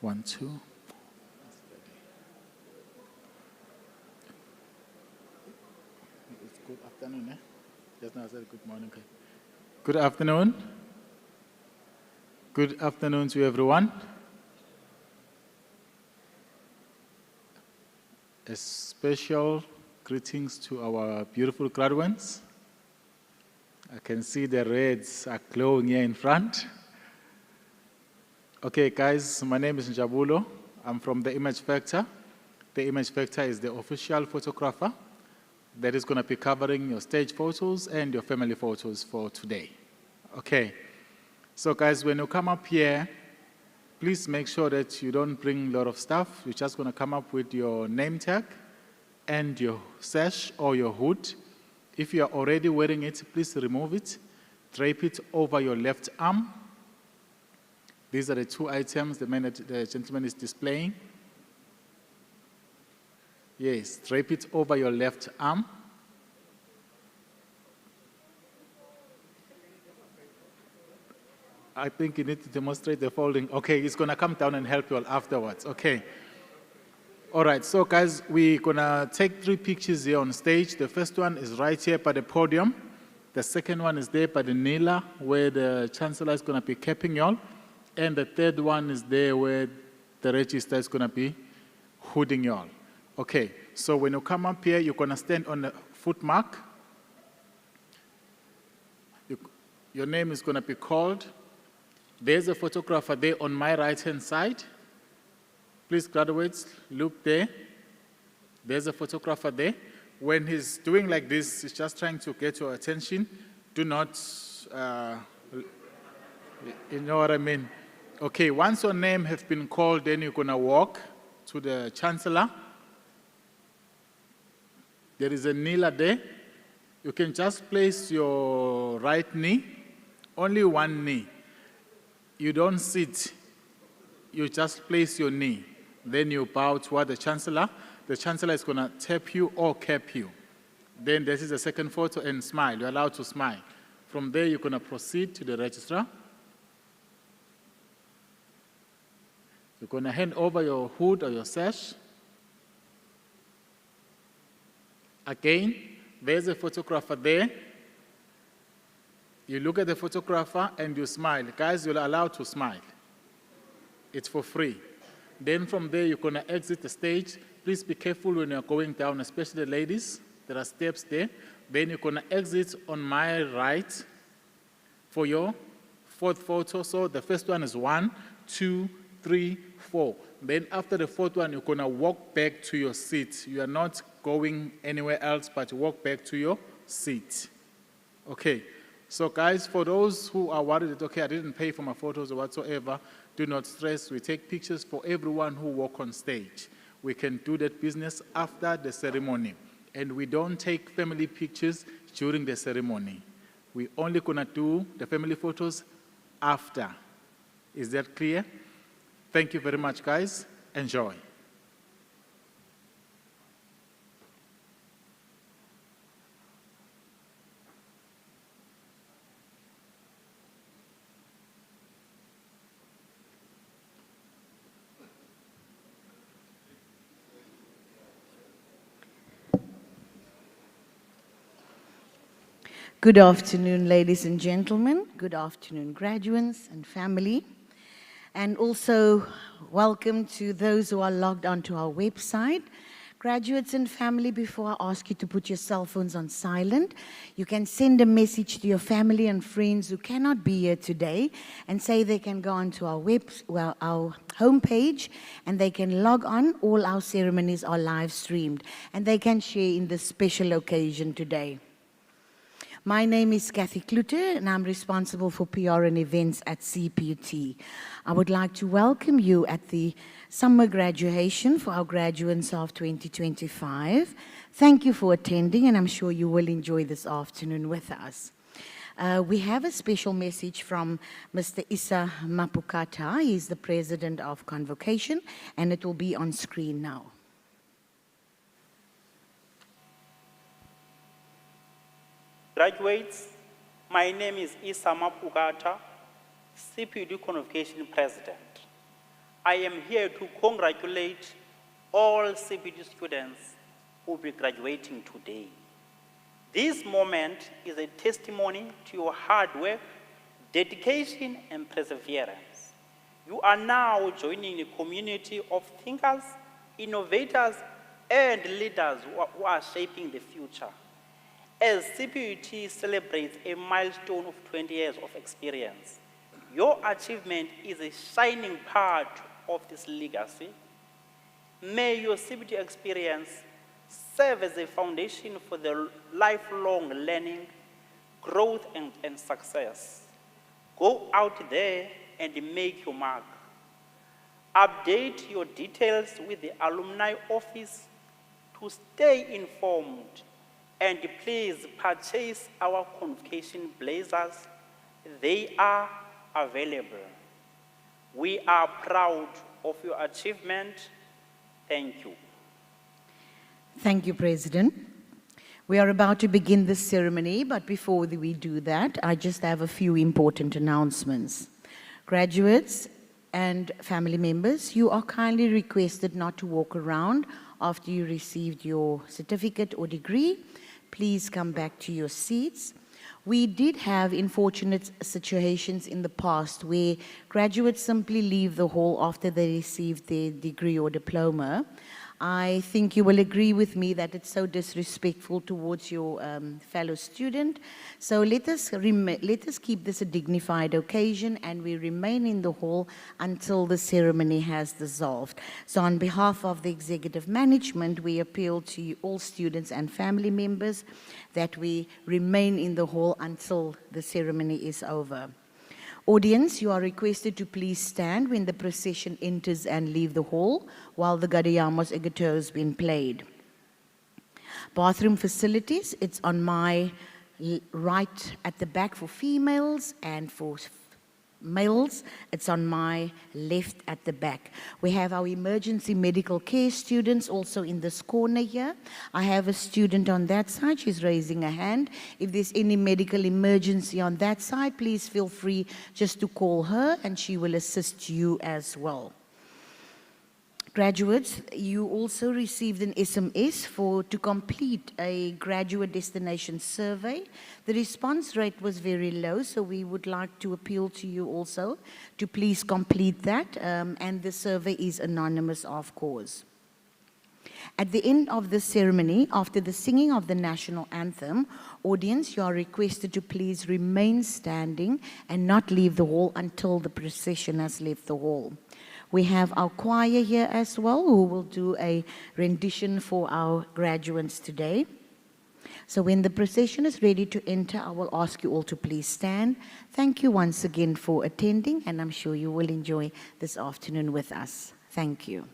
1, 2. It's good afternoon, eh? Just now I said good morning. Okay. Good afternoon. Good afternoon to everyone. A special greetings to our beautiful graduates. I can see the reds are glowing here in front. Okay, guys, my name is Njabulo. I'm from the Image Factor. The Image Factor is the official photographer that is going to be covering your stage photos and your family photos for today. Okay, so guys, when you come up here, please make sure that you don't bring a lot of stuff. You're just going to come up with your name tag and your sash or your hood. If you are already wearing it, please remove it. Drape it over your left arm. These are the two items the gentleman is displaying. Yes, drape it over your left arm. I think you need to demonstrate the folding. Okay, he's going to come down and help you all afterwards. Okay. All right, so guys, we're going to take 3 pictures here on stage. The first one is right here by the podium. The second one is there by the kneeler, where the chancellor is going to be capping you all. And the third one is there where the register is going to be hooding you all. Okay, so when you come up here, you're going to stand on the foot mark. Your name is going to be called. There's a photographer there on my right-hand side. Please, graduates, look there. There's a photographer there. When he's doing like this, he's just trying to get your attention. Do not, you know what I mean? Okay, once your name has been called, then you're going to walk to the chancellor. There is a kneeler there. You can just place your right knee, only one knee. You don't sit. You just place your knee. Then you bow toward the chancellor. The chancellor is going to tap you or cap you. Then this is the second photo, and smile. You're allowed to smile. From there, you're going to proceed to the registrar. You're going to hand over your hood or your sash. Again, there's a photographer there. You look at the photographer and you smile. Guys, you're allowed to smile. It's for free. Then from there, you're going to exit the stage. Please be careful when you're going down, especially the ladies. There are steps there. Then you're going to exit on my right for your 4th photo. So the first one is 1, 2, 3, 4. Then after the 4th one, you're going to walk back to your seat. You are not going anywhere else, but walk back to your seat. Okay. So guys, for those who are worried that, okay, I didn't pay for my photos or whatsoever, do not stress. We take pictures for everyone who walk on stage. We can do that business after the ceremony. And we don't take family pictures during the ceremony. We're only going to do the family photos after. Is that clear? Thank you very much, guys. Enjoy. Good afternoon, ladies and gentlemen. Good afternoon, graduates and family. And also, welcome to those who are logged onto our website. Graduates and family, before I ask you to put your cell phones on silent, you can send a message to your family and friends who cannot be here today and say they can go onto our our homepage and they can log on. All our ceremonies are live streamed and they can share in this special occasion today. My name is Kathy Kluter, and I'm responsible for PR and events at CPUT. I would like to welcome you at the summer graduation for our graduates of 2025. Thank you for attending, and I'm sure you will enjoy this afternoon with us. We have a special message from Mr. Issa Mapukata. He's the president of Convocation, and it will be on screen now. Graduates, my name is Issa Mapukata, CPUT Convocation President. I am here to congratulate all CPD students who will be graduating today. This moment is a testimony to your hard work, dedication, and perseverance. You are now joining a community of thinkers, innovators, and leaders who are shaping the future. As CPUT celebrates a milestone of 20 years of experience, your achievement is a shining part of this legacy. May your CPT experience serve as a foundation for the lifelong learning, growth, and success. Go out there and make your mark. Update your details with the alumni office to stay informed, and please purchase our convocation blazers. They are available. We are proud of your achievement. Thank you. Thank you, President. We are about to begin this ceremony, but before we do that, I just have a few important announcements. Graduates and family members, you are kindly requested not to walk around after you received your certificate or degree. Please come back to your seats. We did have unfortunate situations in the past where graduates simply leave the hall after they received their degree or diploma. I think you will agree with me that it's so disrespectful towards your fellow student. So let us keep this a dignified occasion, and we remain in the hall until the ceremony has dissolved. So on behalf of the executive management, we appeal to you, all students and family members, that we remain in the hall until the ceremony is over. Audience, you are requested to please stand when the procession enters and leave the hall while the Gadayamos Egato has been played. Bathroom facilities, it's on my right at the back for females, and for males, it's on my left at the back. We have our emergency medical care students also in this corner here. I have a student on that side. She's raising a hand. If there's any medical emergency on that side, please feel free just to call her and she will assist you as well. Graduates, you also received an SMS to complete a graduate destination survey. The response rate was very low, so we would like to appeal to you also to please complete that, and the survey is anonymous, of course. At the end of the ceremony, after the singing of the national anthem, audience, you are requested to please remain standing and not leave the hall until the procession has left the hall. We have our choir here as well, who will do a rendition for our graduates today. So when the procession is ready to enter, I will ask you all to please stand. Thank you once again for attending, and I'm sure you will enjoy this afternoon with us. Thank you.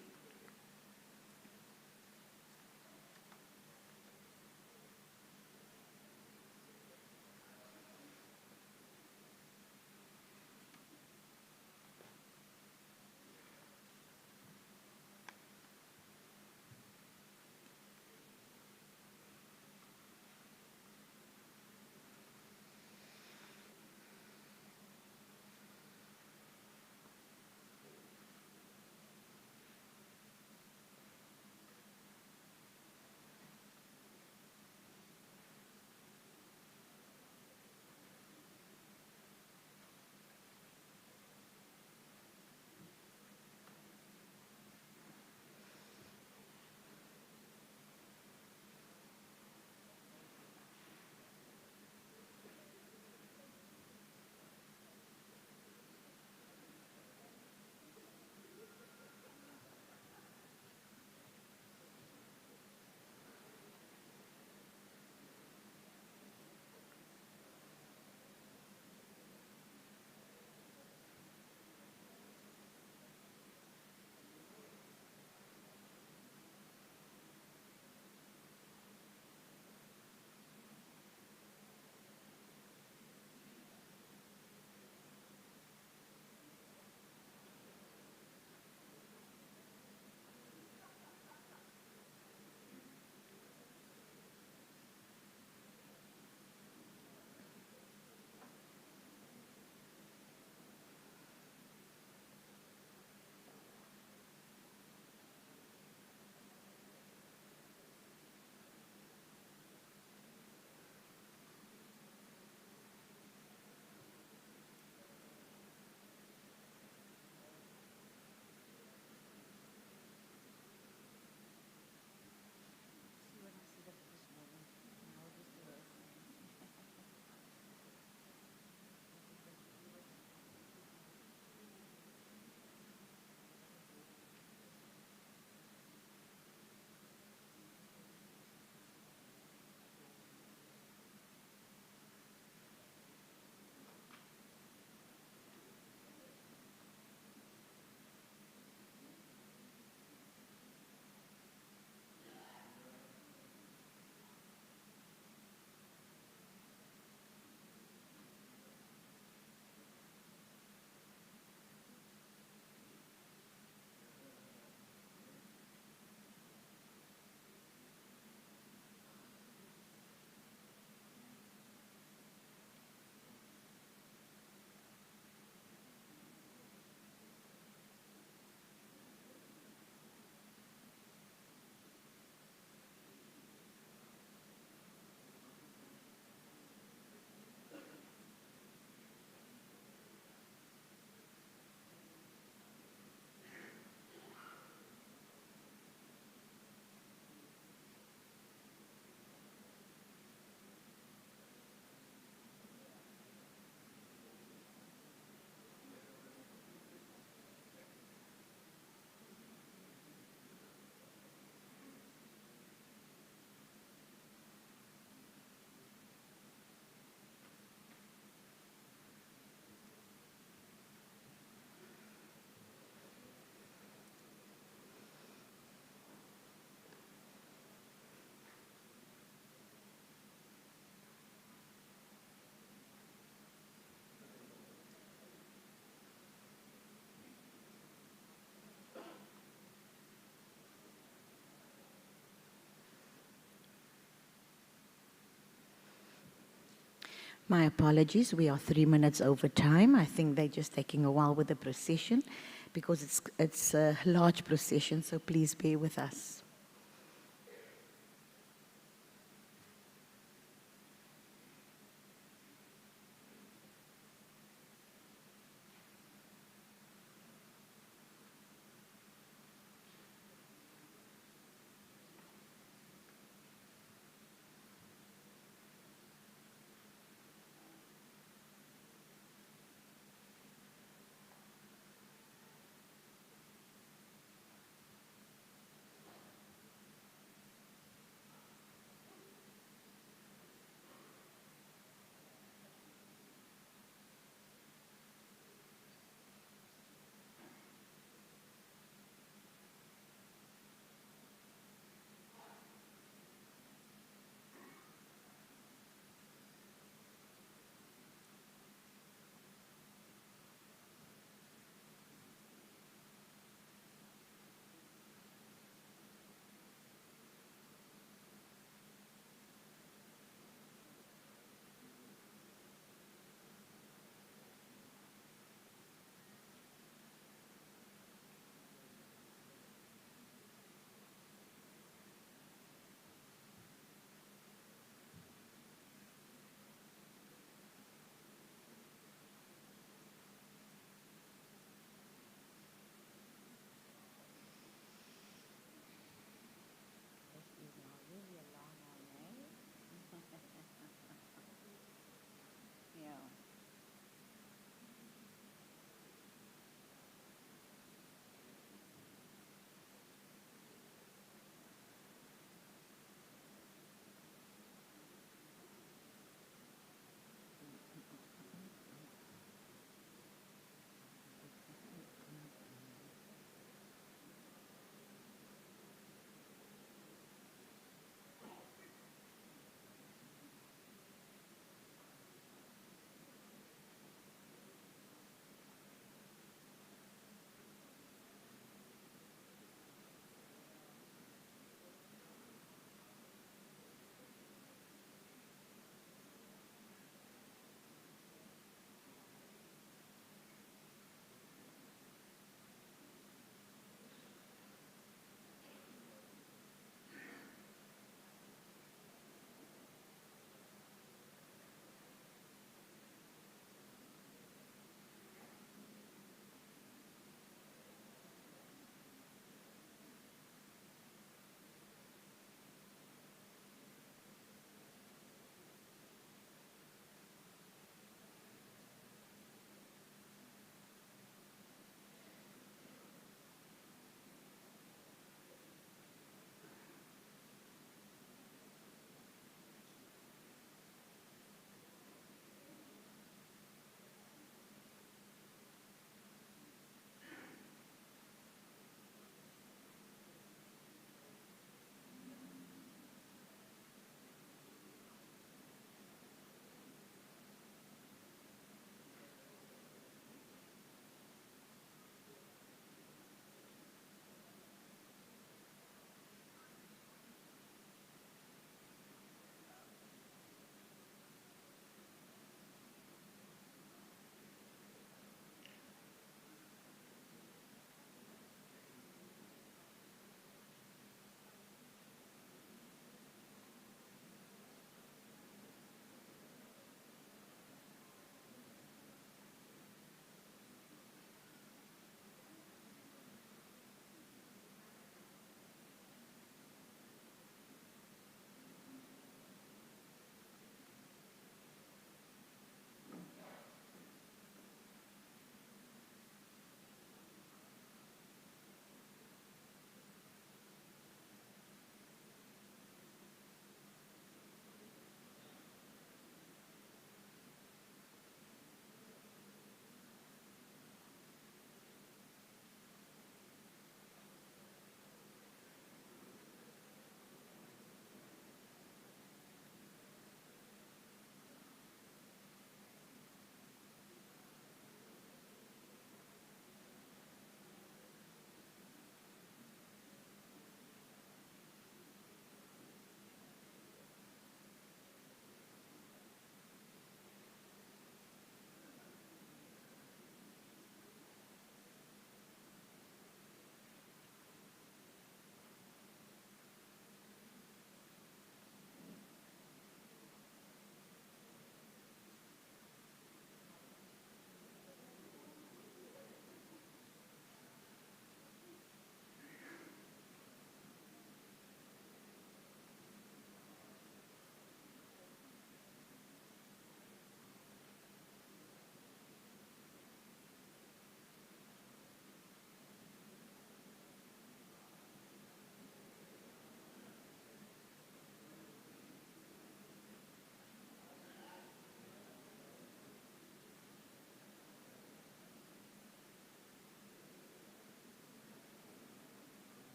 My apologies, we are 3 minutes over time. I think they're just taking a while with the procession because it's a large procession, so please bear with us.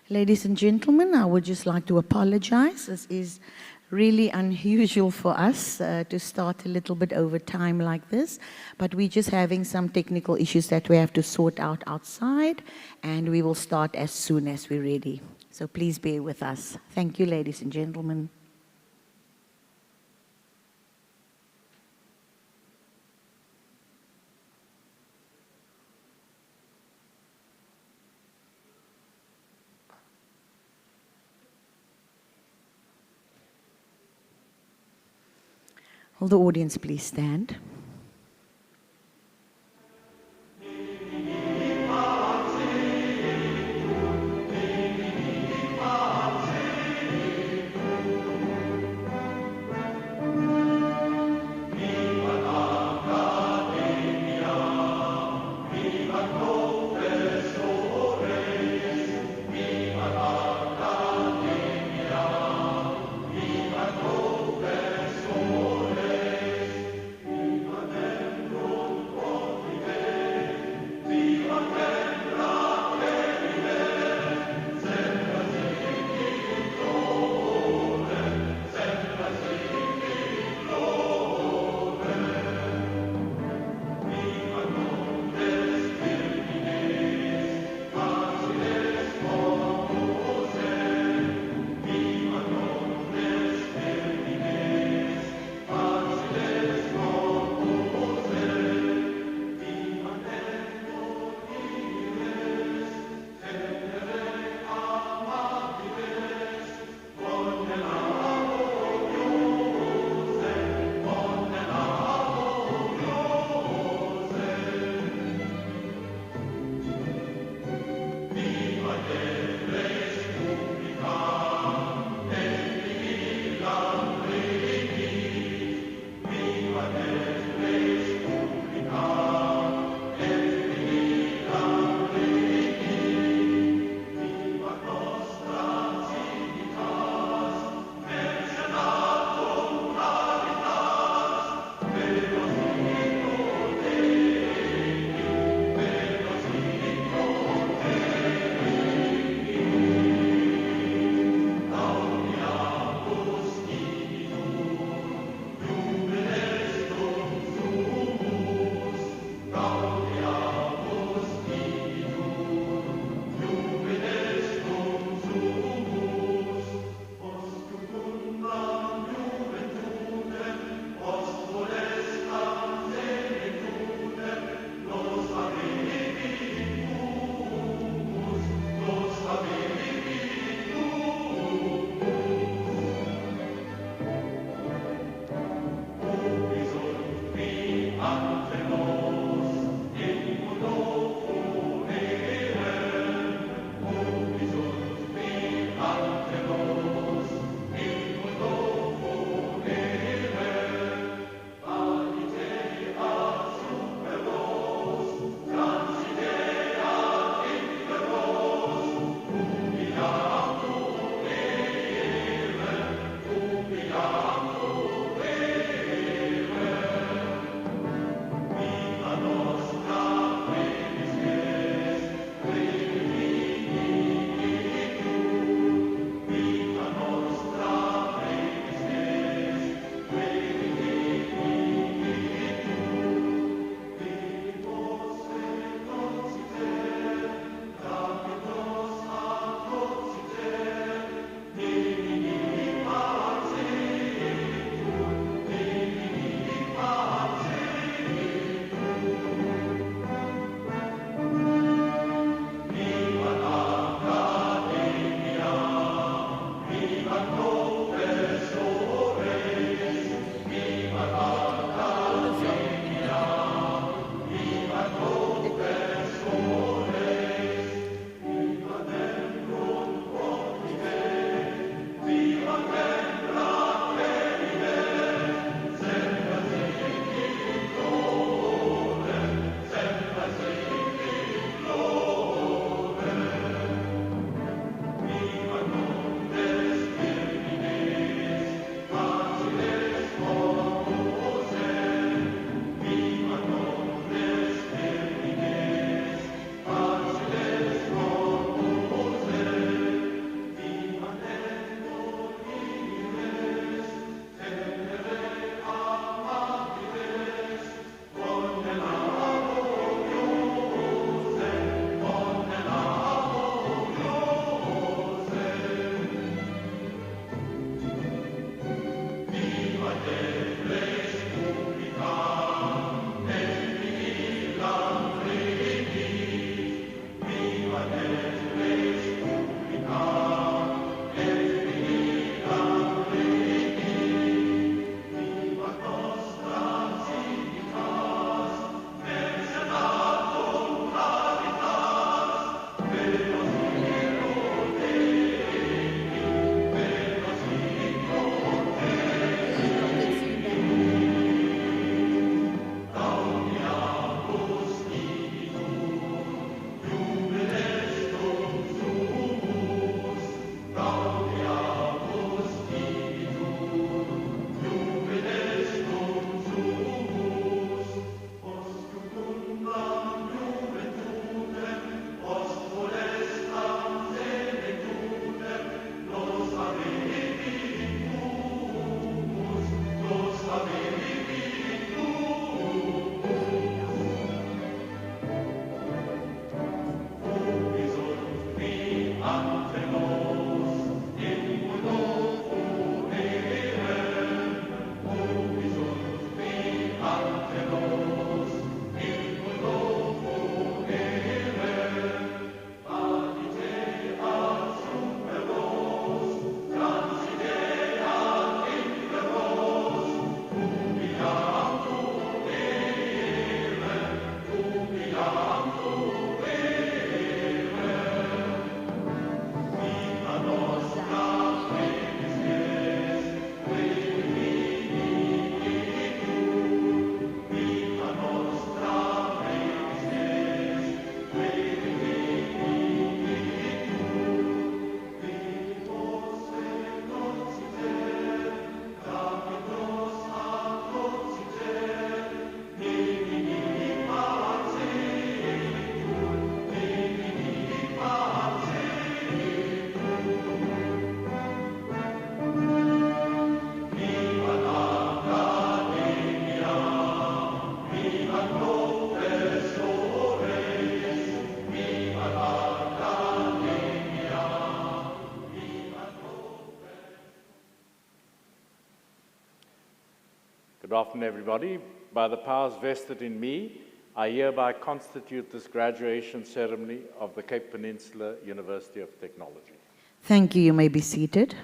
Ladies and gentlemen, I would just like to apologize. This is really unusual for us to start a little bit over time like this, but we're just having some technical issues that we have to sort out outside, and we will start as soon as we're ready. So please bear with us. Thank you, ladies and gentlemen. Will the audience please stand? afternoon, everybody. By the powers vested in me, I hereby constitute this graduation ceremony of the Cape Peninsula University of Technology. Thank you. You may be seated.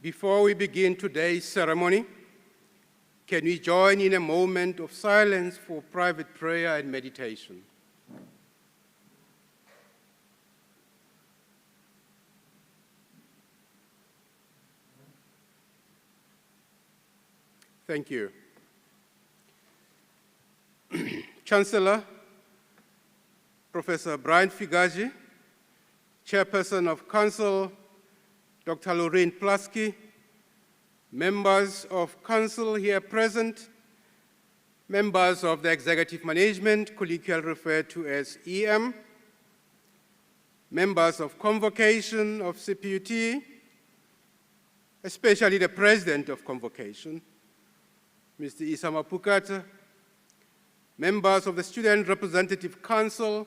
Before we begin today's ceremony, can we join in a moment of silence for private prayer and meditation? Thank you. Chancellor, Professor Brian Figaji, Chairperson of Council, Dr. Lorraine Plasky, members of Council here present, members of the Executive Management, colloquially referred to as EM, members of Convocation of CPUT, especially the President of Convocation, Mr. Isa Mapukata, members of the Student Representative Council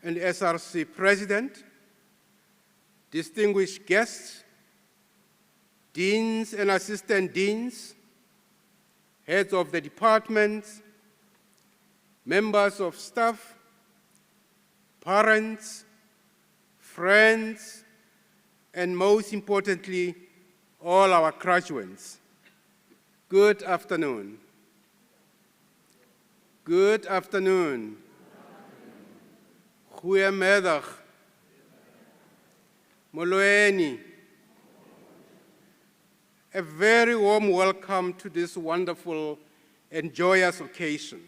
and SRC President, distinguished guests, deans and assistant deans, heads of the departments, members of staff, parents, friends, and most importantly, all our graduates. Good afternoon. Good afternoon. Goeiemiddag. Molweni. A very warm welcome to this wonderful and joyous occasion,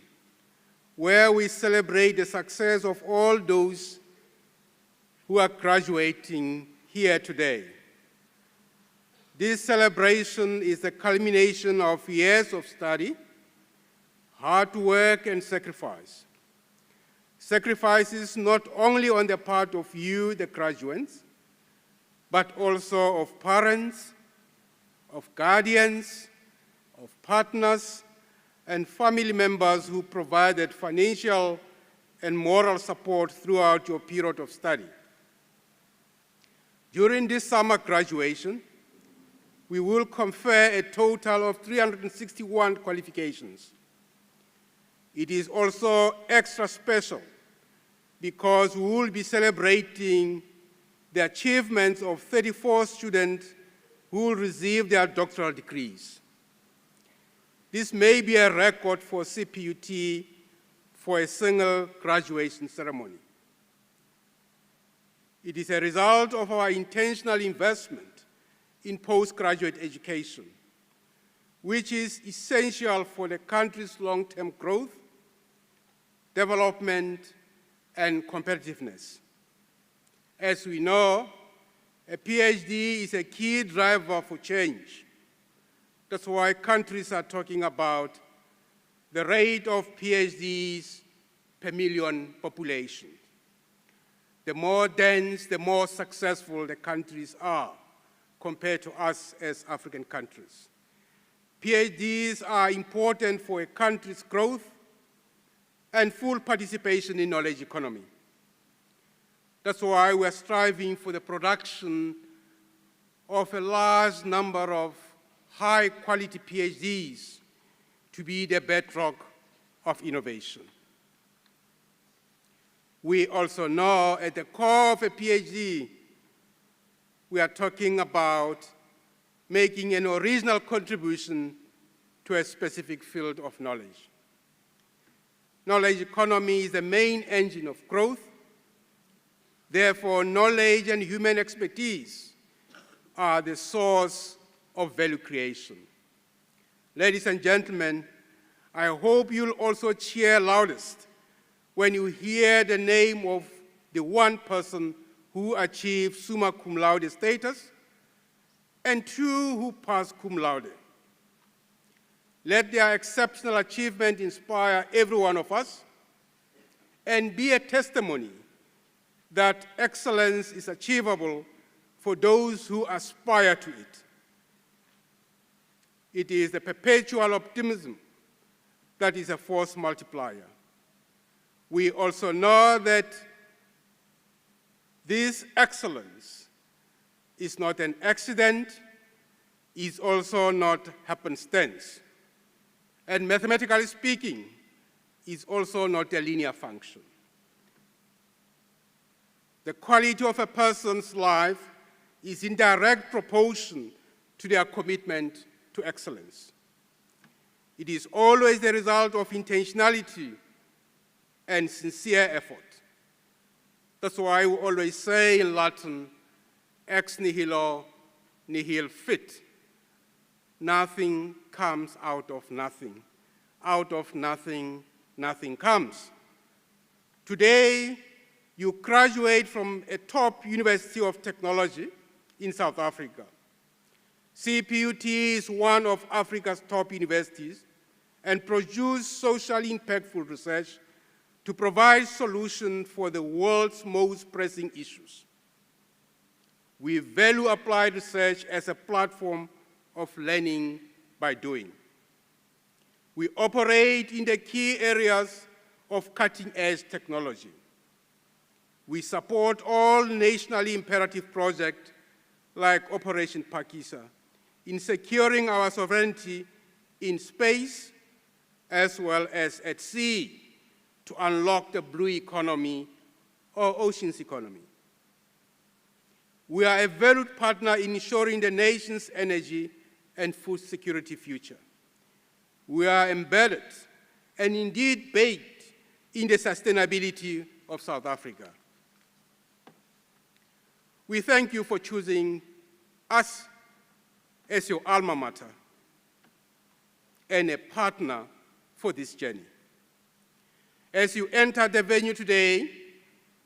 where we celebrate the success of all those who are graduating here today. This celebration is the culmination of years of study, hard work, and sacrifice. Sacrifices not only on the part of you, the graduates, but also of parents, of guardians, of partners, and family members who provided financial and moral support throughout your period of study. During this summer graduation, we will confer a total of 361 qualifications. It is also extra special because we will be celebrating the achievements of 34 students who will receive their doctoral degrees. This may be a record for CPUT for a single graduation ceremony. It is a result of our intentional investment in postgraduate education, which is essential for the country's long-term growth, development, and competitiveness. As we know, a PhD is a key driver for change. That's why countries are talking about the rate of PhDs per million population. The more dense, the more successful the countries are compared to us as African countries. PhDs are important for a country's growth and full participation in knowledge economy. That's why we're striving for the production of a large number of high-quality PhDs to be the bedrock of innovation. We also know at the core of a PhD, we are talking about making an original contribution to a specific field of knowledge. Knowledge economy is the main engine of growth. Therefore, knowledge and human expertise are the source of value creation. Ladies and gentlemen, I hope you'll also cheer loudest when you hear the name of the one person who achieved summa cum laude status and two who passed cum laude. Let their exceptional achievement inspire every one of us and be a testimony that excellence is achievable for those who aspire to it. It is the perpetual optimism that is a force multiplier. We also know that this excellence is not an accident, is also not happenstance, and mathematically speaking, is also not a linear function. The quality of a person's life is in direct proportion to their commitment to excellence. It is always the result of intentionality and sincere effort. That's why we always say in Latin, ex nihilo nihil fit. Nothing comes out of nothing. Out of nothing, nothing comes. Today, you graduate from a top university of technology in South Africa. CPUT is one of Africa's top universities and produces socially impactful research to provide solutions for the world's most pressing issues. We value applied research as a platform of learning by doing. We operate in the key areas of cutting-edge technology. We support all nationally imperative projects like Operation Pakisa in securing our sovereignty in space as well as at sea to unlock the blue economy or oceans economy. We are a valued partner in ensuring the nation's energy and food security future. We are embedded and indeed baked in the sustainability of South Africa. We thank you for choosing us as your alma mater and a partner for this journey. As you enter the venue today,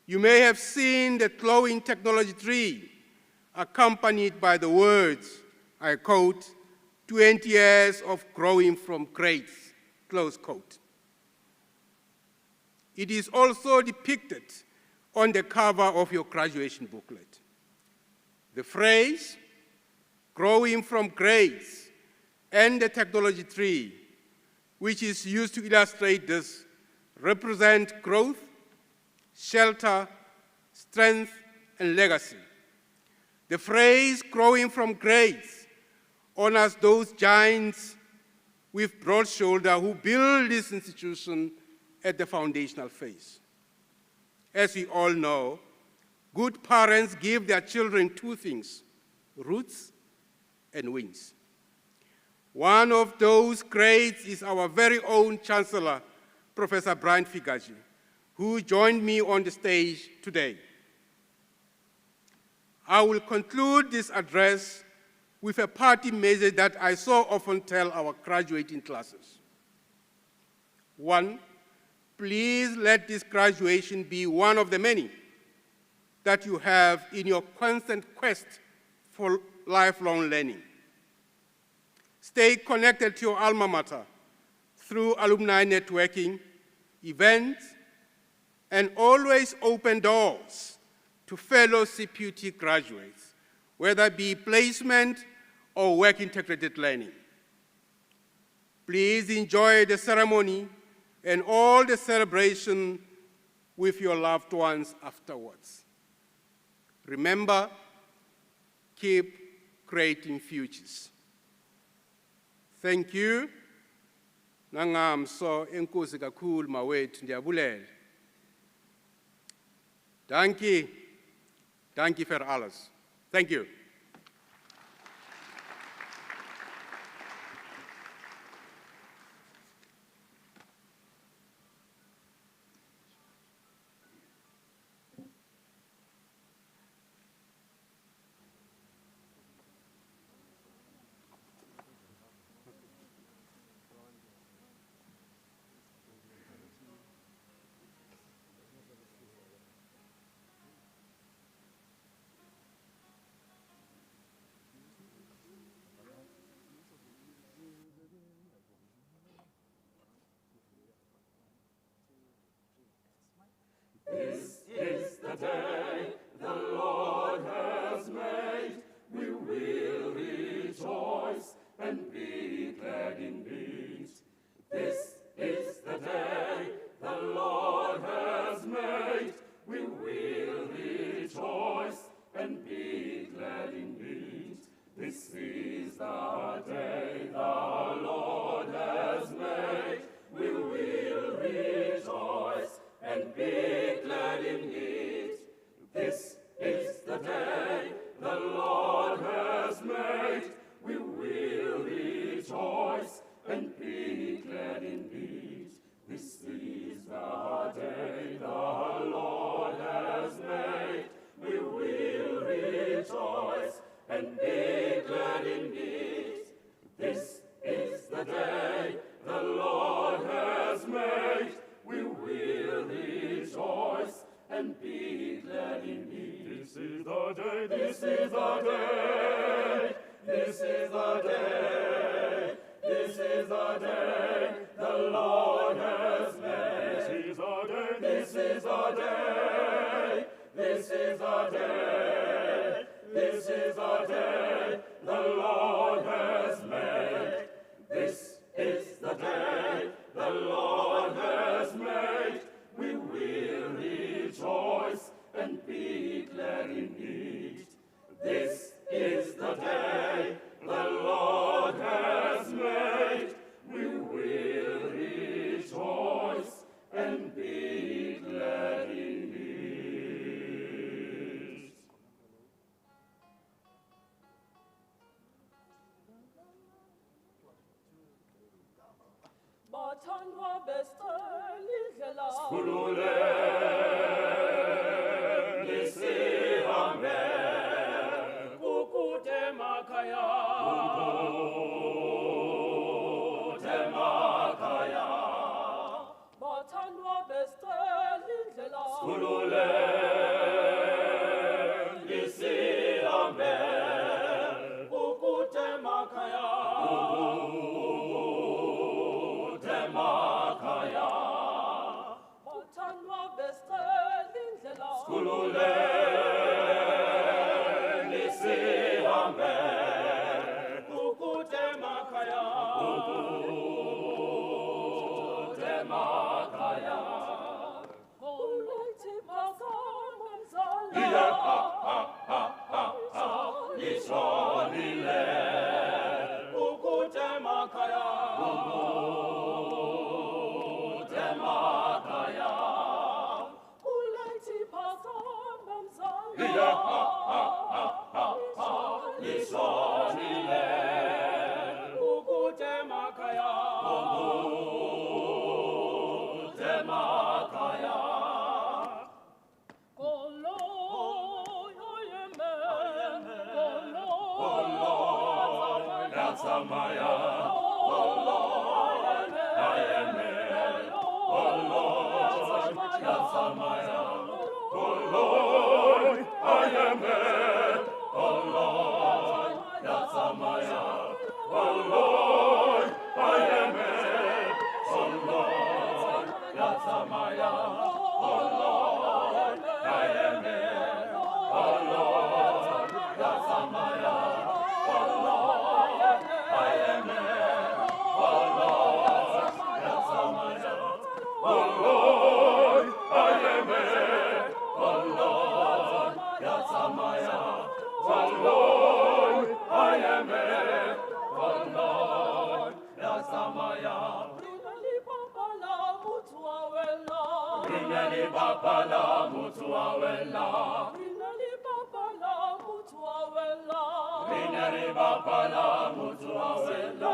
you may have seen the glowing technology tree accompanied by the words, I quote, 20 years of growing from grades, close quote. It is also depicted on the cover of your graduation booklet. The phrase, growing from grades, and the technology tree, which is used to illustrate this, represent growth, shelter, strength, and legacy. The phrase, growing from grades, honors those giants with broad shoulders who build this institution at the foundational phase. As we all know, good parents give their children two things, roots and wings. One of those grades is our very own Chancellor, Professor Brian Figaji, who joined me on the stage today. I will conclude this address with a party message that I so often tell our graduating classes. One, please let this graduation be one of the many that you have in your constant quest for lifelong learning. Stay connected to your alma mater through alumni networking, events, and always open doors to fellow CPUT graduates, whether it be placement or work-integrated learning. Please enjoy the ceremony and all the celebration with your loved ones afterwards. Remember, keep creating futures. Thank you. Nangamso enkosi kakhulu mawethu ndiyabulela. Dankie. Dankie vir alles. Thank you. Bathandwa besteli ndlela Nisihambe kukude makhaya bathandwa besteli ndlela Nisihambe kukude makhaya bathandwa besteli ndlela Nisihambe kukude makhaya Kulethi phakama mzala Nishonile kukude makhaya Kulethi phakama mzala Nishonile kukude makhaya Kolo yoyeme Kolo Yatsamaya Rinali Bapala Mutuawela Rinali Bapala Mutuawela Rinari Bapala Mutuawela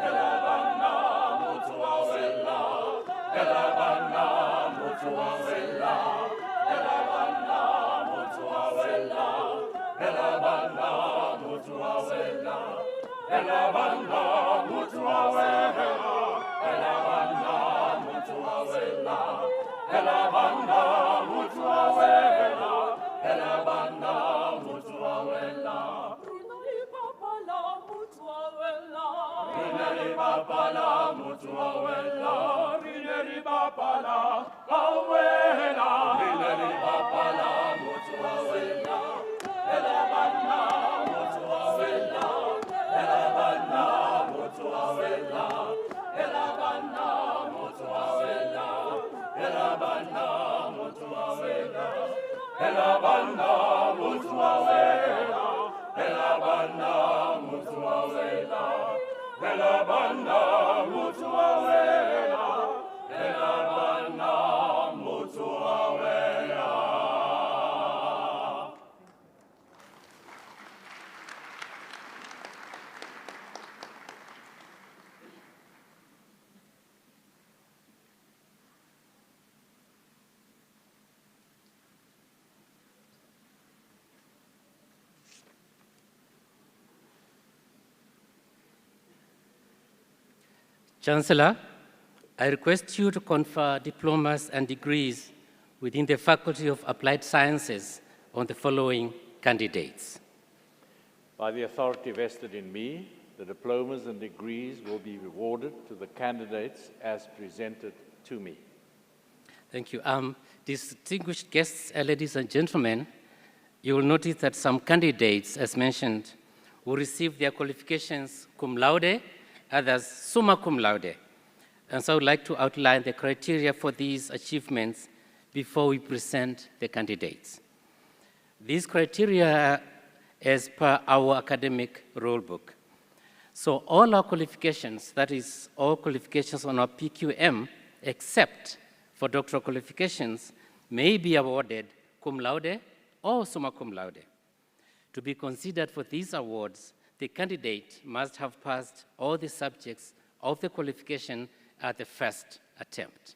Elabana Mutuawela Elabana Mutuawela Elabana Mutuawela Elabana Mutuawela Elabana Mutuawela Elabana Mutuawela Elabana Mutuawela Elabana Mutuawela Rinali Bapala Mutuawela Rinari Bapala Mutuawela Rinari Bapala Awela Rinari Bapala Mutuawela Elabana Mutuawela Elabana Mutuawela Elabana Mutuawela Elabana Mutuawela Elabana Mutuawela Elabana Mutuawela Elabana Mutuawela Elabana Mutuawela Chancellor, I request you to confer diplomas and degrees within the Faculty of Applied Sciences on the following candidates. By the authority vested in me, the The diplomas and degrees will be awarded to the candidates as presented to me. Thank you. Distinguished guests, ladies and gentlemen, you will notice that some candidates, as mentioned, will receive their qualifications cum laude, others summa cum laude. And so I would like to outline the criteria for these achievements before we present the candidates. These criteria are as per our academic rule book. So all our qualifications, that is all qualifications on our PQM, except for doctoral qualifications, may be awarded cum laude or summa cum laude. To be considered for these awards, the candidate must have passed all the subjects of the qualification at the first attempt.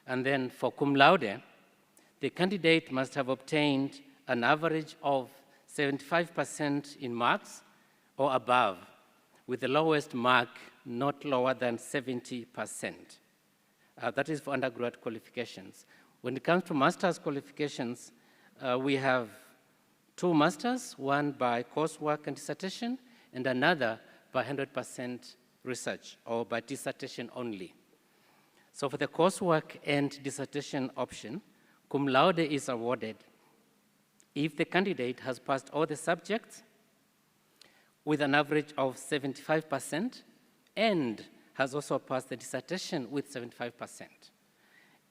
And then for cum laude, the candidate must have obtained an average of 75% in marks or above, with the lowest mark not lower than 70%. That is for undergraduate qualifications. When it comes to master's qualifications, we have 2 masters, one by coursework and dissertation, and another by 100% research, or by dissertation only. So for the coursework and dissertation option, cum laude is awarded if the candidate has passed all the subjects with an average of 75% and has also passed the dissertation with 75%.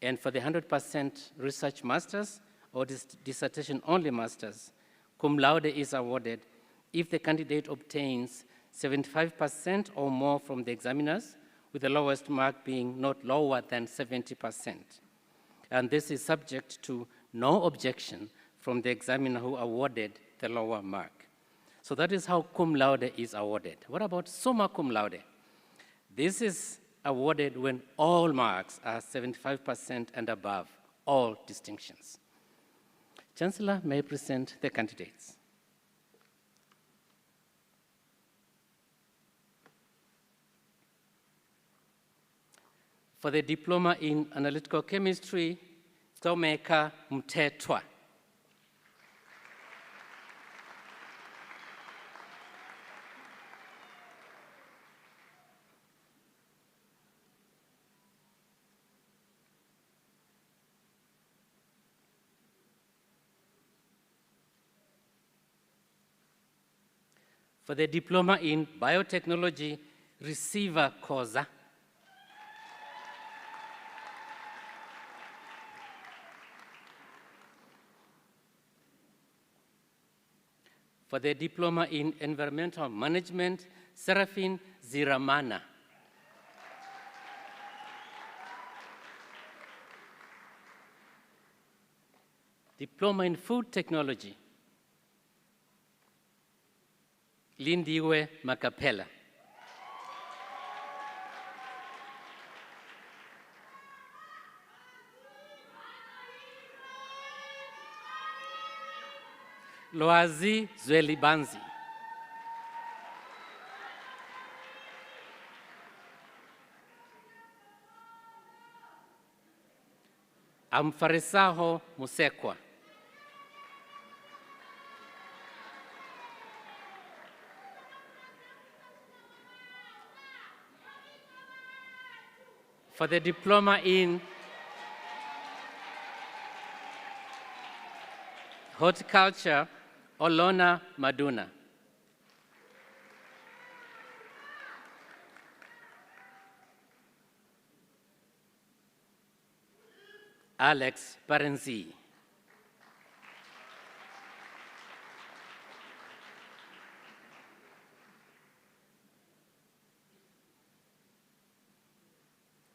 And for the 100% research masters or dissertation only masters, cum laude is awarded if the candidate obtains 75% or more from the examiners, with the lowest mark being not lower than 70%. And this is subject to no objection from the examiner who awarded the lower mark. So that is how cum laude is awarded. What about summa cum laude? This is awarded when all marks are 75% and above, all distinctions. Chancellor, may I present the candidates? For the diploma in analytical chemistry, Tomeka Mtetwa. For the diploma in biotechnology, Receiver Koza. For the diploma in environmental management, Serafin Ziramana. Diploma in food technology, Lindiwe Makapela. Loazi Zwelibanzi. Amfarisaho Musekwa. For the diploma in horticulture, Olona Maduna. Alex Parenzi.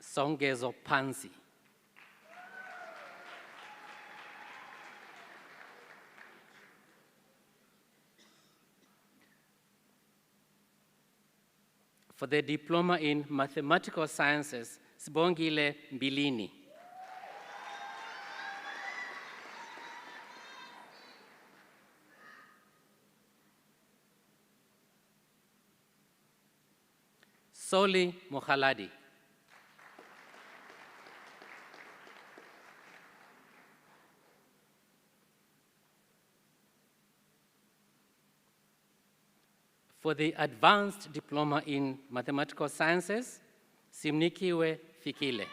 Songezo Panzi. For the diploma in mathematical sciences, Sibongile Mbilini. Soli Mohaladi. For the Advanced Diploma in Mathematical Sciences, Simnikiwe Fikile.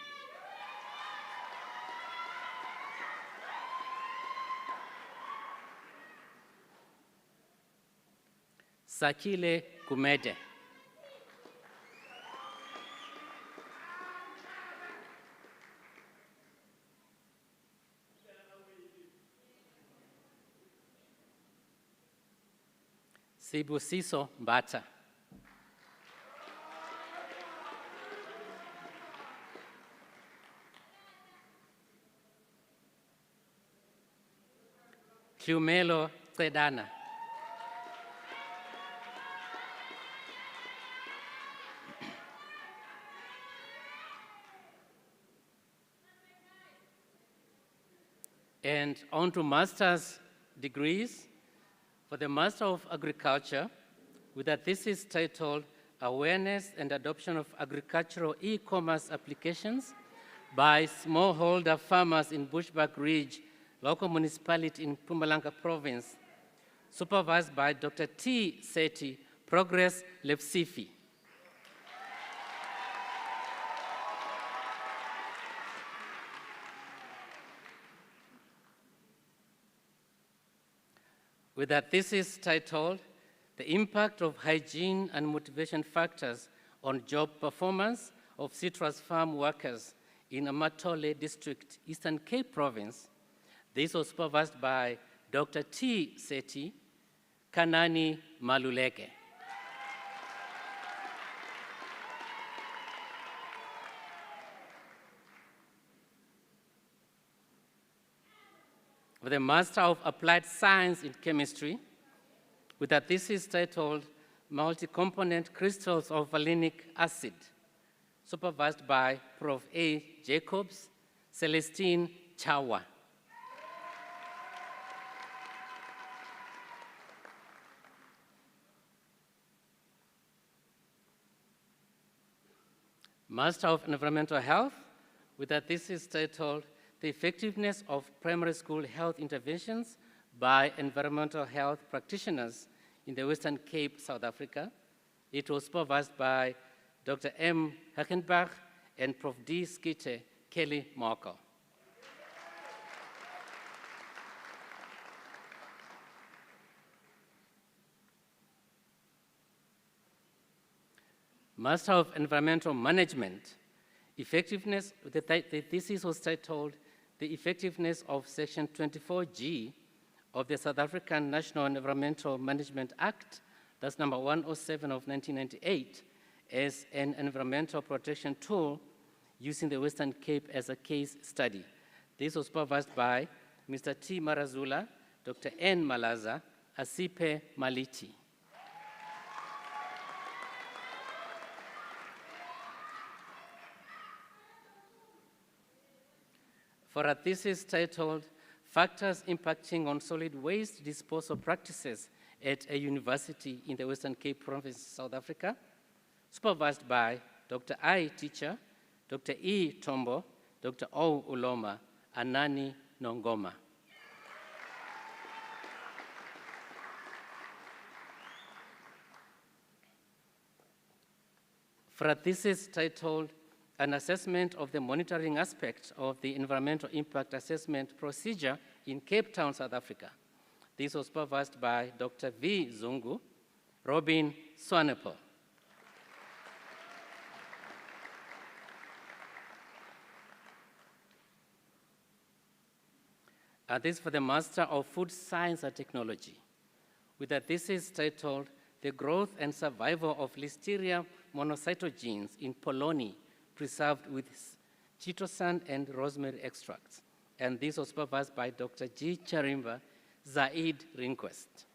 Sakile Kumede. Sibusiso Mbata. Tlumelo Cedana. And on to master's degrees. For the Master of Agriculture, with a thesis titled Awareness and Adoption of Agricultural E-Commerce Applications by Smallholder Farmers in Bushbuck Ridge, local municipality in Mpumalanga Province, supervised by Dr. T. Seti, Progress Lepsifi. With a thesis titled, The Impact of Hygiene and Motivation Factors on Job Performance of Citrus Farm Workers in Amatole District, Eastern Cape Province. This was supervised by Dr. T. Seti, Kanani Maluleke. With a Master of Applied Science in Chemistry, with a thesis titled Multi-Component Crystals of Valinic Acid, supervised by Prof. A. Jacobs, Celestine Chawa. Master of Environmental Health, with a thesis titled The Effectiveness of Primary School Health Interventions by Environmental Health Practitioners in the Western Cape, South Africa. It was supervised by Dr. M. Hackenbach and Prof. D. Skite Kelly Markle. Master of Environmental Management, effectiveness, the thesis was titled The Effectiveness of Section 24G of the South African National Environmental Management Act, that's number 107 of 1998, as an environmental protection tool using the Western Cape as a case study. This was supervised by Mr. T. Marazula, Dr. N. Malaza, Asipe Maliti. For a thesis titled Factors Impacting on Solid Waste Disposal Practices at a University in the Western Cape Province, South Africa, supervised by Dr. I. Teacher, Dr. E. Tombo, Dr. O. Uloma, Anani Nongoma. For a thesis titled An Assessment of the Monitoring Aspect of the Environmental Impact Assessment Procedure in Cape Town, South Africa. This was supervised by Dr. V. Zungu, Robin Swanepoel. This for the Master of Food Science and Technology, with a thesis titled The Growth and Survival of Listeria monocytogenes in Polony, preserved with chitosan and rosemary extracts. And this was supervised by Dr. G. Charimba Zaid Rinquest.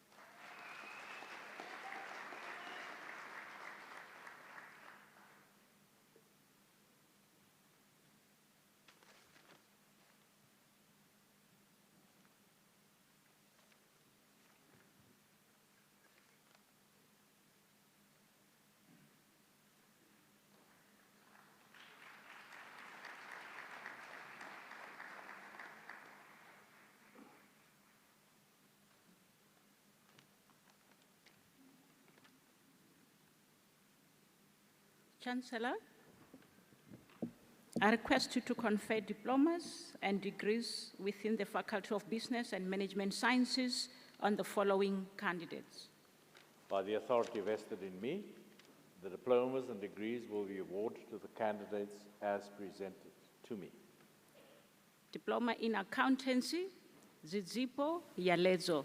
Chancellor, I request you to confer diplomas and degrees within the Faculty of Business and Management Sciences on the following candidates. By the authority vested in me, the diplomas and degrees will be awarded to the candidates as presented to me. Diploma in Accountancy, Zizipo Yalezo.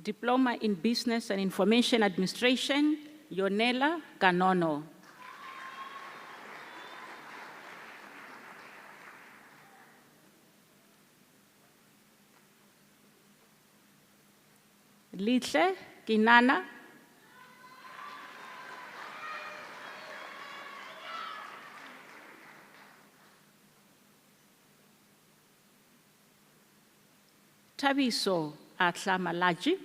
Diploma in Business and Information Administration, Yonela Kanono. Litle Kinana. Tabiso Atlamalaji.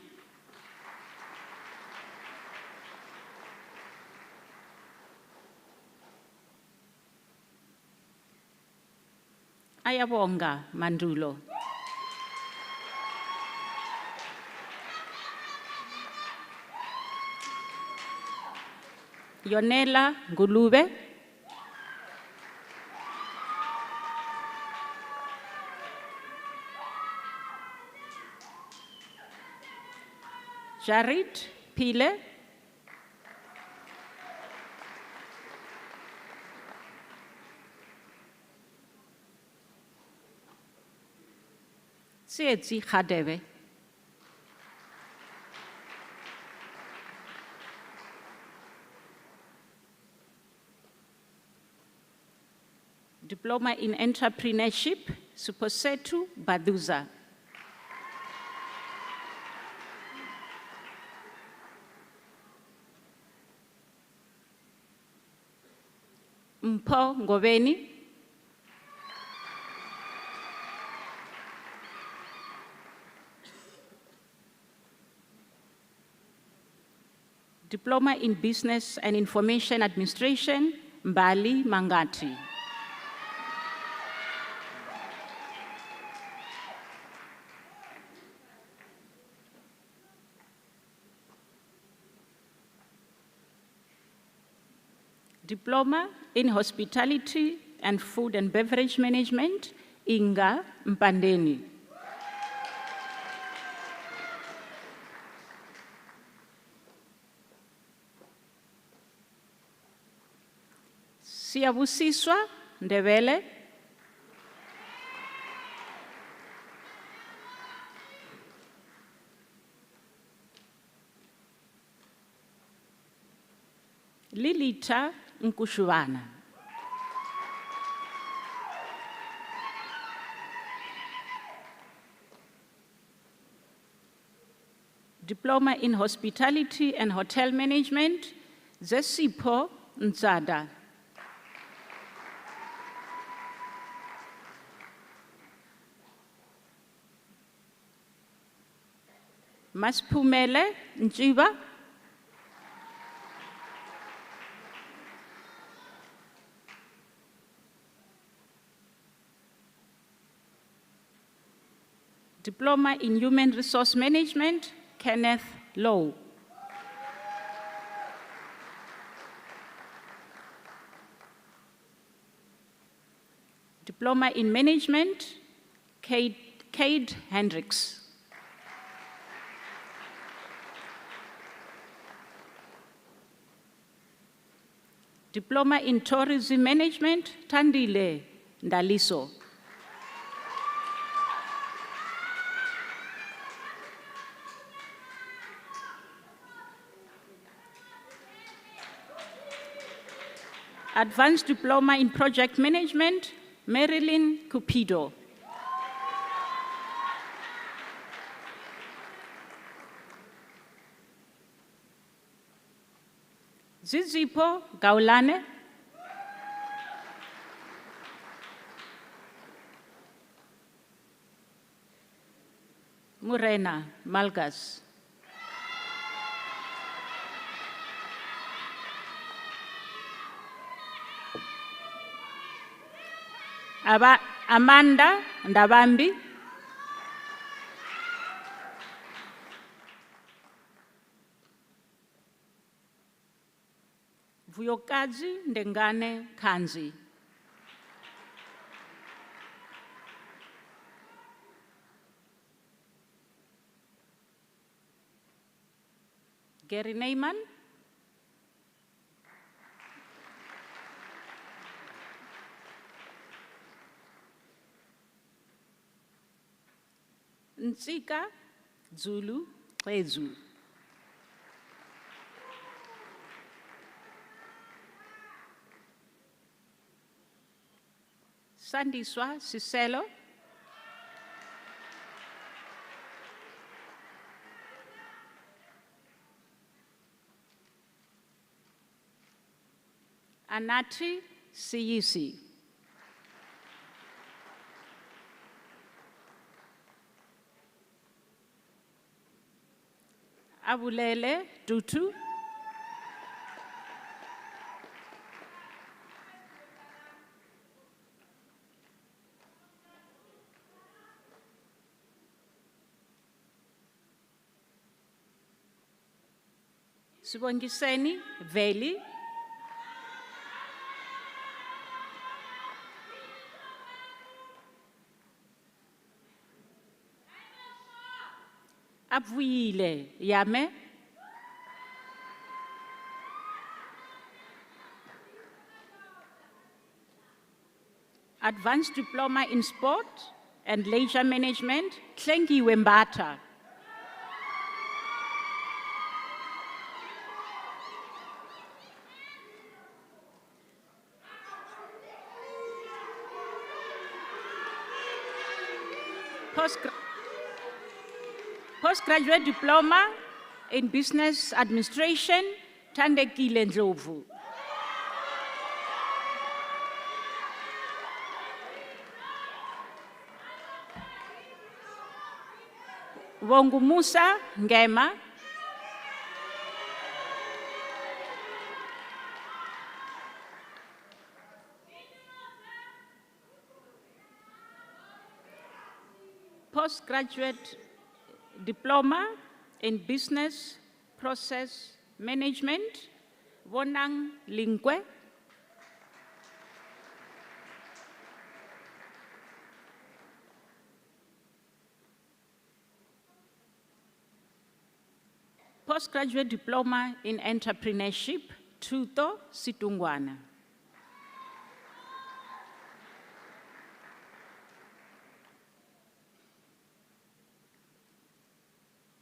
Ayabonga Mandulo. Yonela Ngulube. Jarit Pile. Sietsi Khadebe. Diploma in Entrepreneurship, Suposetu Baduza. Mpo Ngobeni. Diploma in Business and Information Administration, Mbali Mangati. Diploma in Hospitality and Food and Beverage Management, Inga Mpandeni. Siyabusiswa Ndebele. Lilita Nkushuvana. Diploma in Hospitality and Hotel Management, Zesipho Nzada. Maspumele Njiba. Diploma in Human Resource Management, Kenneth Lowe. Diploma in Management, Kate Hendricks. Diploma in Tourism Management, Tandile Ndaliso. Advanced Diploma in Project Management, Marilyn Cupido. Zizipo Gaulane. Murena Malgas. Amanda Ndabambi, Vuyokazi Ndengane Kanzi, Gary Neyman, Nsika Zulu Kwezu, Sandiswa Siselo, Anati Siyisi, Abulele Dutu, Sibongiseni Veli, Abuyile Yame, Advanced Diploma in Sport and Leisure Management, Klengi Wembata. Postgraduate Diploma in Business Administration, Tandekile Ndlovu. Wongu Musa Ngema, Postgraduate Diploma in Business Process Management, Wonang Lingwe, Postgraduate Diploma in Entrepreneurship, Tuto Situngwana.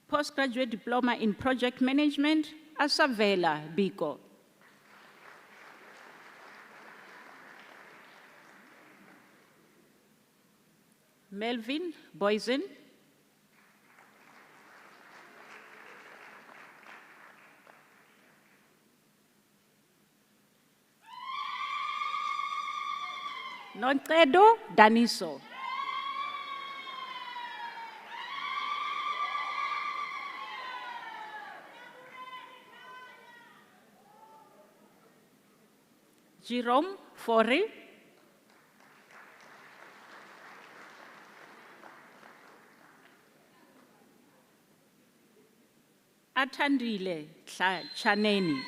Postgraduate Diploma in Project Management, Asavela Biko. Melvin Boysen. Noncedo Daniso. Jerome Fori. Atandile Chaneni.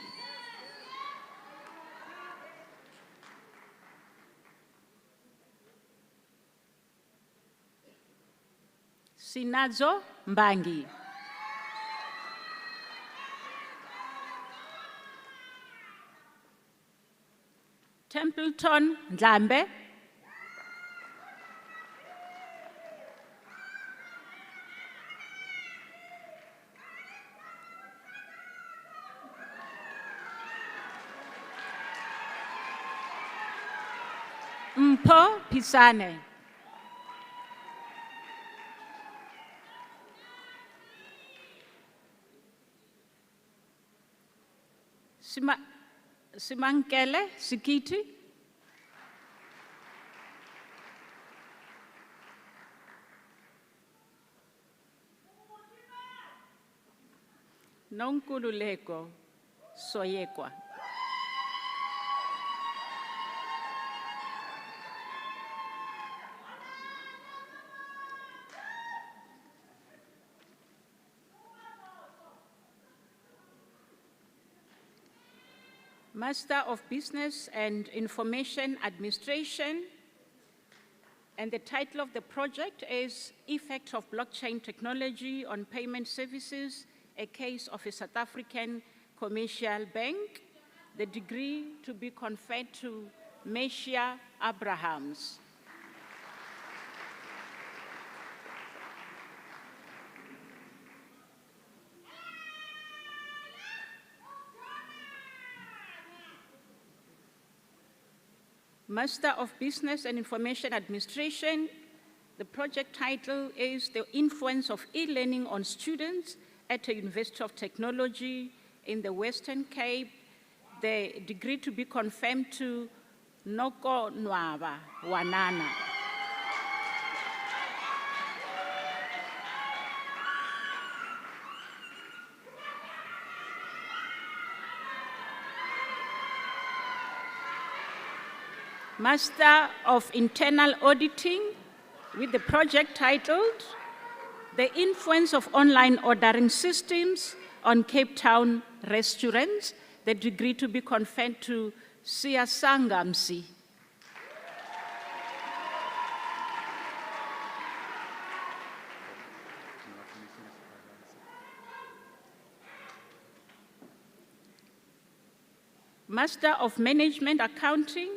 Sinazo Mbangi. Templeton Ndlambe. Mpo Pisane. Simankele Sikiti. Nonkululeko Soyekwa. Master of Business and Information Administration, and the title of the project is Effect of Blockchain Technology on Payment Services, a case of a South African commercial bank. The degree to be conferred to Meshia Abrahams. Master of Business and Information Administration. The project title is The Influence of E-Learning on Students at the University of Technology in the Western Cape. The degree to be confirmed to Noko Nwaba Wanana. Master of Internal Auditing, with the project titled The Influence of Online Ordering Systems on Cape Town Restaurants, the degree to be conferred to Siasangamsi. Master of Management Accounting,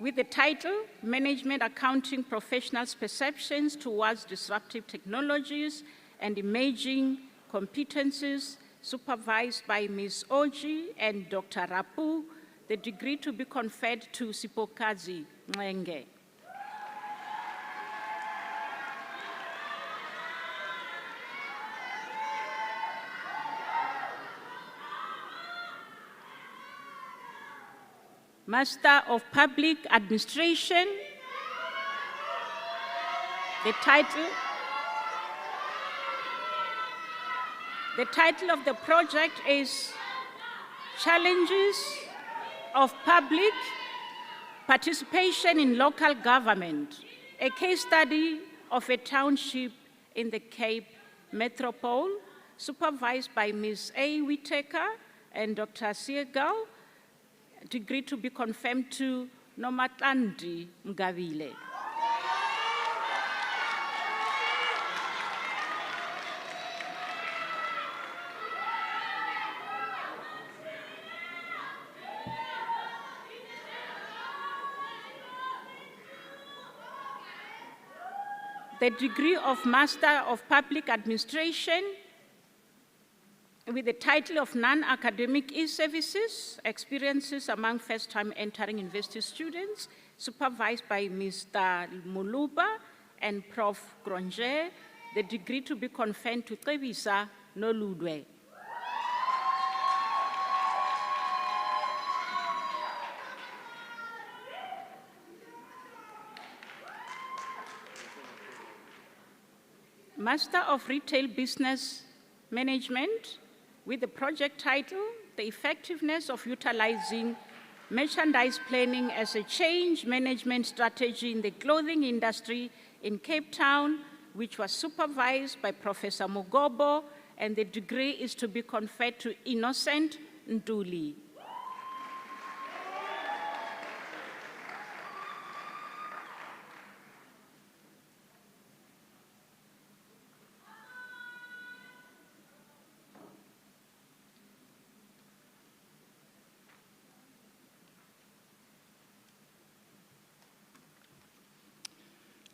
with the title, Management Accounting Professionals' Perceptions Towards Disruptive Technologies and Emerging Competencies, supervised by Ms. Oji and Dr. Rapu, the degree to be conferred to Sipokazi Ngenge. Master of Public Administration, the title of the project is Challenges of Public Participation in Local Government, a case study of a township in the Cape Metropole, supervised by Ms. A. Whitaker and Dr. Siegal, degree to be confirmed to Nomatlandi Mgavile. The degree of Master of Public Administration, with the title of Non-Academic E-Services, Experiences Among First-Time Entering University Students, supervised by Mr. Muluba and Prof. Gronger, the degree to be conferred to Tebisa Noludwe. Master of Retail Business Management, with the project title, The Effectiveness of Utilizing Merchandise Planning as a Change Management Strategy in the Clothing Industry in Cape Town, which was supervised by Professor Mugobo, and the degree is to be conferred to Innocent Ntuli.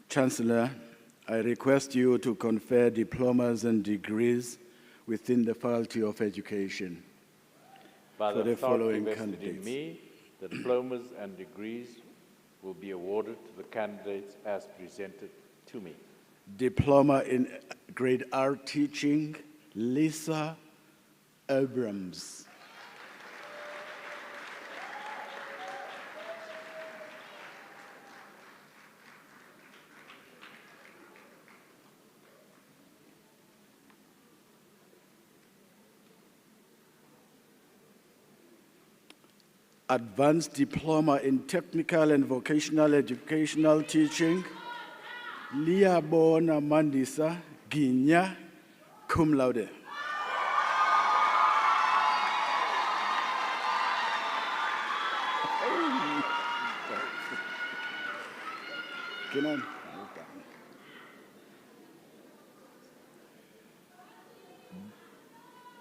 Chancellor, I request you to confer diplomas and degrees within the Faculty of Education By for the the authority following vested in candidates. me, the diplomas and degrees will be awarded to the candidates as presented to me. Diploma in Grade R Teaching, Lisa Abrams. Advanced Diploma in Technical and Vocational Educational Teaching, Liabona Mandisa Ginya, cum laude. Keenan.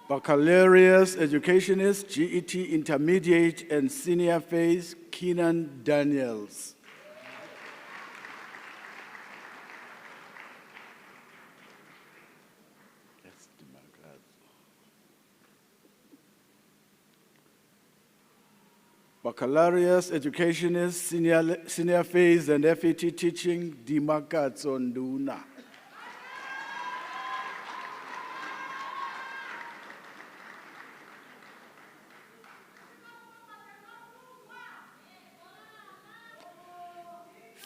Baccalaureate educationist, GET intermediate and senior phase, Keenan Daniels. Baccalaureate educationist, senior phase and FET teaching, Dimakatso Nduna.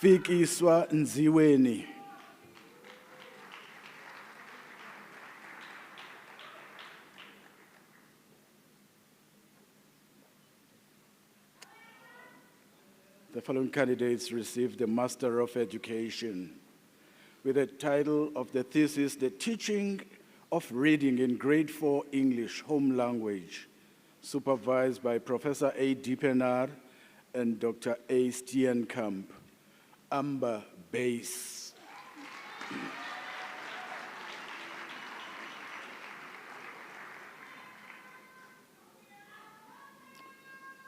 Fikiswa Nziweni. The following candidates received the Master of Education with the title of the thesis, The Teaching of Reading in Grade 4 English Home Language, supervised by Professor A. Diepenaar and Dr. A. Steenkamp. Amber Base.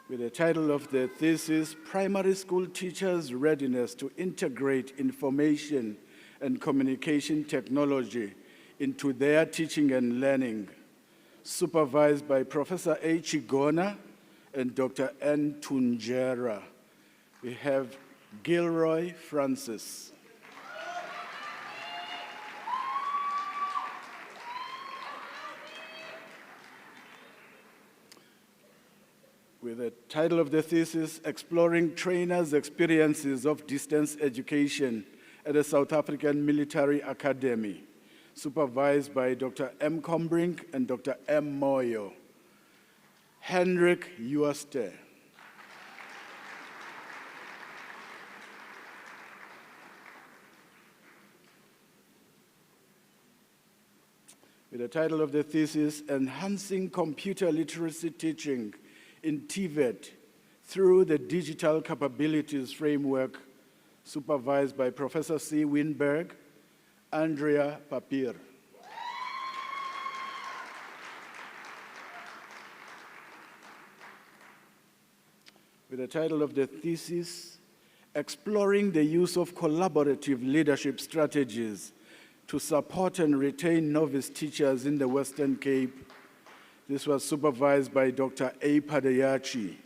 With the title of the thesis, Primary School Teachers' Readiness to Integrate Information and Communication Technology into their teaching and learning, supervised by Professor A. Chigona and Dr. N. Tunjera. We have Gilroy Francis. With the title of the thesis, Exploring Trainers' Experiences of Distance Education at the South African Military Academy, supervised by Dr. M. Combrink and Dr. M. Moyo. Hendrik Uaster. With the title of the thesis, Enhancing Computer Literacy Teaching in TVET through the Digital Capabilities Framework, supervised by Professor C. Winberg, Andrea Papir. With the title of the thesis, Exploring the Use of Collaborative Leadership Strategies to Support and Retain Novice Teachers in the Western Cape. This was supervised by Dr. A. Padayachi,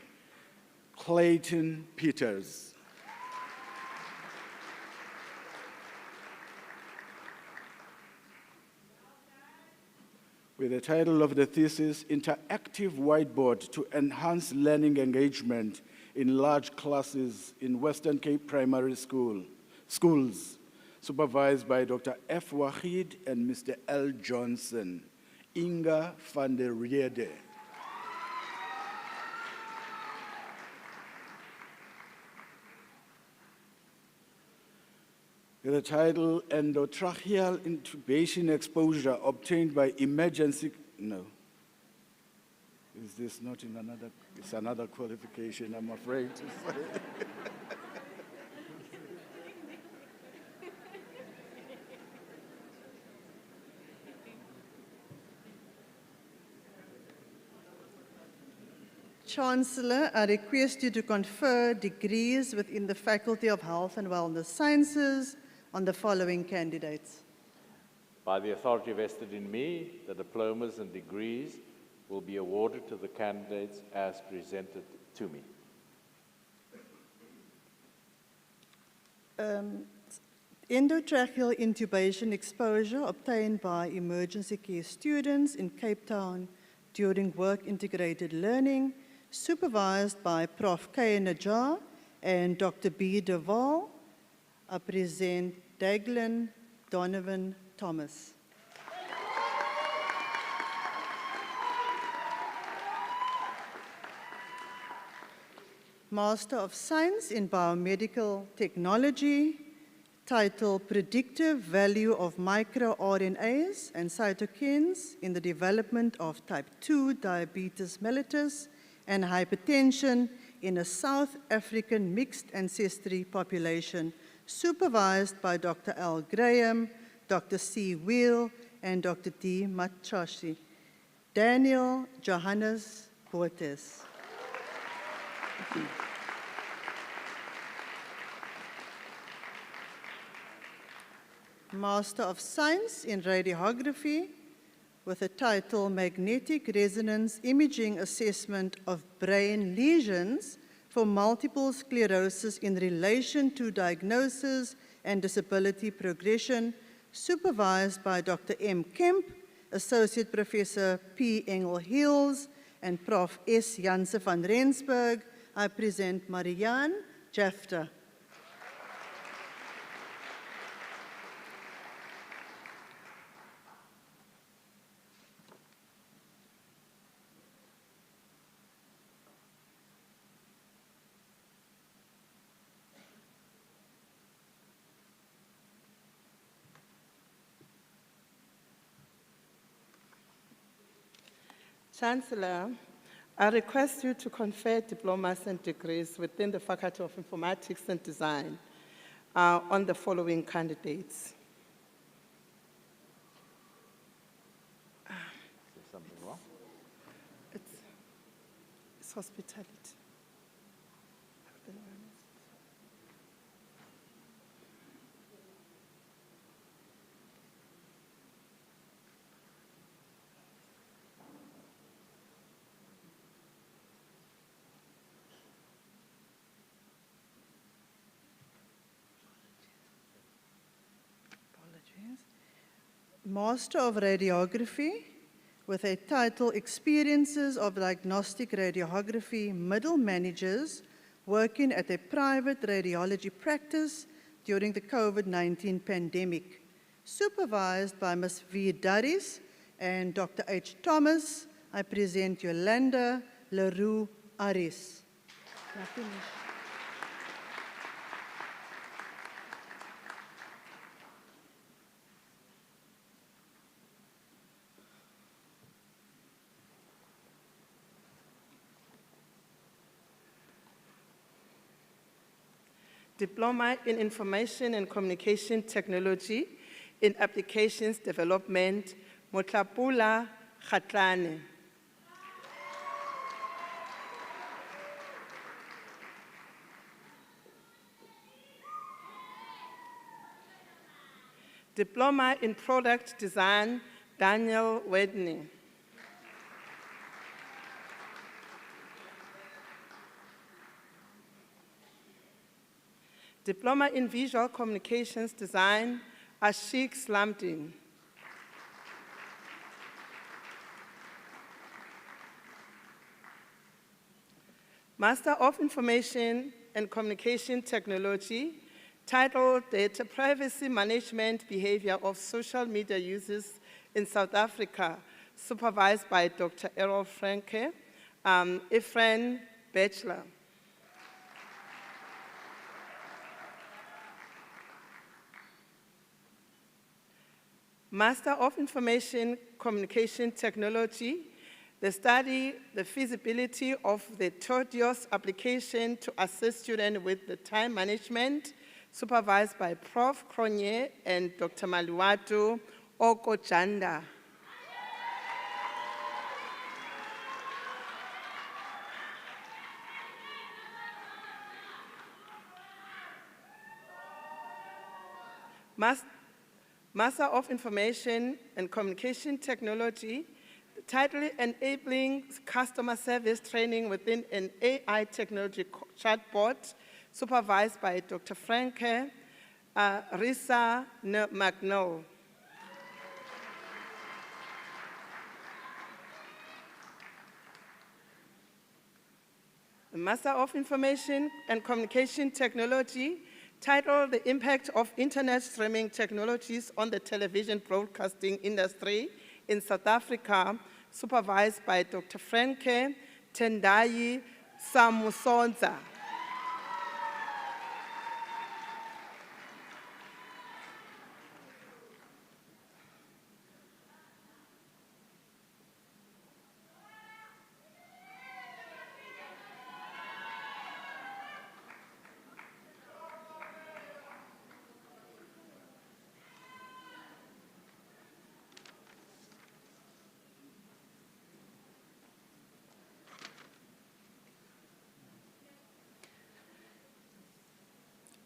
Clayton Peters. With the title of the thesis, Interactive Whiteboard to Enhance Learning Engagement in Large Classes in Western Cape Primary Schools, supervised by Dr. F. Wahid and Mr. L. Johnson. Inga van der Riede. With the title, Endotracheal Intubation Exposure Obtained by Emergency, no. Is this not in another, it's another qualification, I'm afraid to say. Chancellor, I request you to confer degrees within the Faculty of Health and Wellness Sciences on the following candidates. By the authority vested in me, the diplomas and degrees will be awarded to the candidates as presented to me. Endotracheal intubation exposure obtained by emergency care students in Cape Town during work-integrated learning, supervised by Prof. K. Najar and Dr. B. Duval. I present Daglan Donovan Thomas. Master of Science in Biomedical Technology, title Predictive Value of MicroRNAs and Cytokines in the Development of Type 2 Diabetes mellitus and Hypertension in a South African Mixed Ancestry Population, supervised by Dr. Al Graham, Dr. C. Wheel, and Dr. D. Machashi. Daniel Johannes Botes. Master of Science in Radiography with the title Magnetic Resonance Imaging Assessment of Brain Lesions for Multiple Sclerosis in Relation to Diagnosis and Disability Progression, supervised by Dr. M. Kemp, Associate Professor P. Engel Hills, and Prof. S. Janse van Rensburg. I present Marianne Jafta. Chancellor, I request you to confer diplomas and degrees within the Faculty of Informatics and Design on the following candidates. Is there something wrong? It's hospitality. Master of Radiography with a title Experiences of Diagnostic Radiography Middle Managers Working at a Private Radiology Practice During the COVID-19 Pandemic, supervised by Ms. V. Daris and Dr. H. Thomas. I present Yolanda Leroux Aris. Diploma in Information and Communication Technology in Applications Development, Motlapula Khatlane. Diploma in Product Design, Daniel Wedney. Diploma in Visual Communications Design, Ashik Slamdin. Master of Information and Communication Technology, titled Data Privacy Management Behavior of Social Media Users in South Africa, supervised by Dr. Errol Franke, Efren Bachelor. Master of Information Communication Technology, the feasibility of the TODIOS application to assist students with the time management, supervised by Prof. Cronje and Dr. Maluatu Okojanda. Master of Information and Communication Technology, the title Enabling Customer Service Training within an AI Technology Chatbot, supervised by Dr. Franke Risa McNall. The Master of Information and Communication Technology, titled The Impact of Internet Streaming Technologies on the Television Broadcasting Industry in South Africa, supervised by Dr. Franke Tendai Samusonza.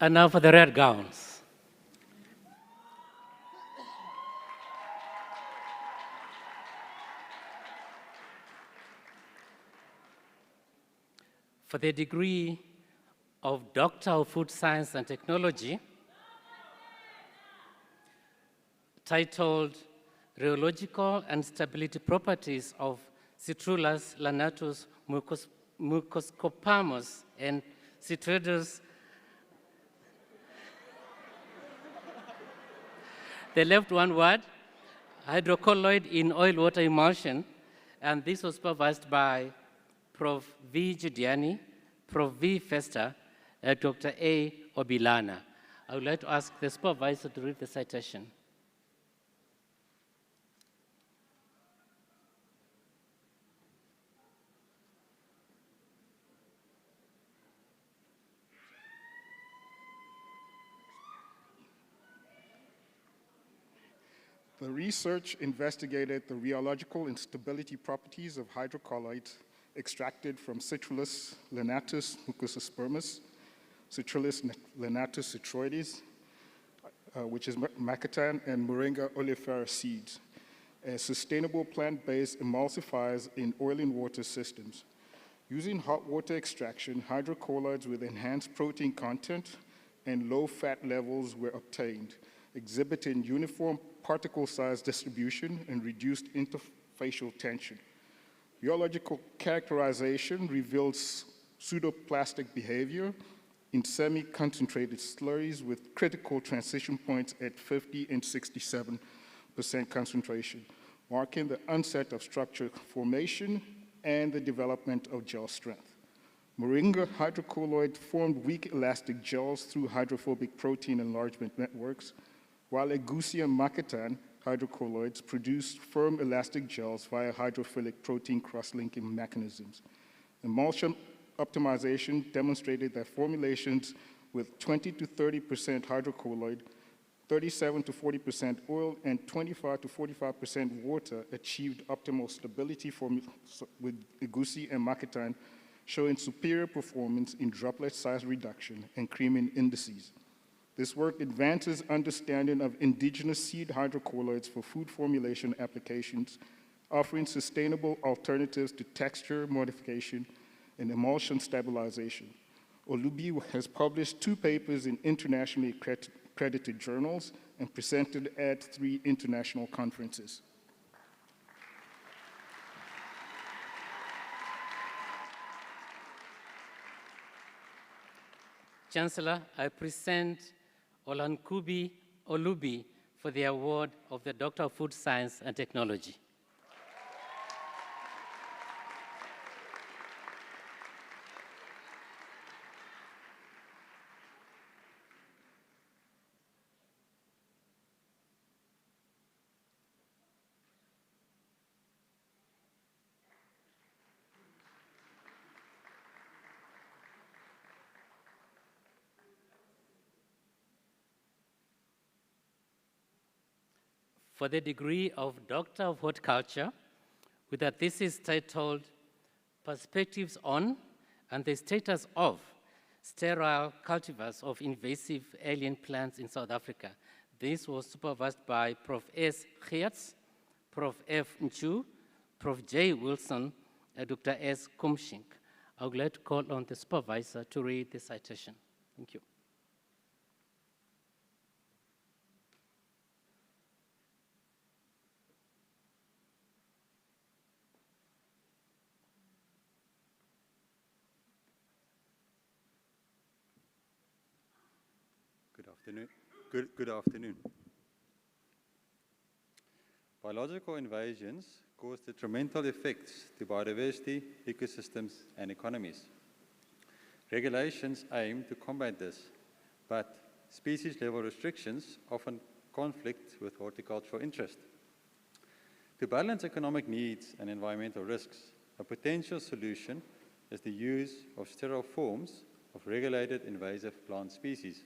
And now for the red gowns. For the degree of Doctor of Food Science and Technology, titled Rheological and Stability Properties of Citrullus lanatus mucoscopamus and Citridus. The left one word, hydrocolloid in oil-water emulsion, and this was supervised by Prof. V. Giudiani, Prof. V. Fester, and Dr. A. Obilana. I would like to ask the supervisor to read the citation. The research investigated the rheological and stability properties of hydrocolloids extracted from Citrullus lanatus mucospermus, Citrullus lanatus citroides, which is macatan, and Moringa oleifera seeds, as sustainable plant-based emulsifiers in oil and water systems. Using hot water extraction, hydrocolloids with enhanced protein content and low fat levels were obtained, exhibiting uniform particle size distribution and reduced interfacial tension. Rheological characterization reveals pseudoplastic behavior in semi-concentrated slurries with critical transition points at 50 and 67% concentration, marking the onset of structure formation and the development of gel strength. Moringa hydrocolloid formed weak elastic gels through hydrophobic protein enlargement networks, while Egusi and Macatan hydrocolloids produced firm elastic gels via hydrophilic protein cross-linking mechanisms. Emulsion optimization demonstrated that formulations with 20 to 30% hydrocolloid, 37 to 40% oil, and 25 to 45% water achieved optimal stability with Egusi and Macatan, showing superior performance in droplet size reduction and creaming indices. This work advances understanding of indigenous seed hydrocolloids for food formulation applications, offering sustainable alternatives to texture modification and emulsion stabilization. Olubi has published 2 papers in internationally credited journals and presented at 3 international conferences. Chancellor, I present Olankubi Olubi for the award of the Doctor of Food Science and Technology. For the degree of Doctor of Horticulture, with a thesis titled Perspectives on and the Status of Sterile Cultivars of Invasive Alien Plants in South Africa. This was supervised by Prof. S. Geertz, Prof. F. Nchu, Prof. J. Wilson, and Dr. S. Kumshink. I would like to call on the supervisor to read the citation. Thank you. Good afternoon. Biological invasions cause detrimental effects to biodiversity, ecosystems, and economies. Regulations aim to combat this, but species-level restrictions often conflict with horticultural interest. To balance economic needs and environmental risks, a potential solution is the use of sterile forms of regulated invasive plant species.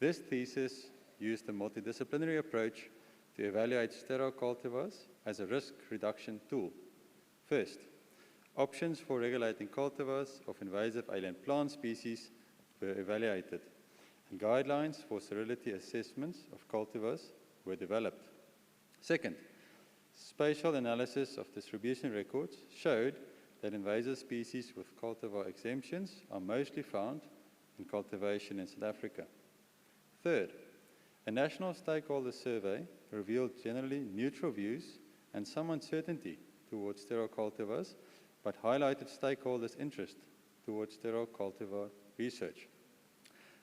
This thesis used a multidisciplinary approach to evaluate sterile cultivars as a risk reduction tool. First, options for regulating cultivars of invasive alien plant species were evaluated. and guidelines for sterility assessments of cultivars were developed. Second, spatial analysis of distribution records showed that invasive species with cultivar exemptions are mostly found in cultivation in South Africa. Third, a national stakeholder survey revealed generally neutral views and some uncertainty towards sterile cultivars, but highlighted stakeholders' interest towards sterile cultivar research.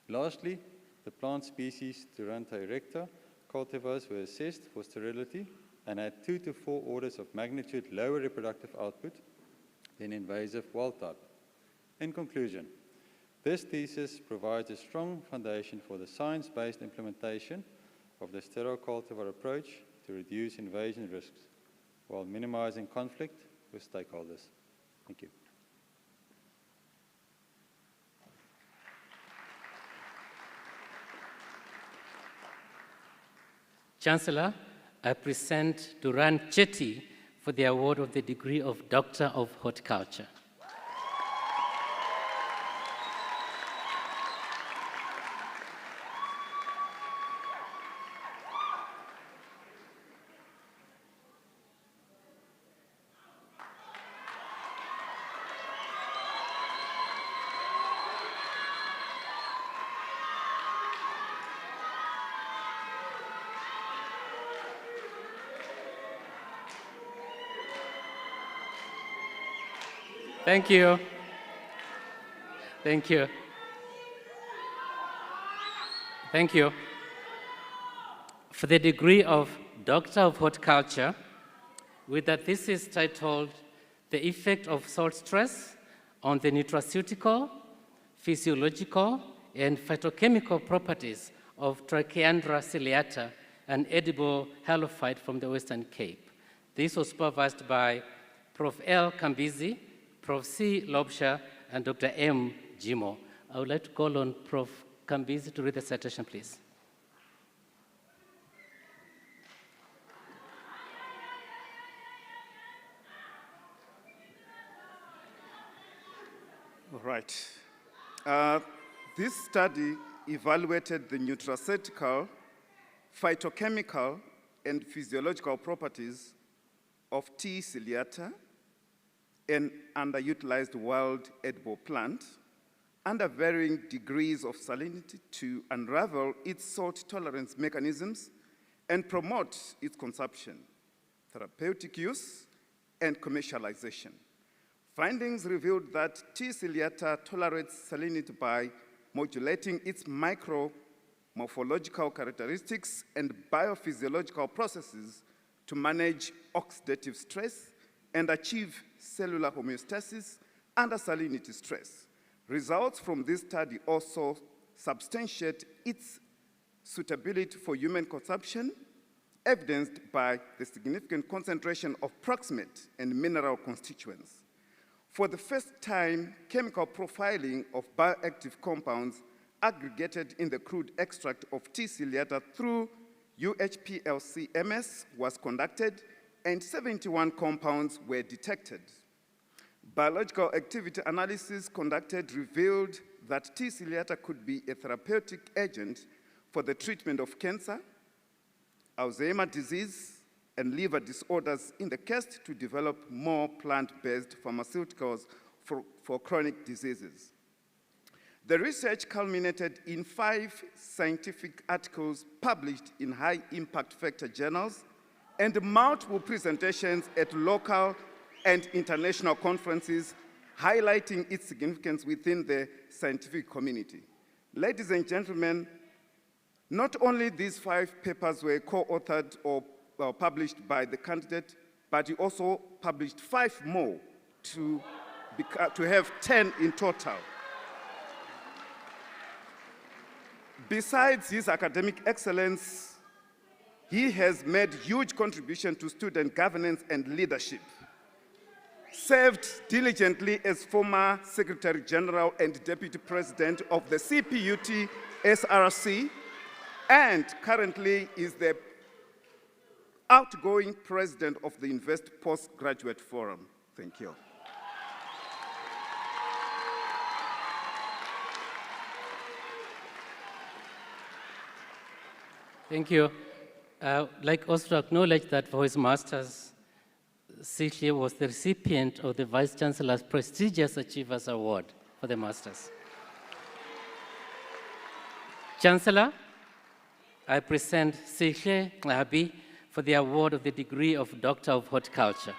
Lastly, the plant species Duranta erecta cultivars were assessed for sterility and had 2 to 4 orders of magnitude lower reproductive output than invasive wild type. In conclusion, this thesis provides a strong foundation for the science-based implementation of the sterile cultivar approach to reduce invasion risks while minimizing conflict with stakeholders. Thank you. Chancellor, I present Duran Chetty for the award of the degree of Doctor of Horticulture. Thank you. Thank you. Thank you. For the degree of Doctor of Horticulture, with a thesis titled The Effect of Salt Stress on the Nutraceutical, Physiological, and Phytochemical Properties of Trichiandra ciliata, an edible halophyte from the Western Cape. This was supervised by Prof. L. Kambizi, Prof. C. Lobsha, and Dr. M. Jimo. I would like to call on Prof. Kambizi to read the citation, please. All right. This study evaluated the nutraceutical, phytochemical, and physiological properties of T. ciliata, an underutilized wild edible plant, under varying degrees of salinity to unravel its salt tolerance mechanisms and promote its consumption, therapeutic use, and commercialization. Findings revealed that T. ciliata tolerates salinity by modulating its micromorphological characteristics and biophysiological processes to manage oxidative stress and achieve cellular homeostasis under salinity stress. Results from this study also substantiate its suitability for human consumption, evidenced by the significant concentration of proximate and mineral constituents. For the first time, chemical profiling of bioactive compounds aggregated in the crude extract of T. ciliata through UHPLC-MS was conducted, and 71 compounds were detected. Biological activity analysis conducted revealed that T. ciliata could be a therapeutic agent for the treatment of cancer, Alzheimer's disease, and liver disorders in the quest to develop more plant-based pharmaceuticals for chronic diseases. The research culminated in 5 scientific articles published in high-impact factor journals and multiple presentations at local and international conferences, highlighting its significance within the scientific community. Ladies and gentlemen, not only these 5 papers were co-authored or published by the candidate, but he also published 5 more to have 10 in total. Besides his academic excellence, he has made huge contribution to student governance and leadership, served diligently as former Secretary General and Deputy President of the CPUT SRC, and currently is the outgoing President of the Invest Postgraduate Forum. Thank you. Thank you. I'd like also to acknowledge that for his master's, Sihle was the recipient of the Vice Chancellor's prestigious Achievers Award for the master's. Chancellor, I present Sihle Ngabi for the award of the degree of Doctor of Horticulture.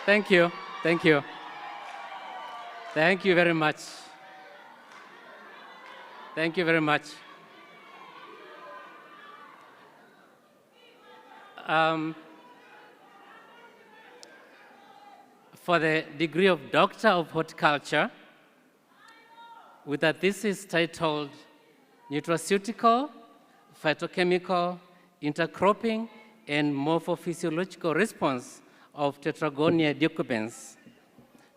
Thank you. Thank you. Thank you very much. Thank you very much. For the degree of Doctor of Horticulture, with a thesis titled Nutraceutical, Phytochemical, Intercropping, and Morphophysiological Response of Tetragonia decumbens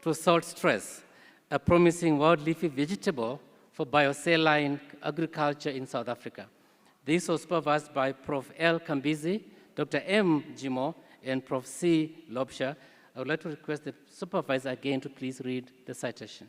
to salt stress, a promising wild leafy vegetable for biosaline agriculture in South Africa. This was supervised by Prof. L. Kambizi, Dr. M. Jimo, and Prof. C. Lobsha. I would like to request the supervisor again to please read the citation.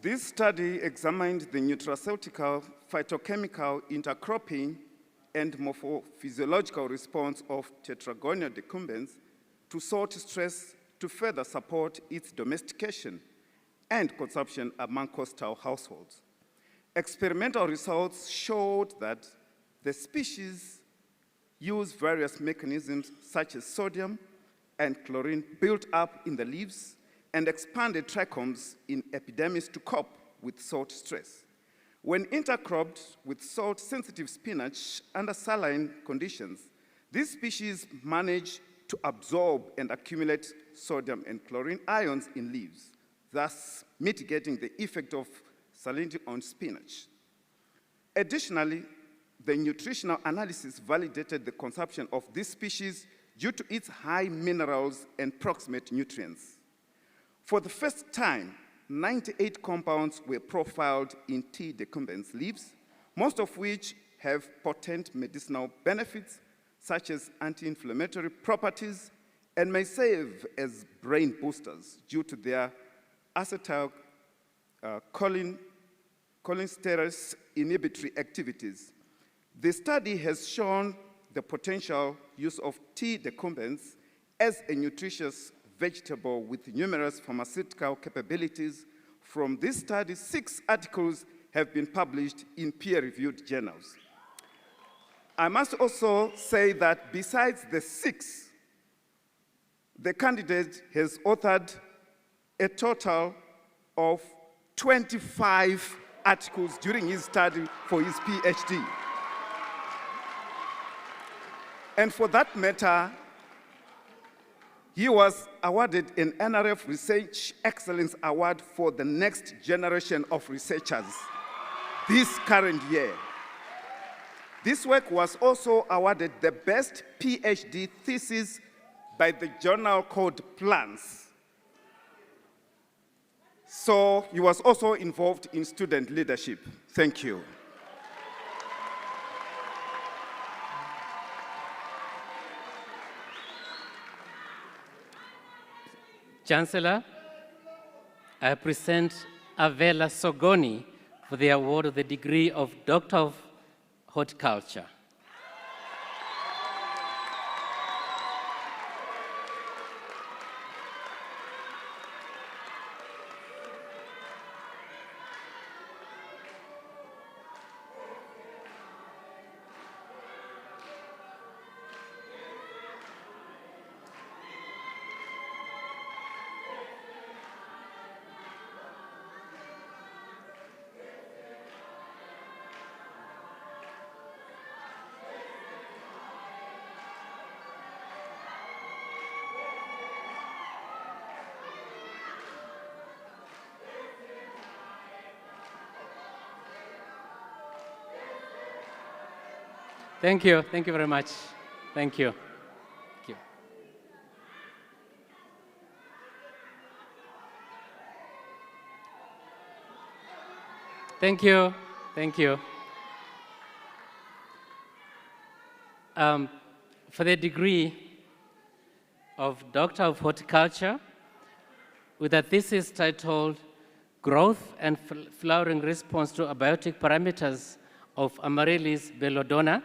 This study examined the nutraceutical, phytochemical, intercropping, and morphophysiological response of Tetragonia decumbens to salt stress to further support its domestication and consumption among coastal households. Experimental results showed that the species use various mechanisms such as sodium and chlorine built up in the leaves and expanded trichomes in epidermis to cope with salt stress. When intercropped with salt-sensitive spinach under saline conditions, these species manage to absorb and accumulate sodium and chlorine ions in leaves, thus mitigating the effect of salinity on spinach. Additionally, the nutritional analysis validated the consumption of this species due to its high minerals and proximate nutrients. For the first time, 98 compounds were profiled in T. decumbens leaves, most of which have potent medicinal benefits, such as anti-inflammatory properties, and may serve as brain boosters due to their acetylcholinesterase inhibitory activities. The study has shown the potential use of T. decumbens as a nutritious vegetable with numerous pharmaceutical capabilities. From this study, 6 articles have been published in peer-reviewed journals. I must also say that besides the 6, the candidate has authored a total of 25 articles during his study for his PhD. And for that matter, he was awarded an NRF Research Excellence Award for the next generation of researchers this current year. This work was also awarded the best PhD thesis by the journal called Plants. So he was also involved in student leadership. Thank you. Chancellor, I present Avela Sogoni for the award of the degree of Doctor of Horticulture. Thank you very much. Thank you. Thank you. Thank you, thank you. For the degree of Doctor of Horticulture, with a thesis titled Growth and Flowering Response to Abiotic Parameters of Amaryllis belladonna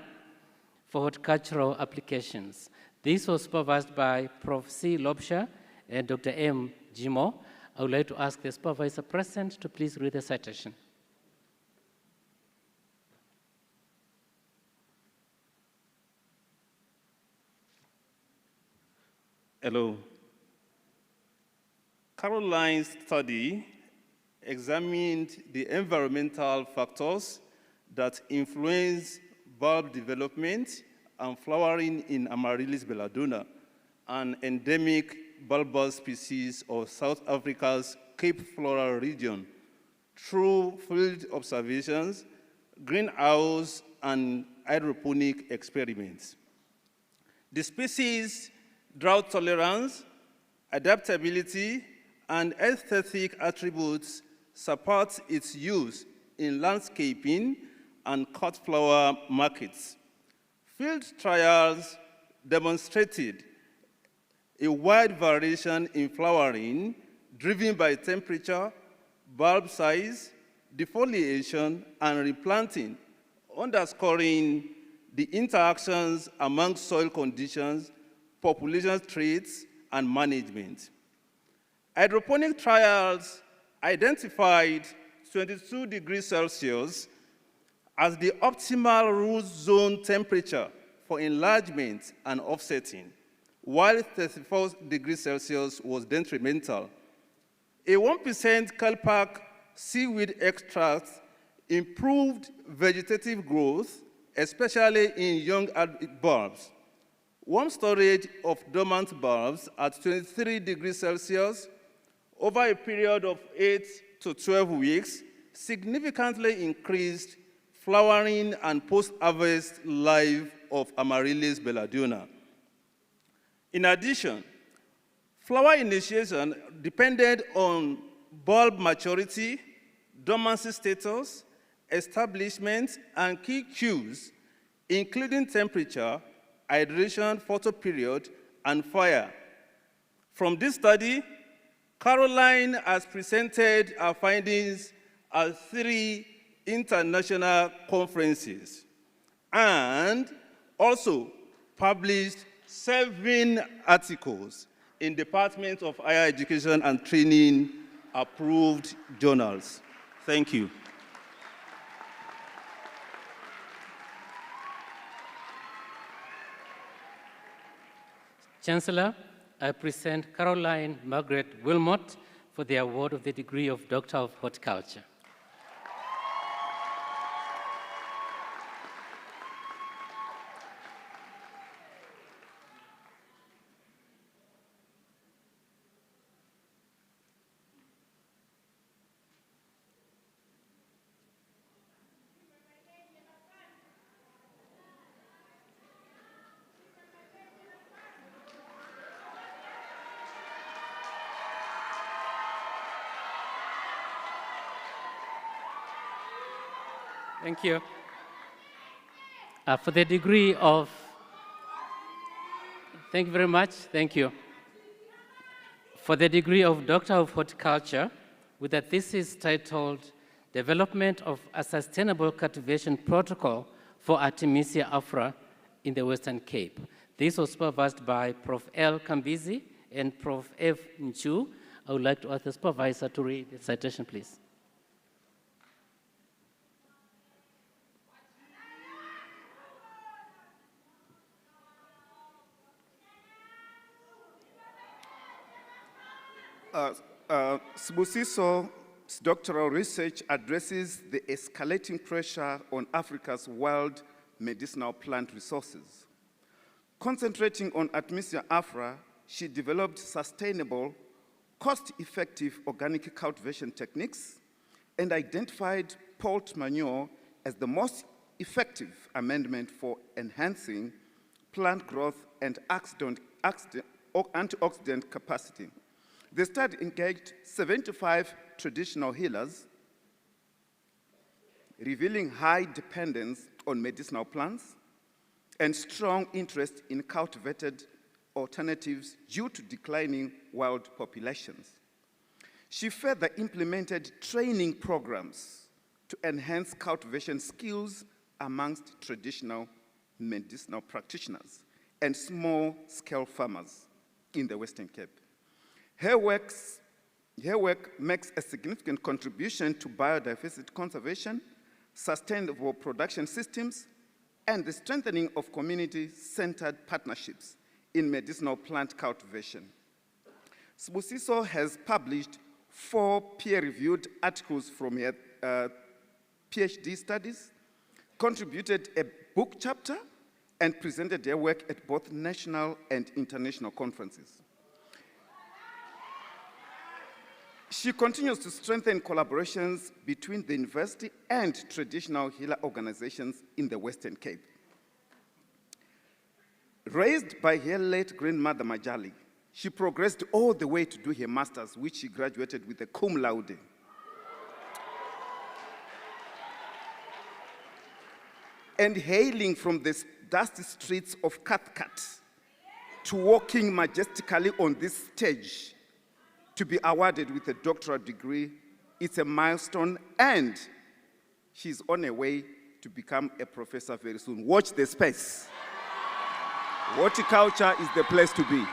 for Horticultural Applications. This was supervised by Prof. C. Lobsher and Dr. M. Jimo. I would like to ask the supervisor present to please read the citation. Hello. Caroline's study examined the environmental factors that influence bulb development and flowering in Amaryllis belladonna, an endemic bulbous species of South Africa's Cape Floral region, through field observations, greenhouse, and hydroponic experiments. The species' drought tolerance, adaptability, and aesthetic attributes support its use in landscaping and cut flower markets. Field trials demonstrated a wide variation in flowering driven by temperature, bulb size, defoliation, and replanting, underscoring the interactions among soil conditions, population traits, and management. Hydroponic trials identified 22 degrees Celsius as the optimal root zone temperature for enlargement and offsetting, while 34 degrees Celsius was detrimental. A 1% Kelpak seaweed extract improved vegetative growth, especially in young bulbs. Warm storage of dormant bulbs at 23 degrees Celsius over a period of 8 to 12 weeks significantly increased flowering and post-harvest life of Amaryllis belladonna. In addition, flower initiation depended on bulb maturity, dormancy status, establishment, and key cues, including temperature, hydration, photoperiod, and fire. From this study, Caroline has presented her findings at 3 international conferences and also published 7 articles in Department of Higher Education and Training approved journals. Thank you. Chancellor, I present Caroline Margaret Wilmot for the award of the degree of Doctor of Horticulture. Thank you. For the degree of, thank you very much, thank you. For the degree of Doctor of Horticulture, with a thesis titled Development of a Sustainable Cultivation Protocol for Artemisia afra in the Western Cape. This was supervised by Prof. L. Kambizi and Prof. F. Nchu. I would like to ask the supervisor to read the citation, please. Sibusiso's doctoral research addresses the escalating pressure on Africa's wild medicinal plant resources. Concentrating on Artemisia afra, she developed sustainable, cost-effective organic cultivation techniques and identified pulp manure as the most effective amendment for enhancing plant growth and antioxidant capacity. The study engaged 75 traditional healers, revealing high dependence on medicinal plants and strong interest in cultivated alternatives due to declining wild populations. She further implemented training programs to enhance cultivation skills amongst traditional medicinal practitioners and small-scale farmers in the Western Cape. Her work makes a significant contribution to biodiversity conservation, sustainable production systems, and the strengthening of community-centered partnerships in medicinal plant cultivation. Sibusiso has published 4 peer-reviewed articles from her PhD studies, contributed a book chapter, and presented their work at both national and international conferences. She continues to strengthen collaborations between the university and traditional healer organizations in the Western Cape. Raised by her late grandmother Majali, she progressed all the way to do her master's, which she graduated with a cum laude. And hailing from the dusty streets of Cathcart to walking majestically on this stage to be awarded with a doctoral degree, it's a milestone, and she's on her way to become a professor very soon. Watch the space. Horticulture is the place to be.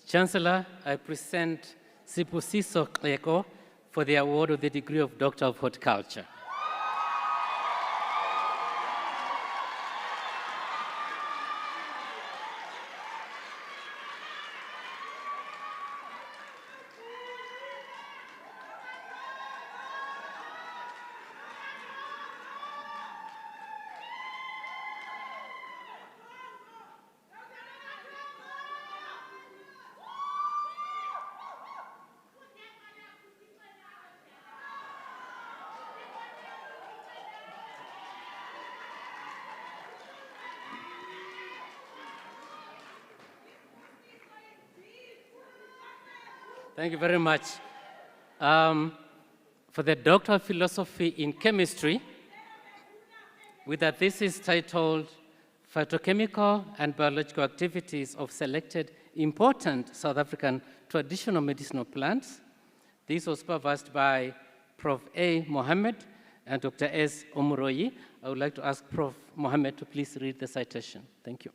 Chancellor, I present Sibusiso Kleko for the award of the degree of Doctor of Horticulture. Thank you very much. For the Doctor of Philosophy in Chemistry, with a thesis titled Phytochemical and Biological Activities of Selected Important South African Traditional Medicinal Plants. This was supervised by Prof. A. Mohammed and Dr. S. Omuroyi. I would like to ask Prof. Mohammed to please read the citation. Thank you.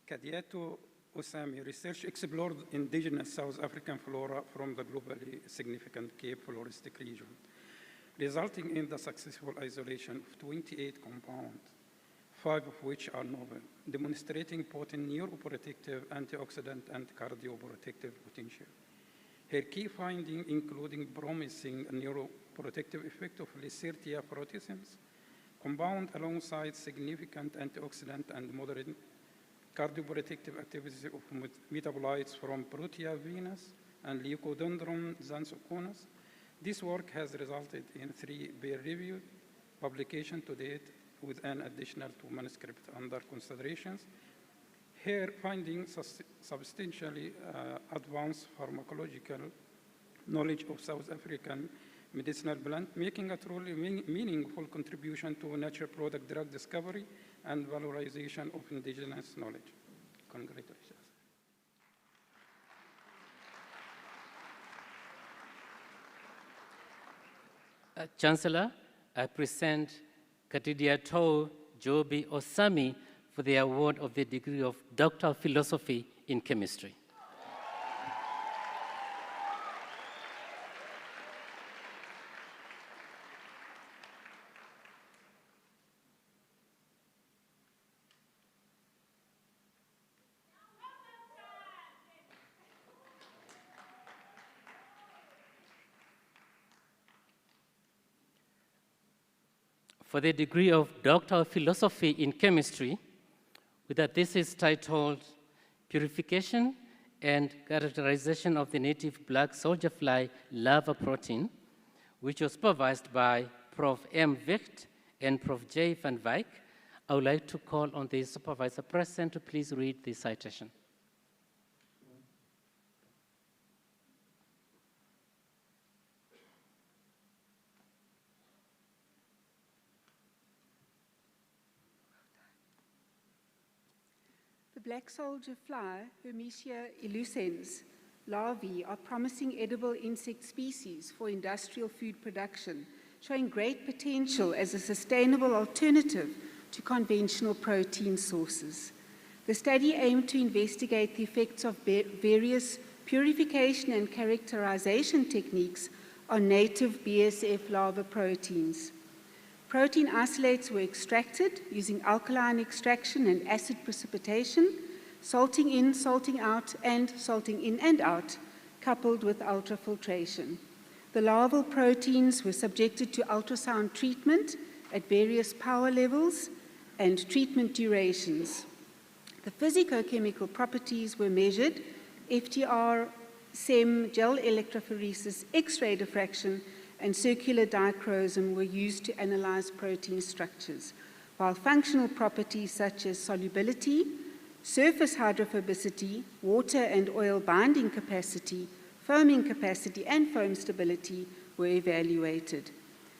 Kadiatou Osami research explored indigenous South African flora from the globally significant Cape floristic region, resulting in the successful isolation of 28 compounds, 5 of which are novel, demonstrating potent neuroprotective, antioxidant, and cardioprotective potential. Her key findings, including promising neuroprotective effect of Licertia proteasins, compound alongside significant antioxidant and moderate cardioprotective activity of metabolites from Protea venus and Leucodendron xanthoconus. This work has resulted in 3 peer-reviewed publications to date, with an additional 2 manuscripts under considerations. Her findings substantially advance pharmacological knowledge of South African medicinal plant, making a truly meaningful contribution to natural product drug discovery and valorization of indigenous knowledge. Congratulations. Chancellor, I present Kadidiatou Jobi Osami for the award of the degree of Doctor of Philosophy in Chemistry. For the degree of Doctor of Philosophy in Chemistry, with a thesis titled Purification and Characterization of the Native Black Soldier Fly Larva Protein, which was supervised by Prof. M. Vicht and Prof. J. van Wyk. I would like to call on the supervisor present to please read the citation. The black soldier fly, Hermetia illucens, larvae are promising edible insect species for industrial food production, showing great potential as a sustainable alternative to conventional protein sources. The study aimed to investigate the effects of various purification and characterization techniques on native BSF larva proteins. Protein isolates were extracted using alkaline extraction and acid precipitation, salting in, salting out, and salting in and out, coupled with ultrafiltration. The larval proteins were subjected to ultrasound treatment at various power levels and treatment durations. The physicochemical properties were measured: FTR, SEM, gel electrophoresis, X-ray diffraction, and circular dichroism were used to analyze protein structures, while functional properties such as solubility, surface hydrophobicity, water and oil binding capacity, foaming capacity, and foam stability were evaluated.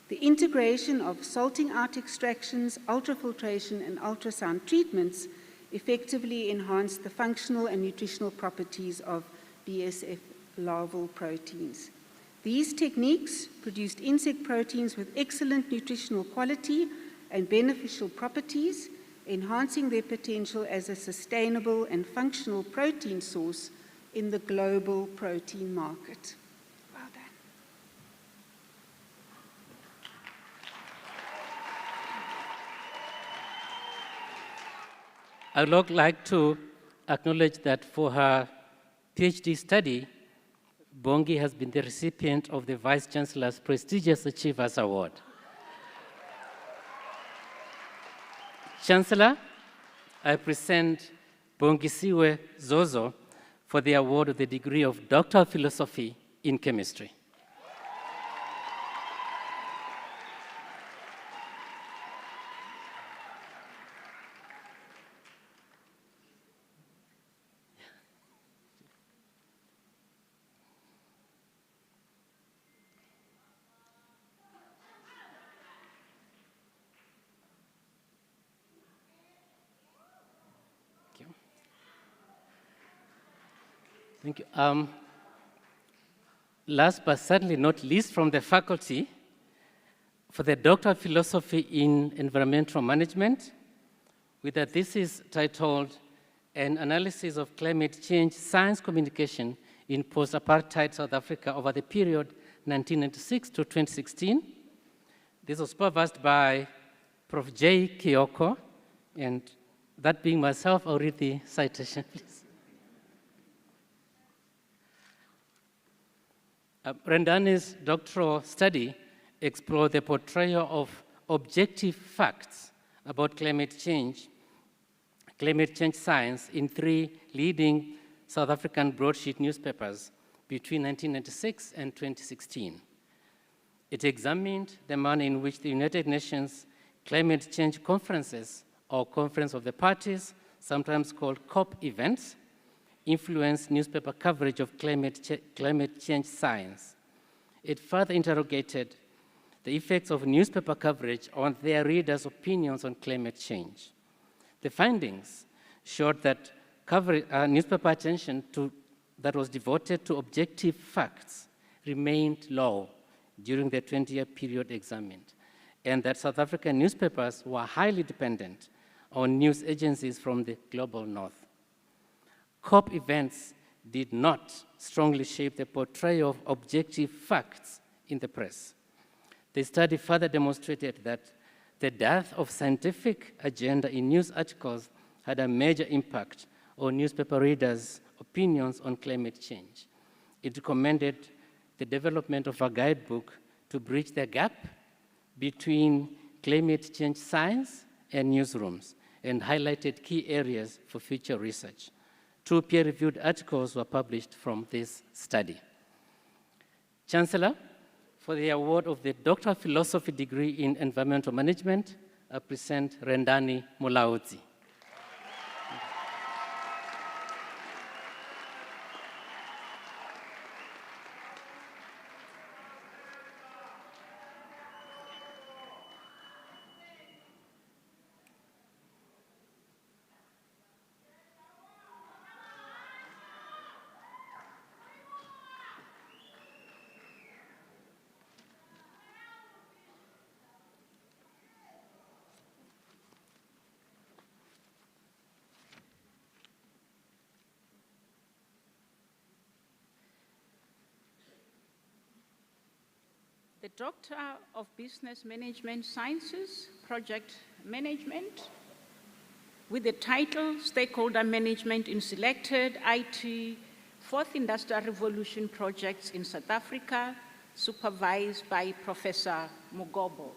The integration of salting out extractions, ultrafiltration, and ultrasound treatments effectively enhanced the functional and nutritional properties of BSF larval proteins. These techniques produced insect proteins with excellent nutritional quality and beneficial properties, enhancing their potential as a sustainable and functional protein source in the global protein market. Well done. I would like to acknowledge that for her PhD study, Bongi has been the recipient of the Vice Chancellor's prestigious Achievers Award. Chancellor, I present Bongisiwe Zozo for the award of the degree of Doctor of Philosophy in Chemistry. Thank you. Last but certainly not least, from the faculty, for the Doctor of Philosophy in Environmental Management, with a thesis titled An Analysis of Climate Change Science Communication in Post-Apartheid South Africa over the period 1996 to 2016. This was supervised by Prof. J. Kioko, and that being myself, I'll read the citation, please. Rendani's doctoral study explored the portrayal of objective facts about climate change science in 3 leading South African broadsheet newspapers between 1996 and 2016. It examined the manner in which the United Nations Climate Change Conferences, or Conference of the Parties, sometimes called COP events, influenced newspaper coverage of climate change science. It further interrogated the effects of newspaper coverage on their readers' opinions on climate change. The findings showed that newspaper attention that was devoted to objective facts remained low during the 20-year period examined, and that South African newspapers were highly dependent on news agencies from the global north. COP events did not strongly shape the portrayal of objective facts in the press. The study further demonstrated that the dearth of scientific agenda in news articles had a major impact on newspaper readers' opinions on climate change. It recommended the development of a guidebook to bridge the gap between climate change science and newsrooms, and highlighted key areas for future research. 2 peer-reviewed articles were published from this study. Chancellor, for the award of the Doctor of Philosophy degree in Environmental Management, I present Rendani Mulaudzi. The Doctor of Business Management Sciences, Project Management, with the title Stakeholder Management in Selected IT Fourth Industrial Revolution Projects in South Africa, supervised by Professor Mugobo.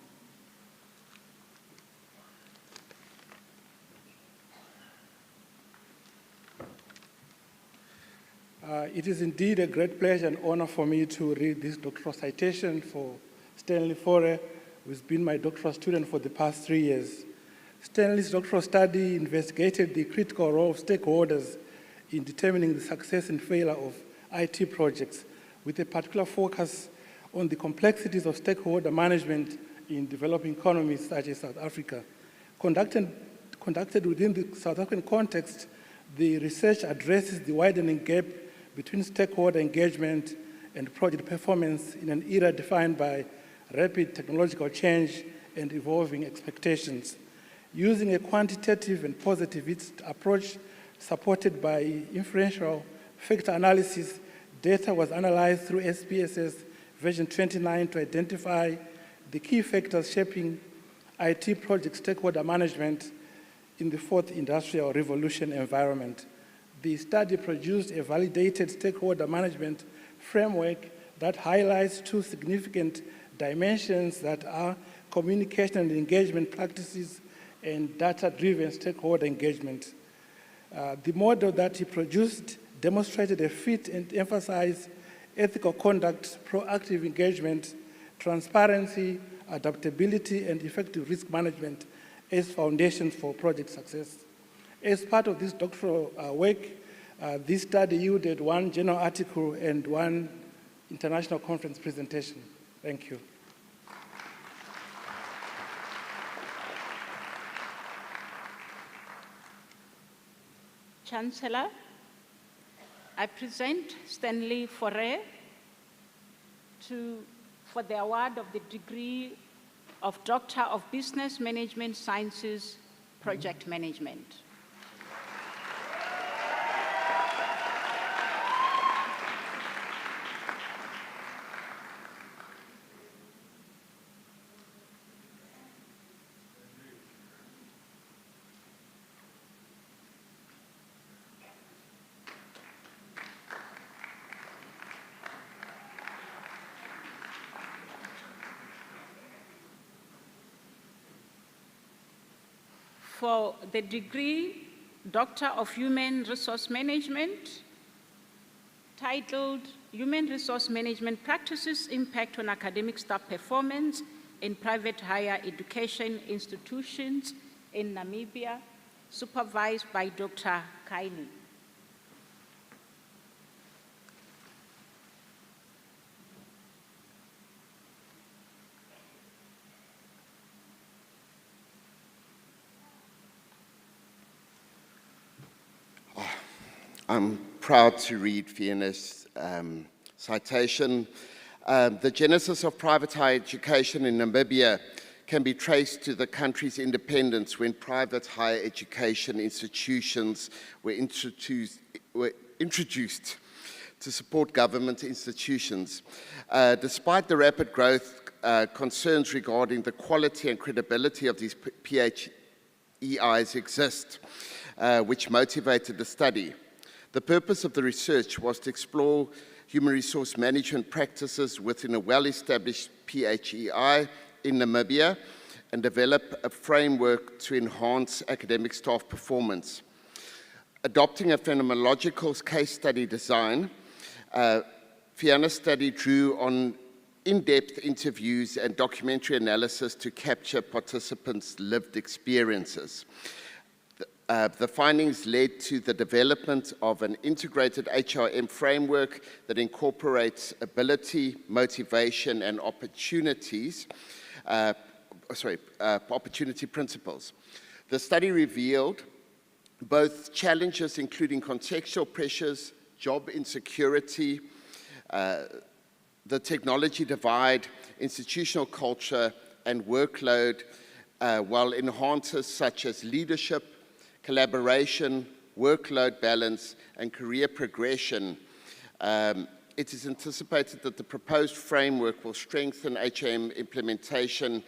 It is indeed a great pleasure and honor for me to read this doctoral citation for Stanley Fore, who's been my doctoral student for the past 3 years. Stanley's doctoral study investigated the critical role of stakeholders in determining the success and failure of IT projects, with a particular focus on the complexities of stakeholder management in developing economies such as South Africa. Conducted within the South African context, the research addresses the widening gap between stakeholder engagement and project performance in an era defined by rapid technological change and evolving expectations. Using a quantitative and positivist approach supported by inferential factor analysis, data was analyzed through SPSS version 29 to identify the key factors shaping IT project stakeholder management in the fourth industrial revolution environment. The study produced a validated stakeholder management framework that highlights 2 significant dimensions that are communication and engagement practices and data-driven stakeholder engagement. The model that he produced demonstrated a fit and emphasized ethical conduct, proactive engagement, transparency, adaptability, and effective risk management as foundations for project success. As part of this doctoral work, this study yielded 1 journal article and 1 international conference presentation. Thank you. Chancellor, I present Stanley Fore for the award of the degree of Doctor of Business Management Sciences, Project Management. For the degree Doctor of Human Resource Management, titled Human Resource Management Practices Impact on Academic Staff Performance in Private Higher Education Institutions in Namibia, supervised by Dr. Kaini. I'm proud to read Fiona's citation. The genesis of private higher education in Namibia can be traced to the country's independence when private higher education institutions were introduced to support government institutions. Despite the rapid growth, concerns regarding the quality and credibility of these PHEIs exist, which motivated the study. The purpose of the research was to explore human resource management practices within a well-established PHEI in Namibia and develop a framework to enhance academic staff performance. Adopting a phenomenological case study design, Fianna's study drew on in-depth interviews and documentary analysis to capture participants' lived experiences. The findings led to the development of an integrated HRM framework that incorporates ability, motivation, and opportunity principles. The study revealed both challenges including contextual pressures, job insecurity, the technology divide, institutional culture, and workload, while enhancers such as leadership, collaboration, workload balance, and career progression. It is anticipated that the proposed framework will strengthen HRM implementation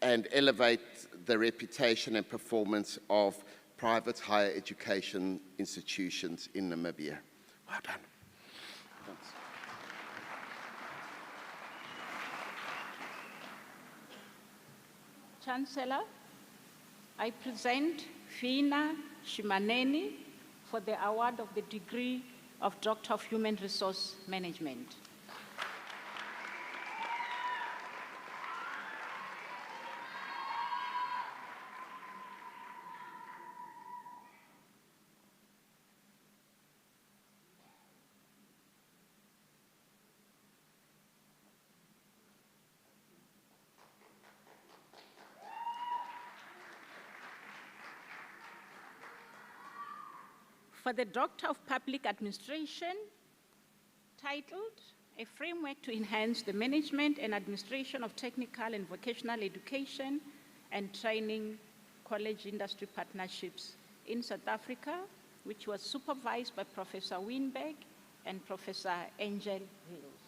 and elevate the reputation and performance of private higher education institutions in Namibia. Well done. Thanks. Chancellor, I present Fina Shimaneni for the award of the degree of Doctor of Human Resource Management. For the Doctor of Public Administration, titled A Framework to Enhance the Management and Administration of Technical and Vocational Education and Training College-Industry Partnerships in South Africa, which was supervised by Professor Winberg and Professor Angel Hills.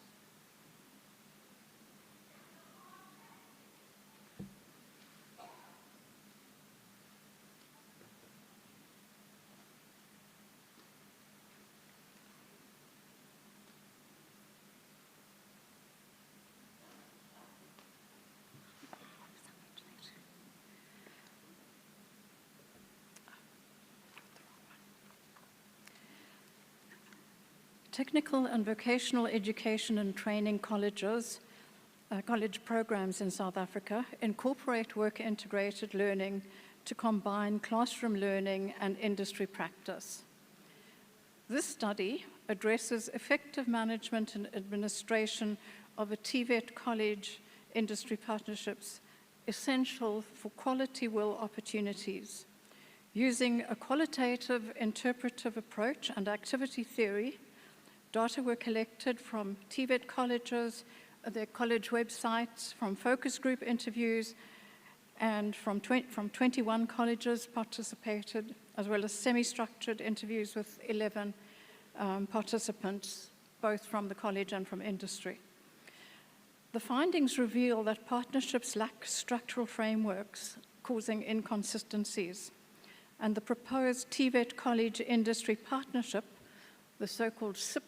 Technical and vocational education and training colleges, college programs in South Africa incorporate work-integrated learning to combine classroom learning and industry practice. This study addresses effective management and administration of a TVET college industry partnerships essential for quality will opportunities. Using a qualitative interpretive approach and activity theory, data were collected from TVET colleges, their college websites, from focus group interviews, and from 21 colleges participated, as well as semi-structured interviews with 11 participants, both from the college and from industry. The findings reveal that partnerships lack structural frameworks, causing inconsistencies, and the proposed TVET college industry partnership, the so-called SIP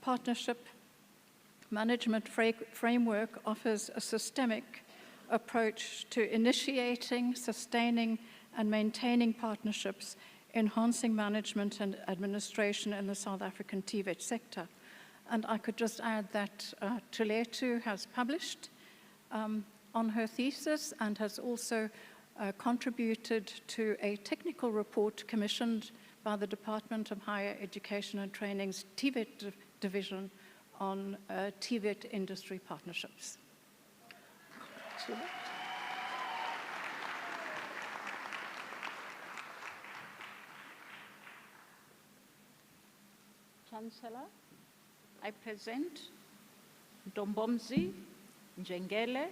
partnership management framework, offers a systemic approach to initiating, sustaining, and maintaining partnerships, enhancing management and administration in the South African TVET sector. And I could just add that Tuletu has published on her thesis and has also contributed to a technical report commissioned by the Department of Higher Education and Training's TVET division on TVET industry partnerships. Chancellor, I present Ntombomzi Njengele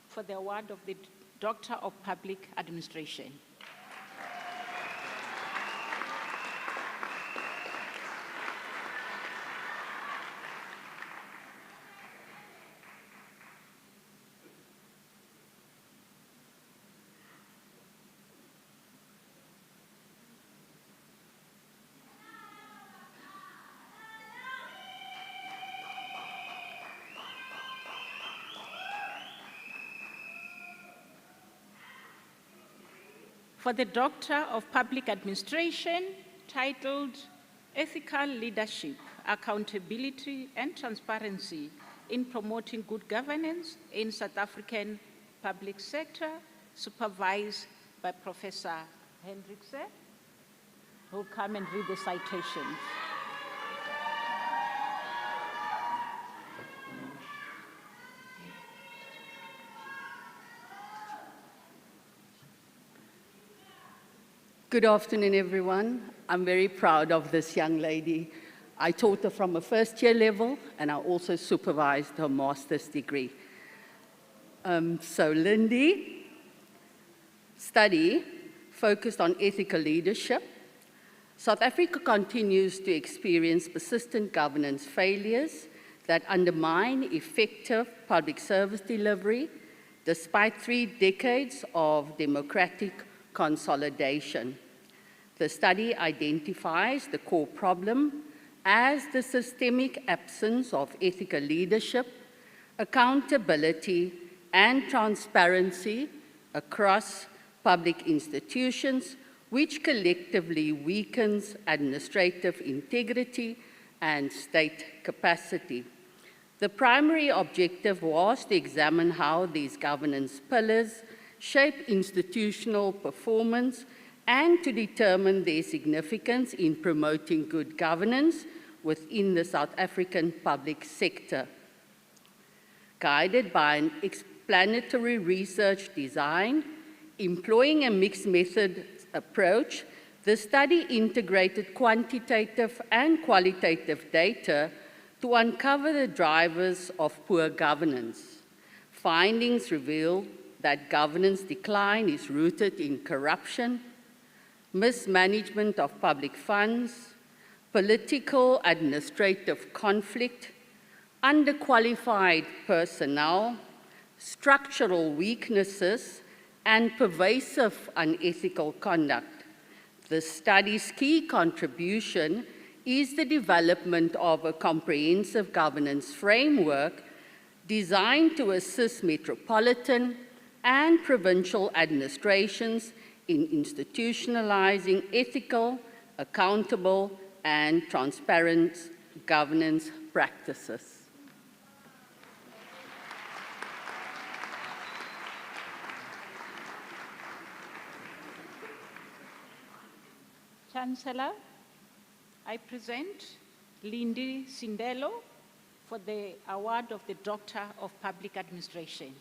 for the award of the Doctor of Public Administration. For the Doctor of Public Administration, titled Ethical Leadership, Accountability and Transparency in Promoting Good Governance in South African Public Sector, supervised by Professor Hendrikse, who will come and read the citations. Good afternoon, everyone. I'm very proud of this young lady. I taught her from a first-year level, and I also supervised her master's degree. So Lindy study focused on ethical leadership. South Africa continues to experience persistent governance failures that undermine effective public service delivery, despite 3 decades of democratic consolidation. The study identifies the core problem as the systemic absence of ethical leadership, accountability, and transparency across public institutions, which collectively weakens administrative integrity and state capacity. The primary objective was to examine how these governance pillars shape institutional performance and to determine their significance in promoting good governance within the South African public sector. Guided by an explanatory research design, employing a mixed method approach, the study integrated quantitative and qualitative data to uncover the drivers of poor governance. Findings revealed that governance decline is rooted in corruption, mismanagement of public funds, political administrative conflict, underqualified personnel, structural weaknesses, and pervasive unethical conduct. The study's key contribution is the development of a comprehensive governance framework designed to assist metropolitan and provincial administrations in institutionalizing ethical, accountable, and transparent governance practices. Chancellor, I present Lindy Sindelo for the award of the Doctor of Public Administration.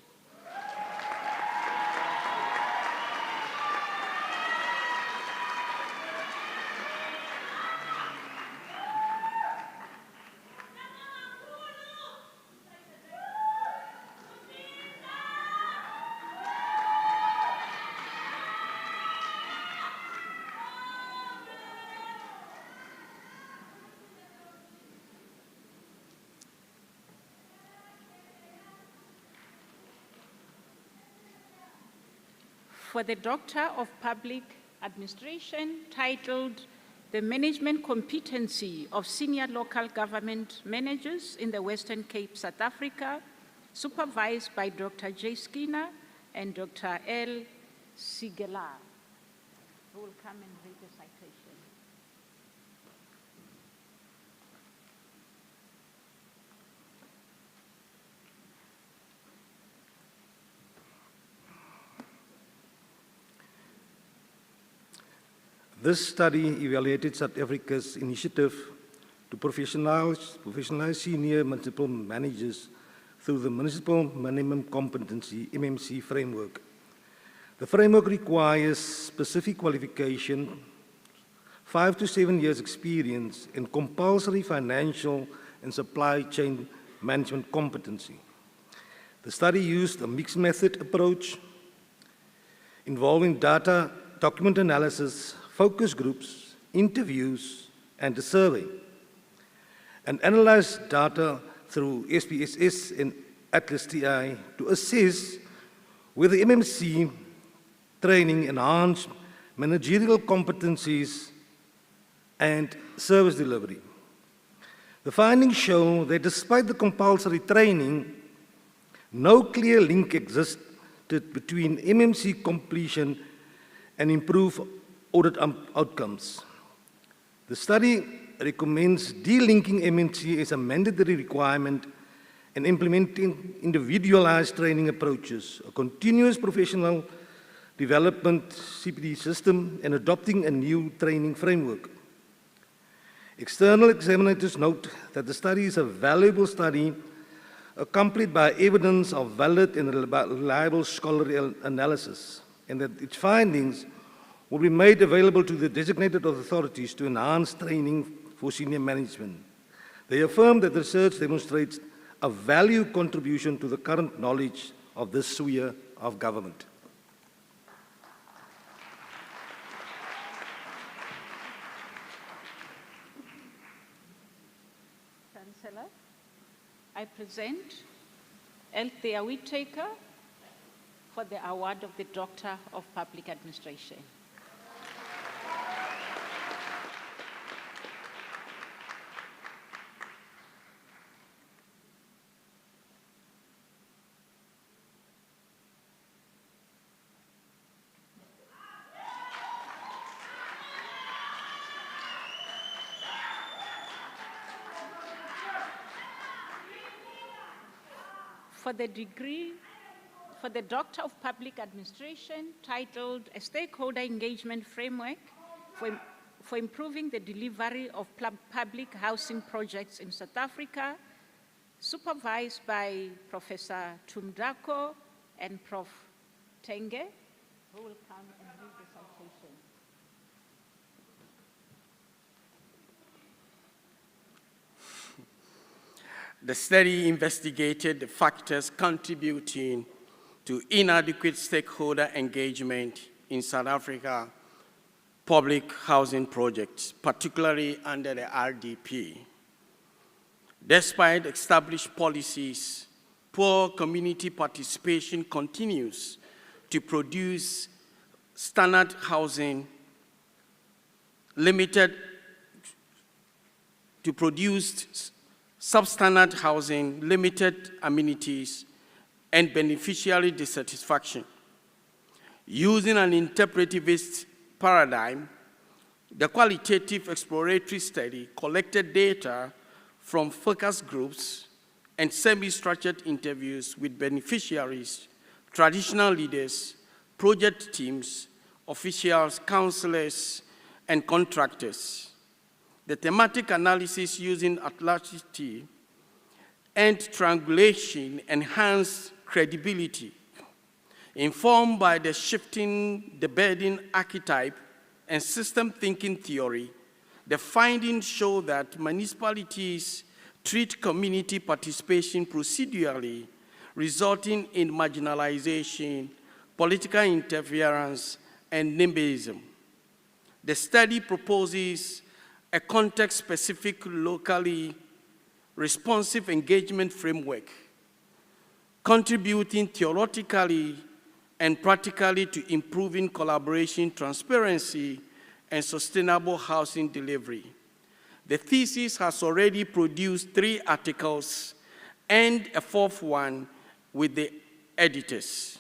For the Doctor of Public Administration, titled The Management Competency of Senior Local Government Managers in the Western Cape, South Africa, supervised by Dr. J. Skinner and Dr. L. Sigelar, who will come and read the citation. This study evaluated South Africa's initiative to professionalize senior municipal managers through the Municipal Minimum Competency (MMC) framework. The framework requires specific qualification, 5 to 7 years experience, and compulsory financial and supply chain management competency. The study used a mixed method approach involving data, document analysis, focus groups, interviews, and a survey, and analyzed data through SPSS and Atlas TI to assess whether MMC training enhanced managerial competencies and service delivery. The findings show that despite the compulsory training, no clear link existed between MMC completion and improve audit outcomes. The study recommends delinking MNC as a mandatory requirement and implementing individualized training approaches, a continuous professional development CPD system, and adopting a new training framework. External examiners note that the study is a valuable study accompanied by evidence of valid and reliable scholarly analysis, and that its findings will be made available to the designated authorities to enhance training for senior management. They affirm that the research demonstrates a value contribution to the current knowledge of this sphere of government. Chancellor, I present Althea Whittaker for the award of the Doctor of Public Administration. For the degree, for the Doctor of Public Administration, titled A Stakeholder Engagement Framework for Improving the Delivery of Public Housing Projects in South Africa, supervised by Professor Tumdako and Prof. Tenge, who will come and read the citation. The study investigated the factors contributing to inadequate stakeholder engagement in South Africa public housing projects, particularly under the RDP. Despite established policies, poor community participation continues to produce standard housing, substandard housing, limited amenities, and beneficiary dissatisfaction. Using an interpretivist paradigm, the qualitative exploratory study collected data from focus groups and semi-structured interviews with beneficiaries, traditional leaders, project teams, officials, counselors, and contractors. The thematic analysis using atlasticity and triangulation enhanced credibility. Informed by the shifting the burden archetype and system thinking theory, the findings show that municipalities treat community participation procedurally, resulting in marginalization, political interference, and NIMBYism. The study proposes a context-specific, locally responsive engagement framework, contributing theoretically and practically to improving collaboration, transparency, and sustainable housing delivery. The thesis has already produced 3 articles and a 4th one with the editors.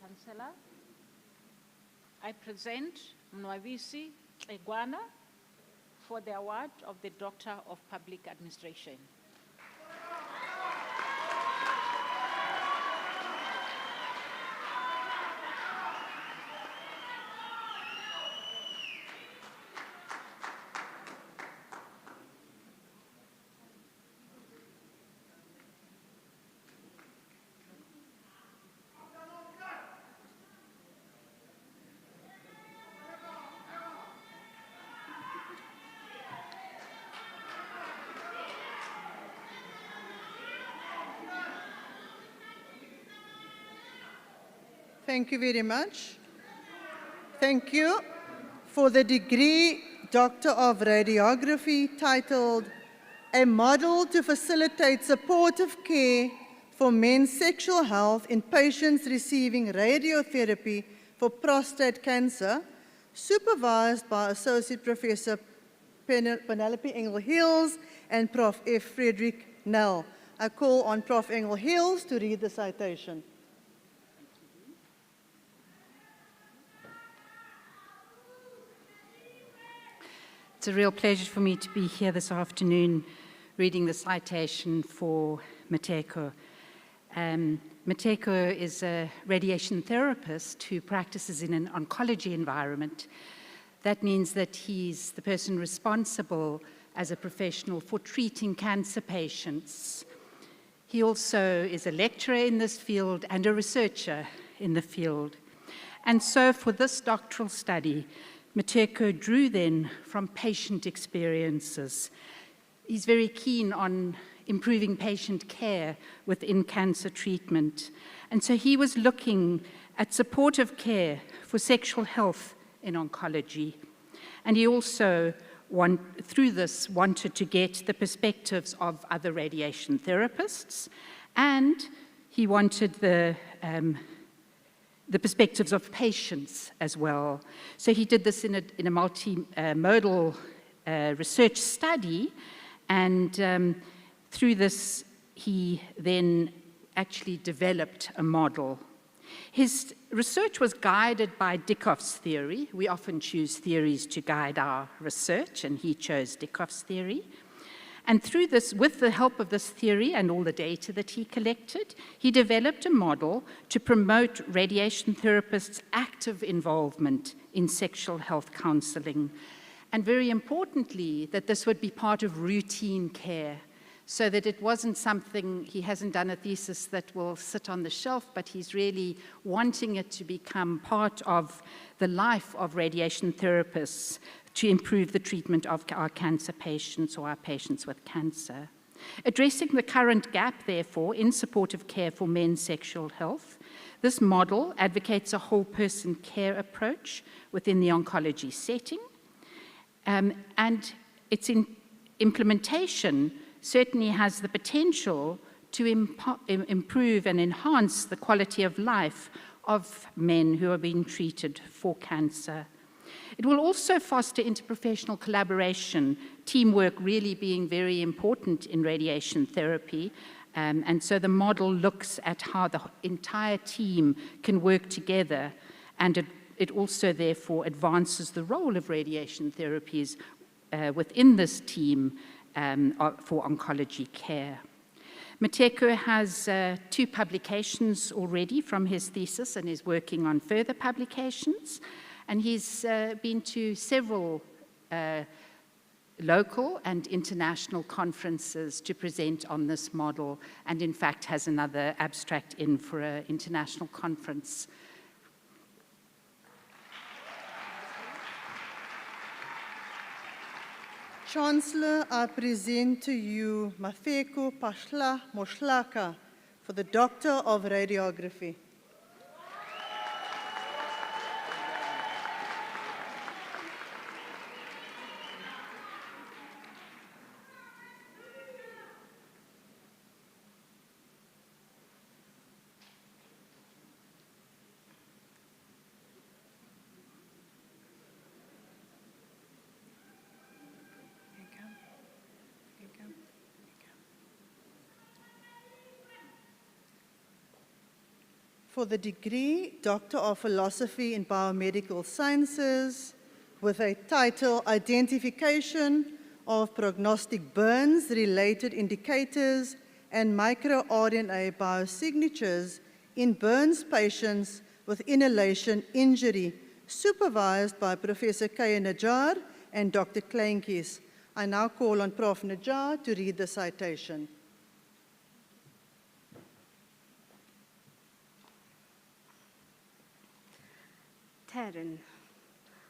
Chancellor, I present Mwavisi Egwana for the award of the Doctor of Public Administration. Thank you very much. Thank you. For the degree Doctor of Radiography, titled A Model to Facilitate Supportive Care for Men's Sexual Health in Patients Receiving Radiotherapy for Prostate Cancer, supervised by Associate Professor Penelope Engel-Hills and Prof. F. Frederick Nell. I call on Prof. Engel-Hills to read the citation. It's a real pleasure for me to be here this afternoon reading the citation for Mateko. Mateko is a radiation therapist who practices in an oncology environment. That means that he's the person responsible as a professional for treating cancer patients. He also is a lecturer in this field and a researcher in the field. And so for this doctoral study, Mateko drew then from patient experiences. He's very keen on improving patient care within cancer treatment. And so he was looking at supportive care for sexual health in oncology. And he also, through this, wanted to get the perspectives of other radiation therapists, and he wanted the perspectives of patients as well. So he did this in a multimodal research study, and through this, he then actually developed a model. His research was guided by Dickoff's theory. We often choose theories to guide our research, and he chose Dickoff's theory. And through this, with the help of this theory and all the data that he collected, he developed a model to promote radiation therapists' active involvement in sexual health counseling. And very importantly, that this would be part of routine care, so that it wasn't something, he hasn't done a thesis that will sit on the shelf, but he's really wanting it to become part of the life of radiation therapists to improve the treatment of our cancer patients or our patients with cancer. Addressing the current gap, therefore, in supportive care for men's sexual health, this model advocates a whole-person care approach within the oncology setting, and its implementation certainly has the potential to improve and enhance the quality of life of men who are being treated for cancer. It will also foster interprofessional collaboration, teamwork really being very important in radiation therapy. And so the model looks at how the entire team can work together, and it also therefore advances the role of radiation therapies within this team for oncology care. Mateko has 2 publications already from his thesis and is working on further publications. And he's been to several local and international conferences to present on this model, and in fact has another abstract in for an international conference. Chancellor, I present to you Mafeko Pashla Moshlaka for the Doctor of Radiography. For the degree Doctor of Philosophy in Biomedical Sciences, with a title Identification of Prognostic Burns, Related Indicators, and MicroRNA Biosignatures in Burns Patients with Inhalation Injury, supervised by Professor Kaya Najjar and Dr. Kleinkies. I now call on Prof. Najjar to read the citation. Taryn,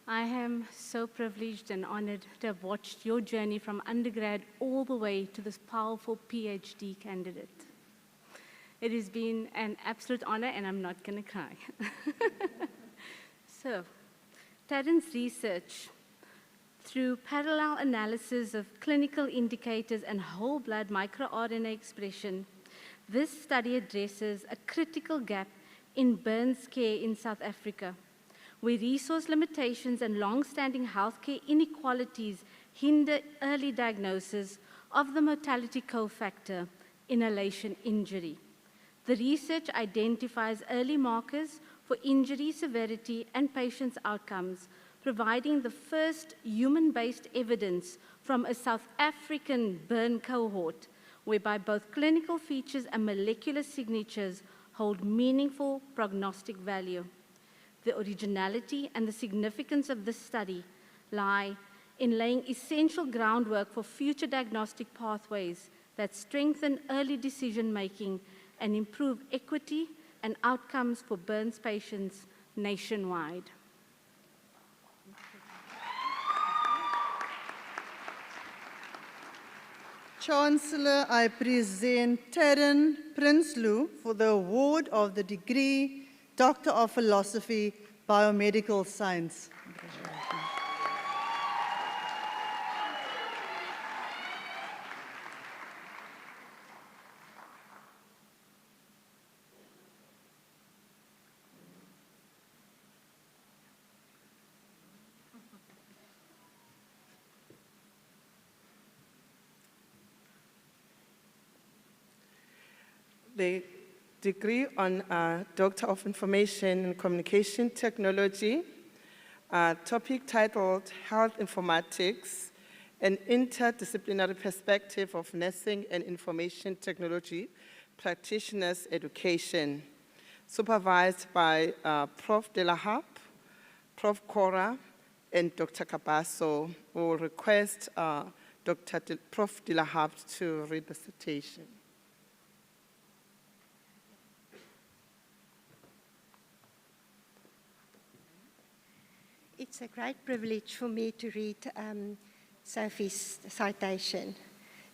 I am so privileged and honored to have watched your journey from undergrad all the way to this powerful PhD candidate. It has been an absolute honor, and I'm not going to cry. So, Taryn's research, through parallel analysis of clinical indicators and whole blood microRNA expression, this study addresses a critical gap in burns care in South Africa, where resource limitations and long-standing healthcare inequalities hinder early diagnosis of the mortality cofactor, inhalation injury. The research identifies early markers for injury severity and patients' outcomes, providing the first human-based evidence from a South African burn cohort, whereby both clinical features and molecular signatures hold meaningful prognostic value. The originality and the significance of this study lie in laying essential groundwork for future diagnostic pathways that strengthen early decision-making and improve equity and outcomes for burns patients nationwide. Chancellor, I present Taryn Prinsloo for the award of the degree Doctor of Philosophy, Biomedical Science. The degree on Doctor of Information and Communication Technology, topic titled Health Informatics, an Interdisciplinary Perspective of Nursing and Information Technology Practitioners Education, supervised by Prof. De La Harpe, Prof. Cora, and Dr. Cabasso. We will request Prof. De La Harpe to read the citation. It's a great privilege for me to read Sophie's citation.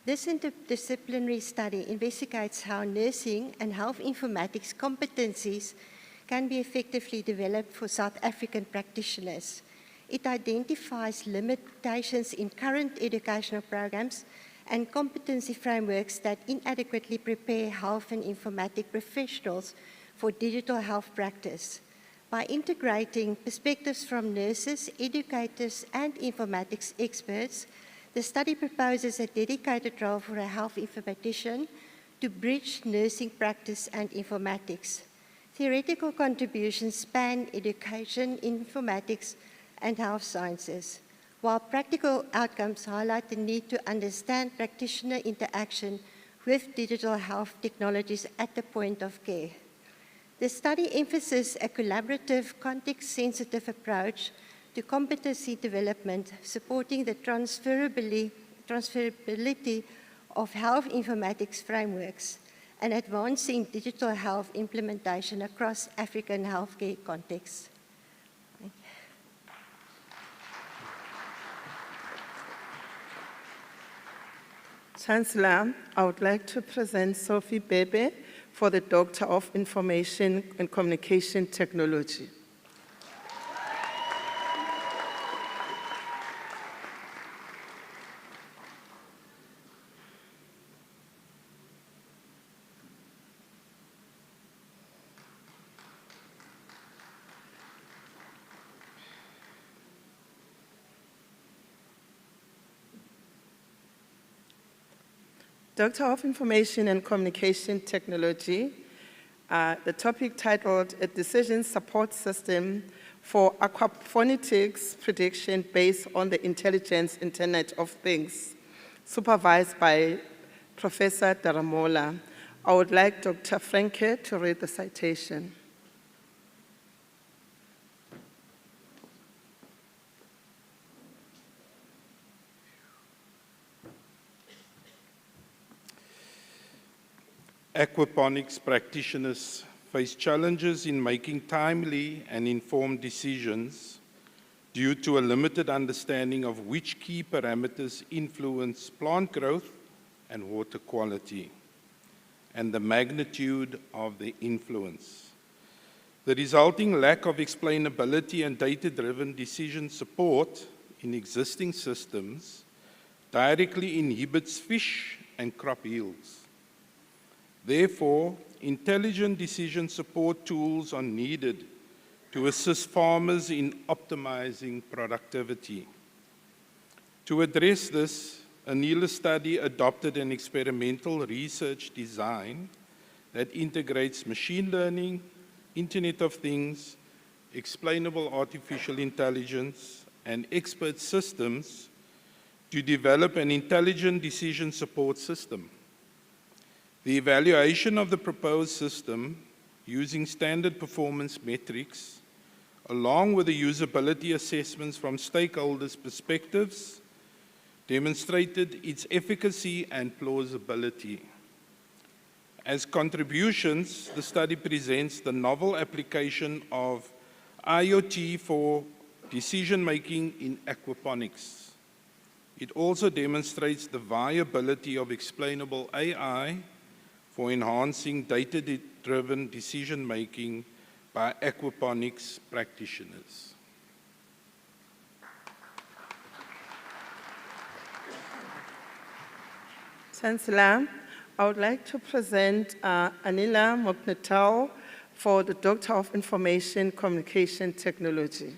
This interdisciplinary study investigates how nursing and health informatics competencies can be effectively developed for South African practitioners. It identifies limitations in current educational programs and competency frameworks that inadequately prepare health and informatic professionals for digital health practice. By integrating perspectives from nurses, educators, and informatics experts, the study proposes a dedicated role for a health informatician to bridge nursing practice and informatics. Theoretical contributions span education, informatics, and health sciences, while practical outcomes highlight the need to understand practitioner interaction with digital health technologies at the point of care. The study emphasizes a collaborative, context-sensitive approach to competency development, supporting the transferability of health informatics frameworks and advancing digital health implementation across African healthcare contexts. Chancellor, I would like to present Sophie Bebe for the Doctor of Information and Communication Technology. Doctor of Information and Communication Technology, the topic titled A Decision Support System for Aquaphonetics Prediction Based on the Intelligence Internet of Things, supervised by Professor Daramola. I would like Dr. Franke to read the citation. Aquaponics practitioners face challenges in making timely and informed decisions due to a limited understanding of which key parameters influence plant growth and water quality, and the magnitude of the influence. The resulting lack of explainability and data-driven decision support in existing systems directly inhibits fish and crop yields. Therefore, intelligent decision support tools are needed to assist farmers in optimizing productivity. To address this, a NELA study adopted an experimental research design that integrates machine learning, Internet of Things, explainable artificial intelligence, and expert systems to develop an intelligent decision support system. The evaluation of the proposed system using standard performance metrics, along with the usability assessments from stakeholders' perspectives, demonstrated its efficacy and plausibility. As contributions, the study presents the novel application of IoT for decision-making in aquaponics. It also demonstrates the viability of explainable AI for enhancing data-driven decision-making by aquaponics practitioners. Chancellor, I would like to present Anila Moknetal for the Doctor of Information Communication Technology.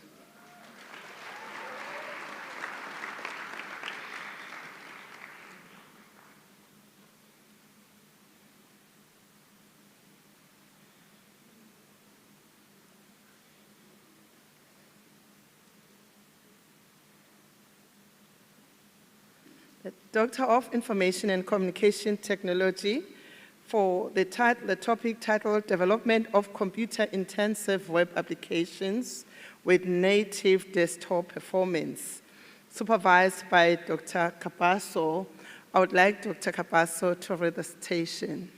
Doctor of Information and Communication Technology for the topic titled Development of Computer-Intensive Web Applications with Native Desktop Performance, supervised by Dr. Kapaso. I would like Dr. Kapaso to read the citation.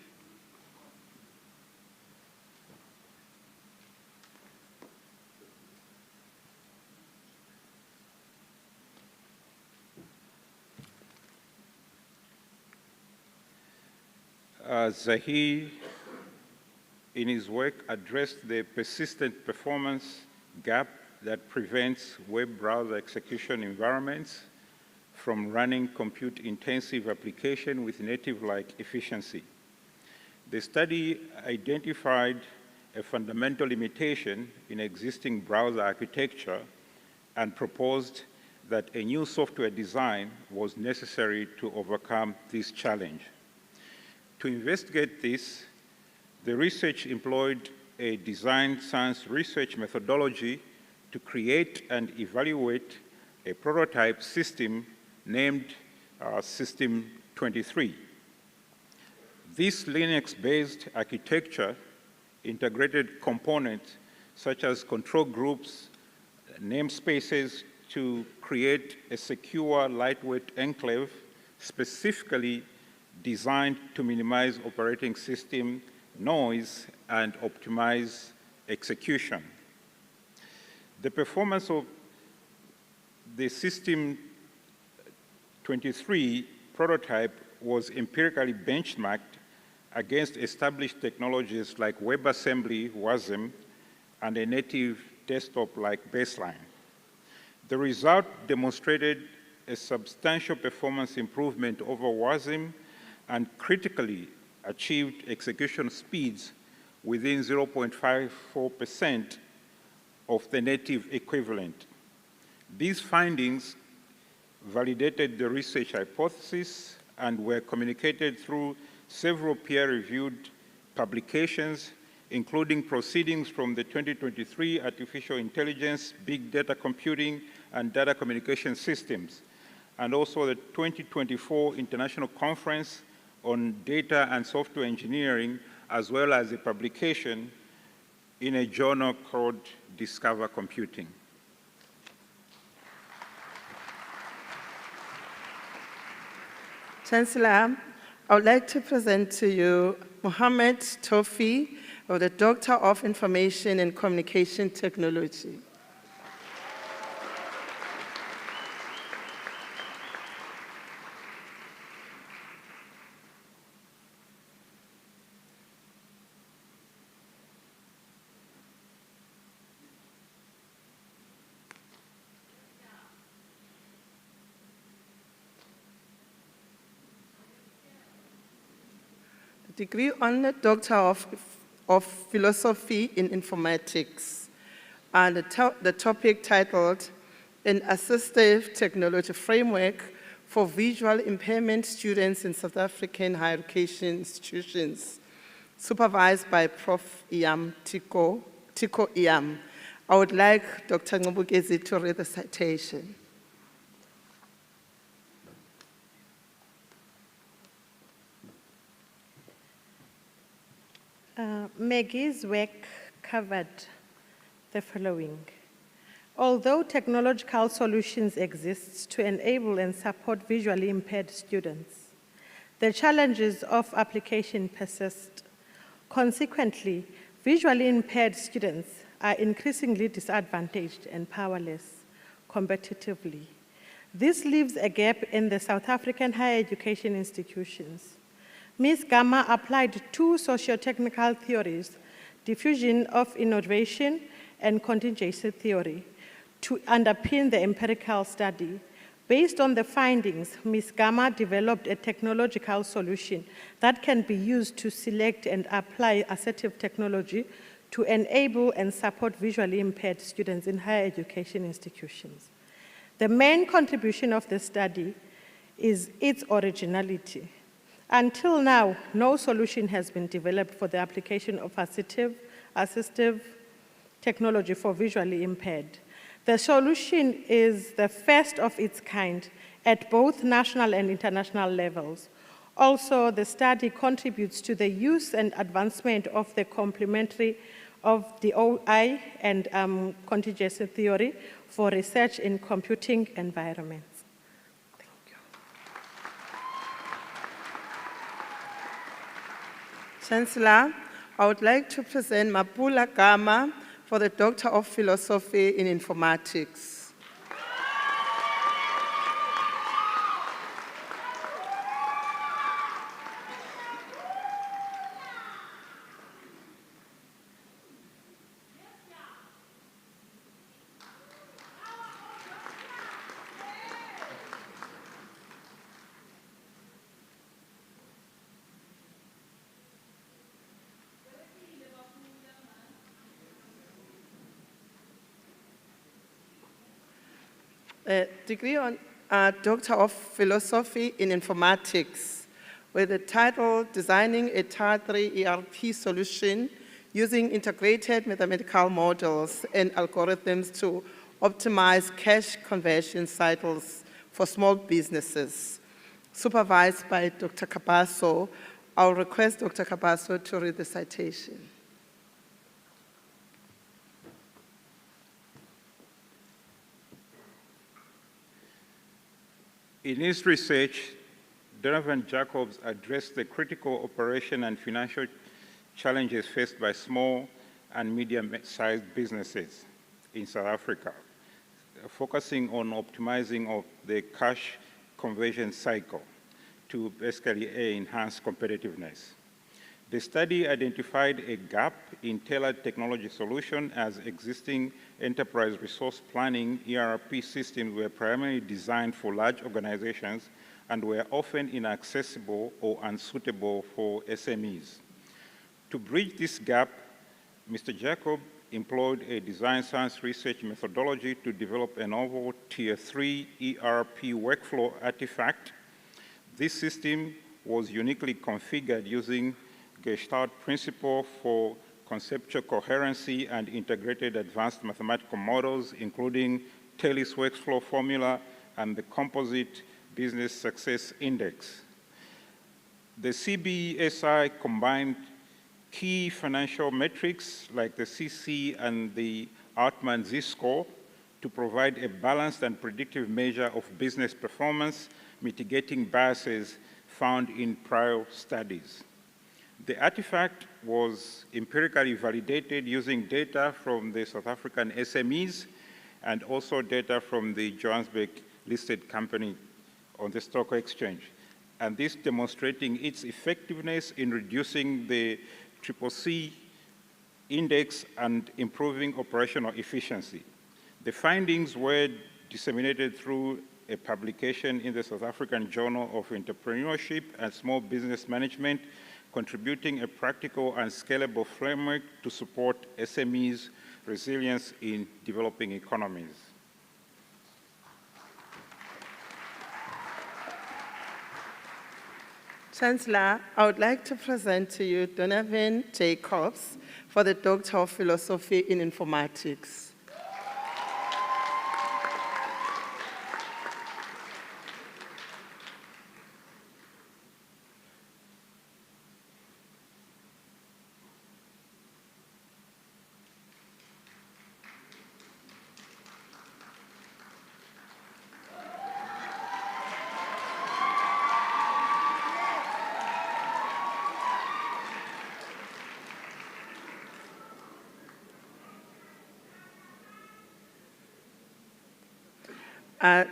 Zahi, in his work, addressed the persistent performance gap that prevents web browser execution environments from running compute-intensive applications with native-like efficiency. The study identified a fundamental limitation in existing browser architecture and proposed that a new software design was necessary to overcome this challenge. To investigate this, the research employed a design science research methodology to create and evaluate a prototype system named System 23. This Linux-based architecture integrated components such as control groups, namespaces to create a secure, lightweight enclave specifically designed to minimize operating system noise and optimize execution. The performance of the System 23 prototype was empirically benchmarked against established technologies like WebAssembly, WASM, and a native desktop like Baseline. The result demonstrated a substantial performance improvement over WASM and critically achieved execution speeds within 0.54% of the native equivalent. These findings validated the research hypothesis and were communicated through several peer-reviewed publications, including proceedings from the 2023 Artificial Intelligence, Big Data Computing, and Data Communication Systems, and also the 2024 International Conference on Data and Software Engineering, as well as a publication in a journal called Discover Computing. Chancellor, I would like to present to you Mohammed Tofi, of the Doctor of Information and Communication Technology. Degree on the Doctor of Philosophy in Informatics, and the topic titled an assistive technology framework for visual impairment students in South African higher education institutions, supervised by Prof. Tiko Iam. I would like Dr. Ngobukezi to read the citation. Maggie's work covered the following. Although technological solutions exist to enable and support visually impaired students, the challenges of application persist. Consequently, visually impaired students are increasingly disadvantaged and powerless competitively. This leaves a gap in the South African higher education institutions. Ms. Gama applied two socio-technical theories, diffusion of innovation and contingency theory, to underpin the empirical study. Based on the findings, Ms. Gama developed a technological solution that can be used to select and apply assistive technology to enable and support visually impaired students in higher education institutions. The main contribution of the study is its originality. Until now, no solution has been developed for the application of assistive technology for visually impaired. The solution is the first of its kind at both national and international levels. Also, the study contributes to the use and advancement of the complementary of the OI and contingency theory for research in computing environments. Chancellor, I would like to present Mapula Gama for the Doctor of Philosophy in Informatics. A degree on Doctor of Philosophy in Informatics with the title Designing a Tier 3 ERP Solution Using Integrated Mathematical Models and Algorithms to Optimize Cash Conversion Cycles for Small Businesses, supervised by Dr. Kabaso. I'll request Dr. Kabaso to read the citation. In his research, Donovan Jacobs addressed the critical operation and financial challenges faced by small and medium-sized businesses in South Africa, focusing on optimizing of the cash conversion cycle to basically enhance competitiveness. The study identified a gap in tailored technology solutions as existing enterprise resource planning ERP systems were primarily designed for large organizations and were often inaccessible or unsuitable for SMEs. To bridge this gap, Mr. Jacob employed a design science research methodology to develop a novel Tier 3 ERP workflow artifact. This system was uniquely configured using Gestalt principle for conceptual coherency and integrated advanced mathematical models, including Taylor's workflow formula and the composite business success index. The CBSI combined key financial metrics like the CC and the Altman Z-score to provide a balanced and predictive measure of business performance, mitigating biases found in prior studies. The artifact was empirically validated using data from the South African SMEs and also data from the Johannesburg listed company on the stock exchange. And this demonstrating its effectiveness in reducing the CCC index and improving operational efficiency. The findings were disseminated through a publication in the South African Journal of Entrepreneurship and Small Business Management, contributing a practical and scalable framework to support SMEs' resilience in developing economies. Chancellor, I would like to present to you Donovan Jacobs for the Doctor of Philosophy in Informatics.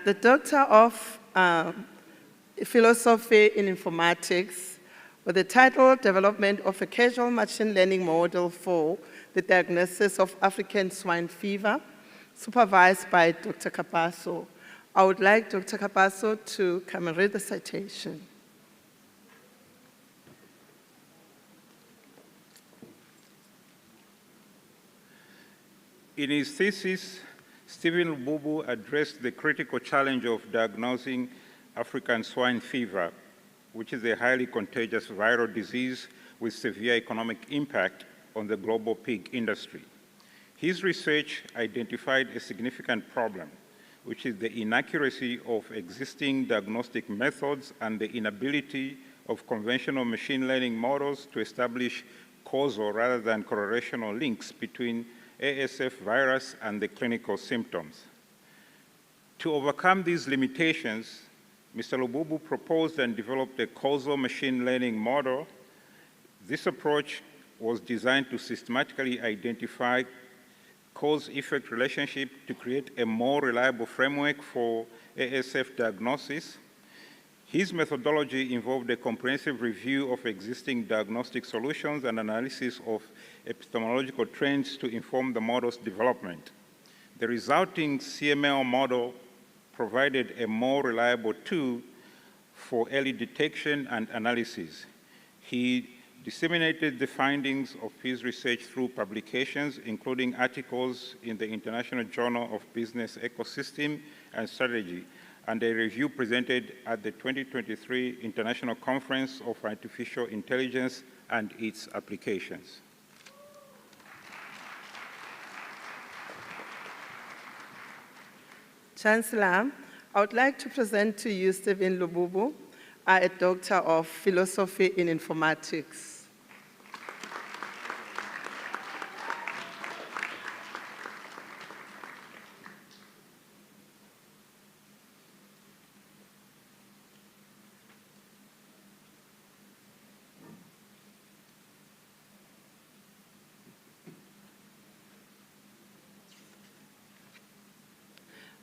The Doctor of Philosophy in Informatics with the title Development of a Causal Machine Learning Model for the Diagnosis of African Swine Fever, supervised by Dr. Kapaso. I would like Dr. Kapaso to come and read the citation. In his thesis, Stephen Lububu addressed the critical challenge of diagnosing African swine fever, which is a highly contagious viral disease with severe economic impact on the global pig industry. His research identified a significant problem, which is the inaccuracy of existing diagnostic methods and the inability of conventional machine learning models to establish causal rather than correlational links between ASF virus and the clinical symptoms. To overcome these limitations, Mr. Lububu proposed and developed a causal machine learning model. This approach was designed to systematically identify cause-effect relationship to create a more reliable framework for ASF diagnosis. His methodology involved a comprehensive review of existing diagnostic solutions and analysis of epistemological trends to inform the model's development. The resulting CML model provided a more reliable tool for early detection and analysis. He disseminated the findings of his research through publications, including articles in the International Journal of Business Ecosystem and Strategy, and a review presented at the 2023 International Conference of Artificial Intelligence and its Applications. Chancellor, I would like to present to you Stephen Lububu, a Doctor of Philosophy in Informatics.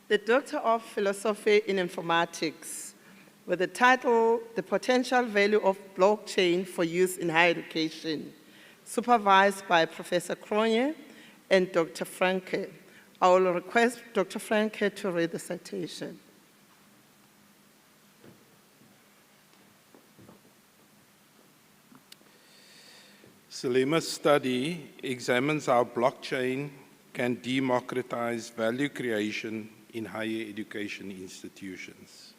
The Doctor of Philosophy in Informatics with the title, The Potential Value of Blockchain for Use in Higher Education, supervised by Professor Cronje and Dr. Franke. I will request Dr. Franke to read the citation. Salema's study examines how blockchain can democratize value creation in higher education institutions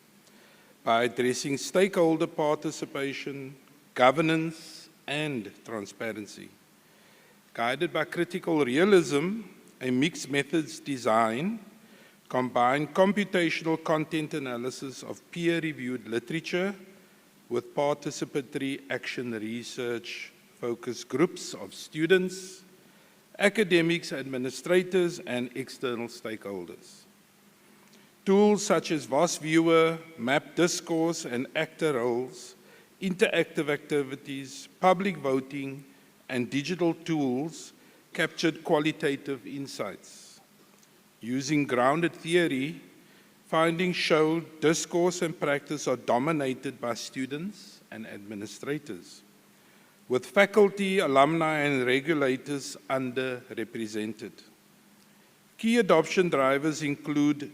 by addressing stakeholder participation, governance, and transparency. Guided by critical realism, a mixed methods design combined computational content analysis of peer-reviewed literature with participatory action research focus groups of students, academics, administrators, and external stakeholders. Tools such as VOS Viewer, Map Discourse, and Actor Roles, interactive activities, public voting, and digital tools captured qualitative insights. Using grounded theory, findings showed discourse and practice are dominated by students and administrators, with faculty, alumni, and regulators underrepresented. Key adoption drivers include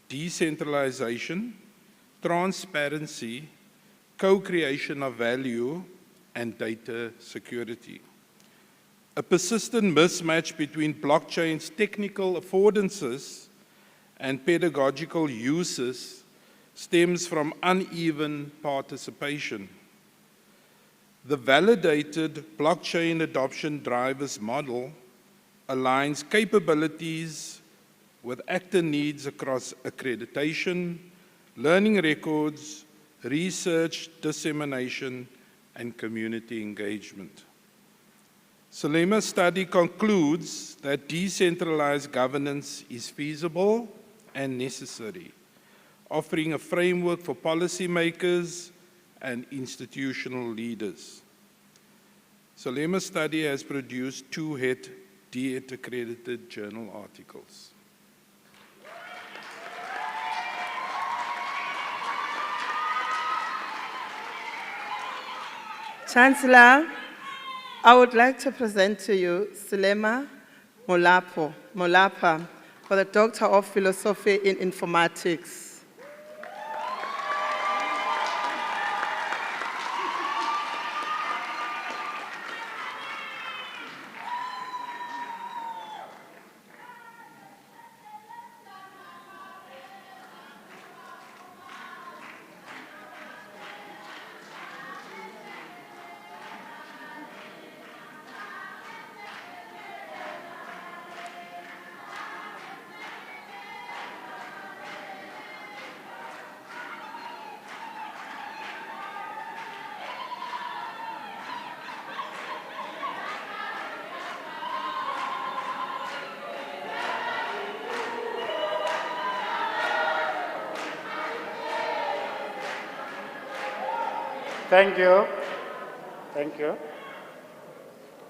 decentralization, transparency, co-creation of value, and data security. A persistent mismatch between blockchain's technical affordances and pedagogical uses stems from uneven participation. The validated blockchain adoption drivers model aligns capabilities with actor needs across accreditation, learning records, research dissemination, and community engagement. Sulema's study concludes that decentralized governance is feasible and necessary, offering a framework for policymakers and institutional leaders. Sulema's study has produced 2 DET accredited journal articles. Chancellor, I would like to present to you Sulema Molapa for the Doctor of Philosophy in Informatics. Thank you. Thank you.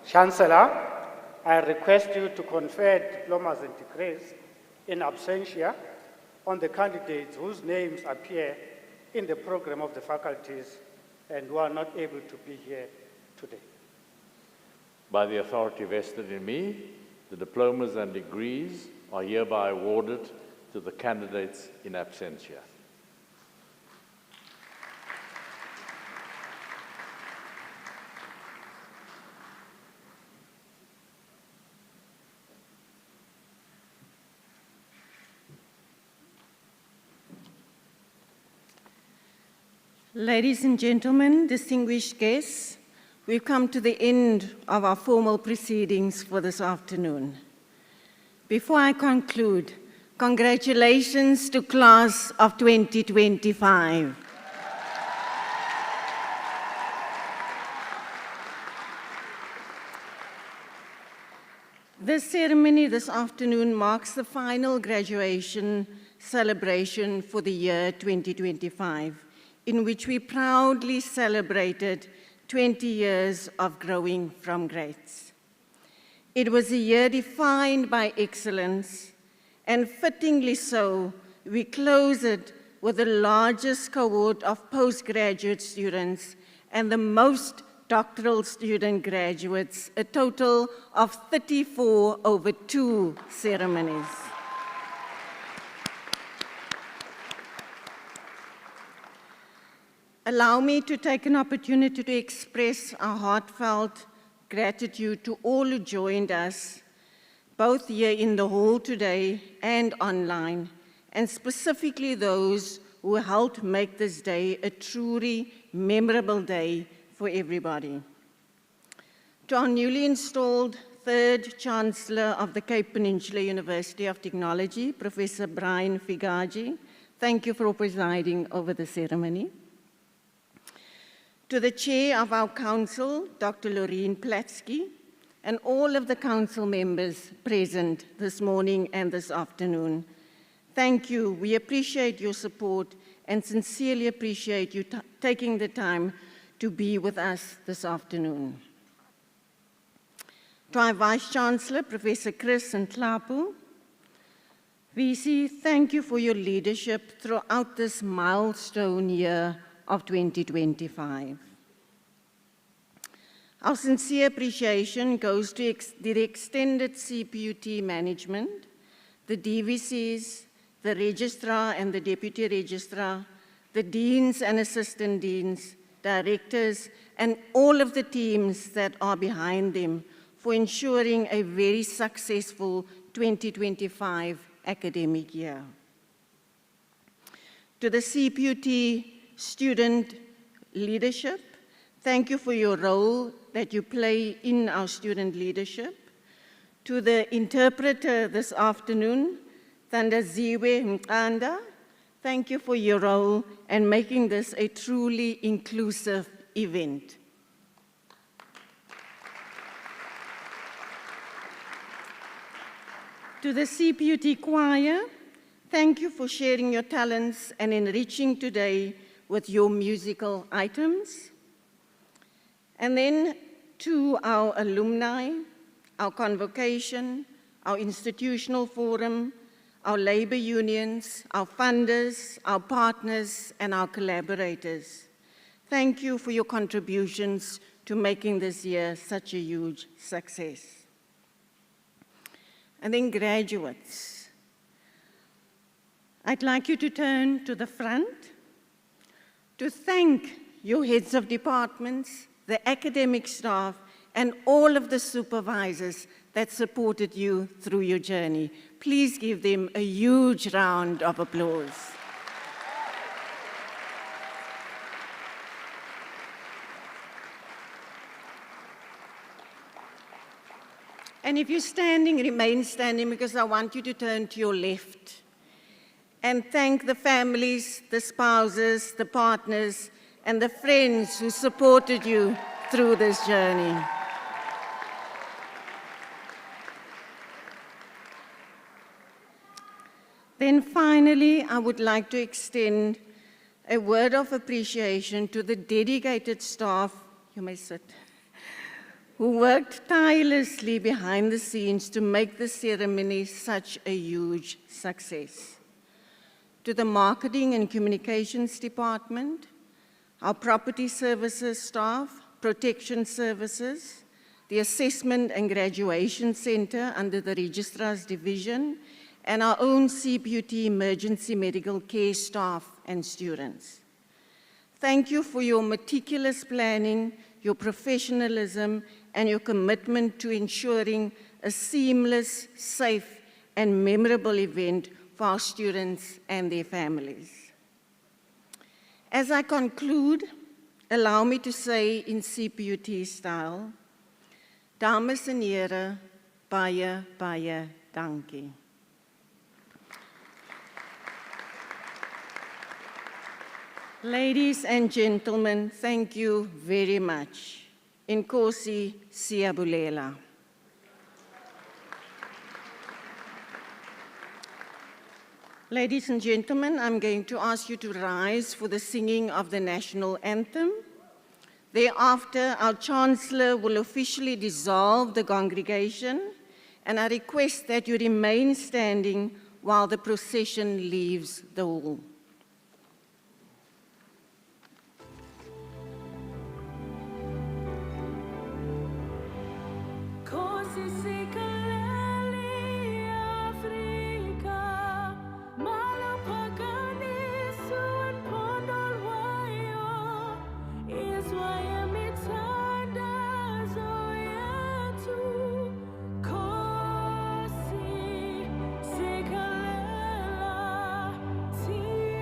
Chancellor, I request you to confer diplomas and degrees in absentia on the candidates whose names appear in the program of the faculties and who are not able to be here today. By the authority vested in me, the diplomas and degrees are hereby awarded to the candidates in absentia. Ladies and gentlemen, distinguished guests, we've come to the end of our formal proceedings for this afternoon. Before I conclude, congratulations to class of 2025. This ceremony this afternoon marks the final graduation celebration for the year 2025, in which we proudly celebrated 20 years of growing from greats. It was a year defined by excellence, and fittingly so, we close it with the largest cohort of postgraduate students and the most doctoral student graduates, a total of 34 over 2 ceremonies. Allow me to take an opportunity to express our heartfelt gratitude to all who joined us, both here in the hall today and online, and specifically those who helped make this day a truly memorable day for everybody. To our newly installed third Chancellor of the Cape Peninsula University of Technology, Professor Brian Figaji, thank you for presiding over the ceremony. To the Chair of our Council, Dr. Loreen Platsky, and all of the Council members present this morning and this afternoon, thank you. We appreciate your support and sincerely appreciate you taking the time to be with us this afternoon. To our Vice-Chancellor, Professor Chris Ntlapu, VC, thank you for your leadership throughout this milestone year of 2025. Our sincere appreciation goes to the extended CPUT management, the DVCs, the registrar and the deputy registrar, the deans and assistant deans, directors, and all of the teams that are behind them for ensuring a very successful 2025 academic year. To the CPUT student leadership, Thank you for your role that you play in our student leadership. To the interpreter this afternoon, Thandaziwe Mkanda, thank you for your role and making this a truly inclusive event. To the CPUT choir, thank you for sharing your talents and enriching today with your musical items. And then to our alumni, our convocation, our institutional forum, our labor unions, our funders, our partners, and our collaborators. Thank you for your contributions to making this year such a huge success. And then graduates, I'd like you to turn to the front to thank your heads of departments, the academic staff, and all of the supervisors that supported you through your journey. Please give them a huge round of applause. And if you're standing, remain standing, because I want you to turn to your left and thank the families, the spouses, the partners, and the friends who supported you through this journey. Then finally, I would like to extend a word of appreciation to the dedicated staff, you may sit, who worked tirelessly behind the scenes to make the ceremony such a huge success. To the Marketing and Communications Department, our Property Services staff, Protection Services, the Assessment and Graduation Center under the Registrar's Division, and our own CPUT Emergency Medical Care staff and students. Thank you for your meticulous planning, your professionalism, and your commitment to ensuring a seamless, safe, and memorable event for our students and their families. As I conclude, allow me to say in CPUT style, Dames en here, baie, baie dankie. Ladies and gentlemen, thank you very much. Inkosi siyabulela. Ladies and gentlemen, I'm going to ask you to rise for the singing of the national anthem. Thereafter, our Chancellor will officially dissolve the congregation, and I request that you remain standing while the procession leaves the hall. See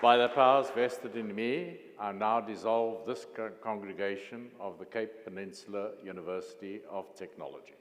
By the powers vested in me, I now dissolve this congregation of the Cape Peninsula University of Technology.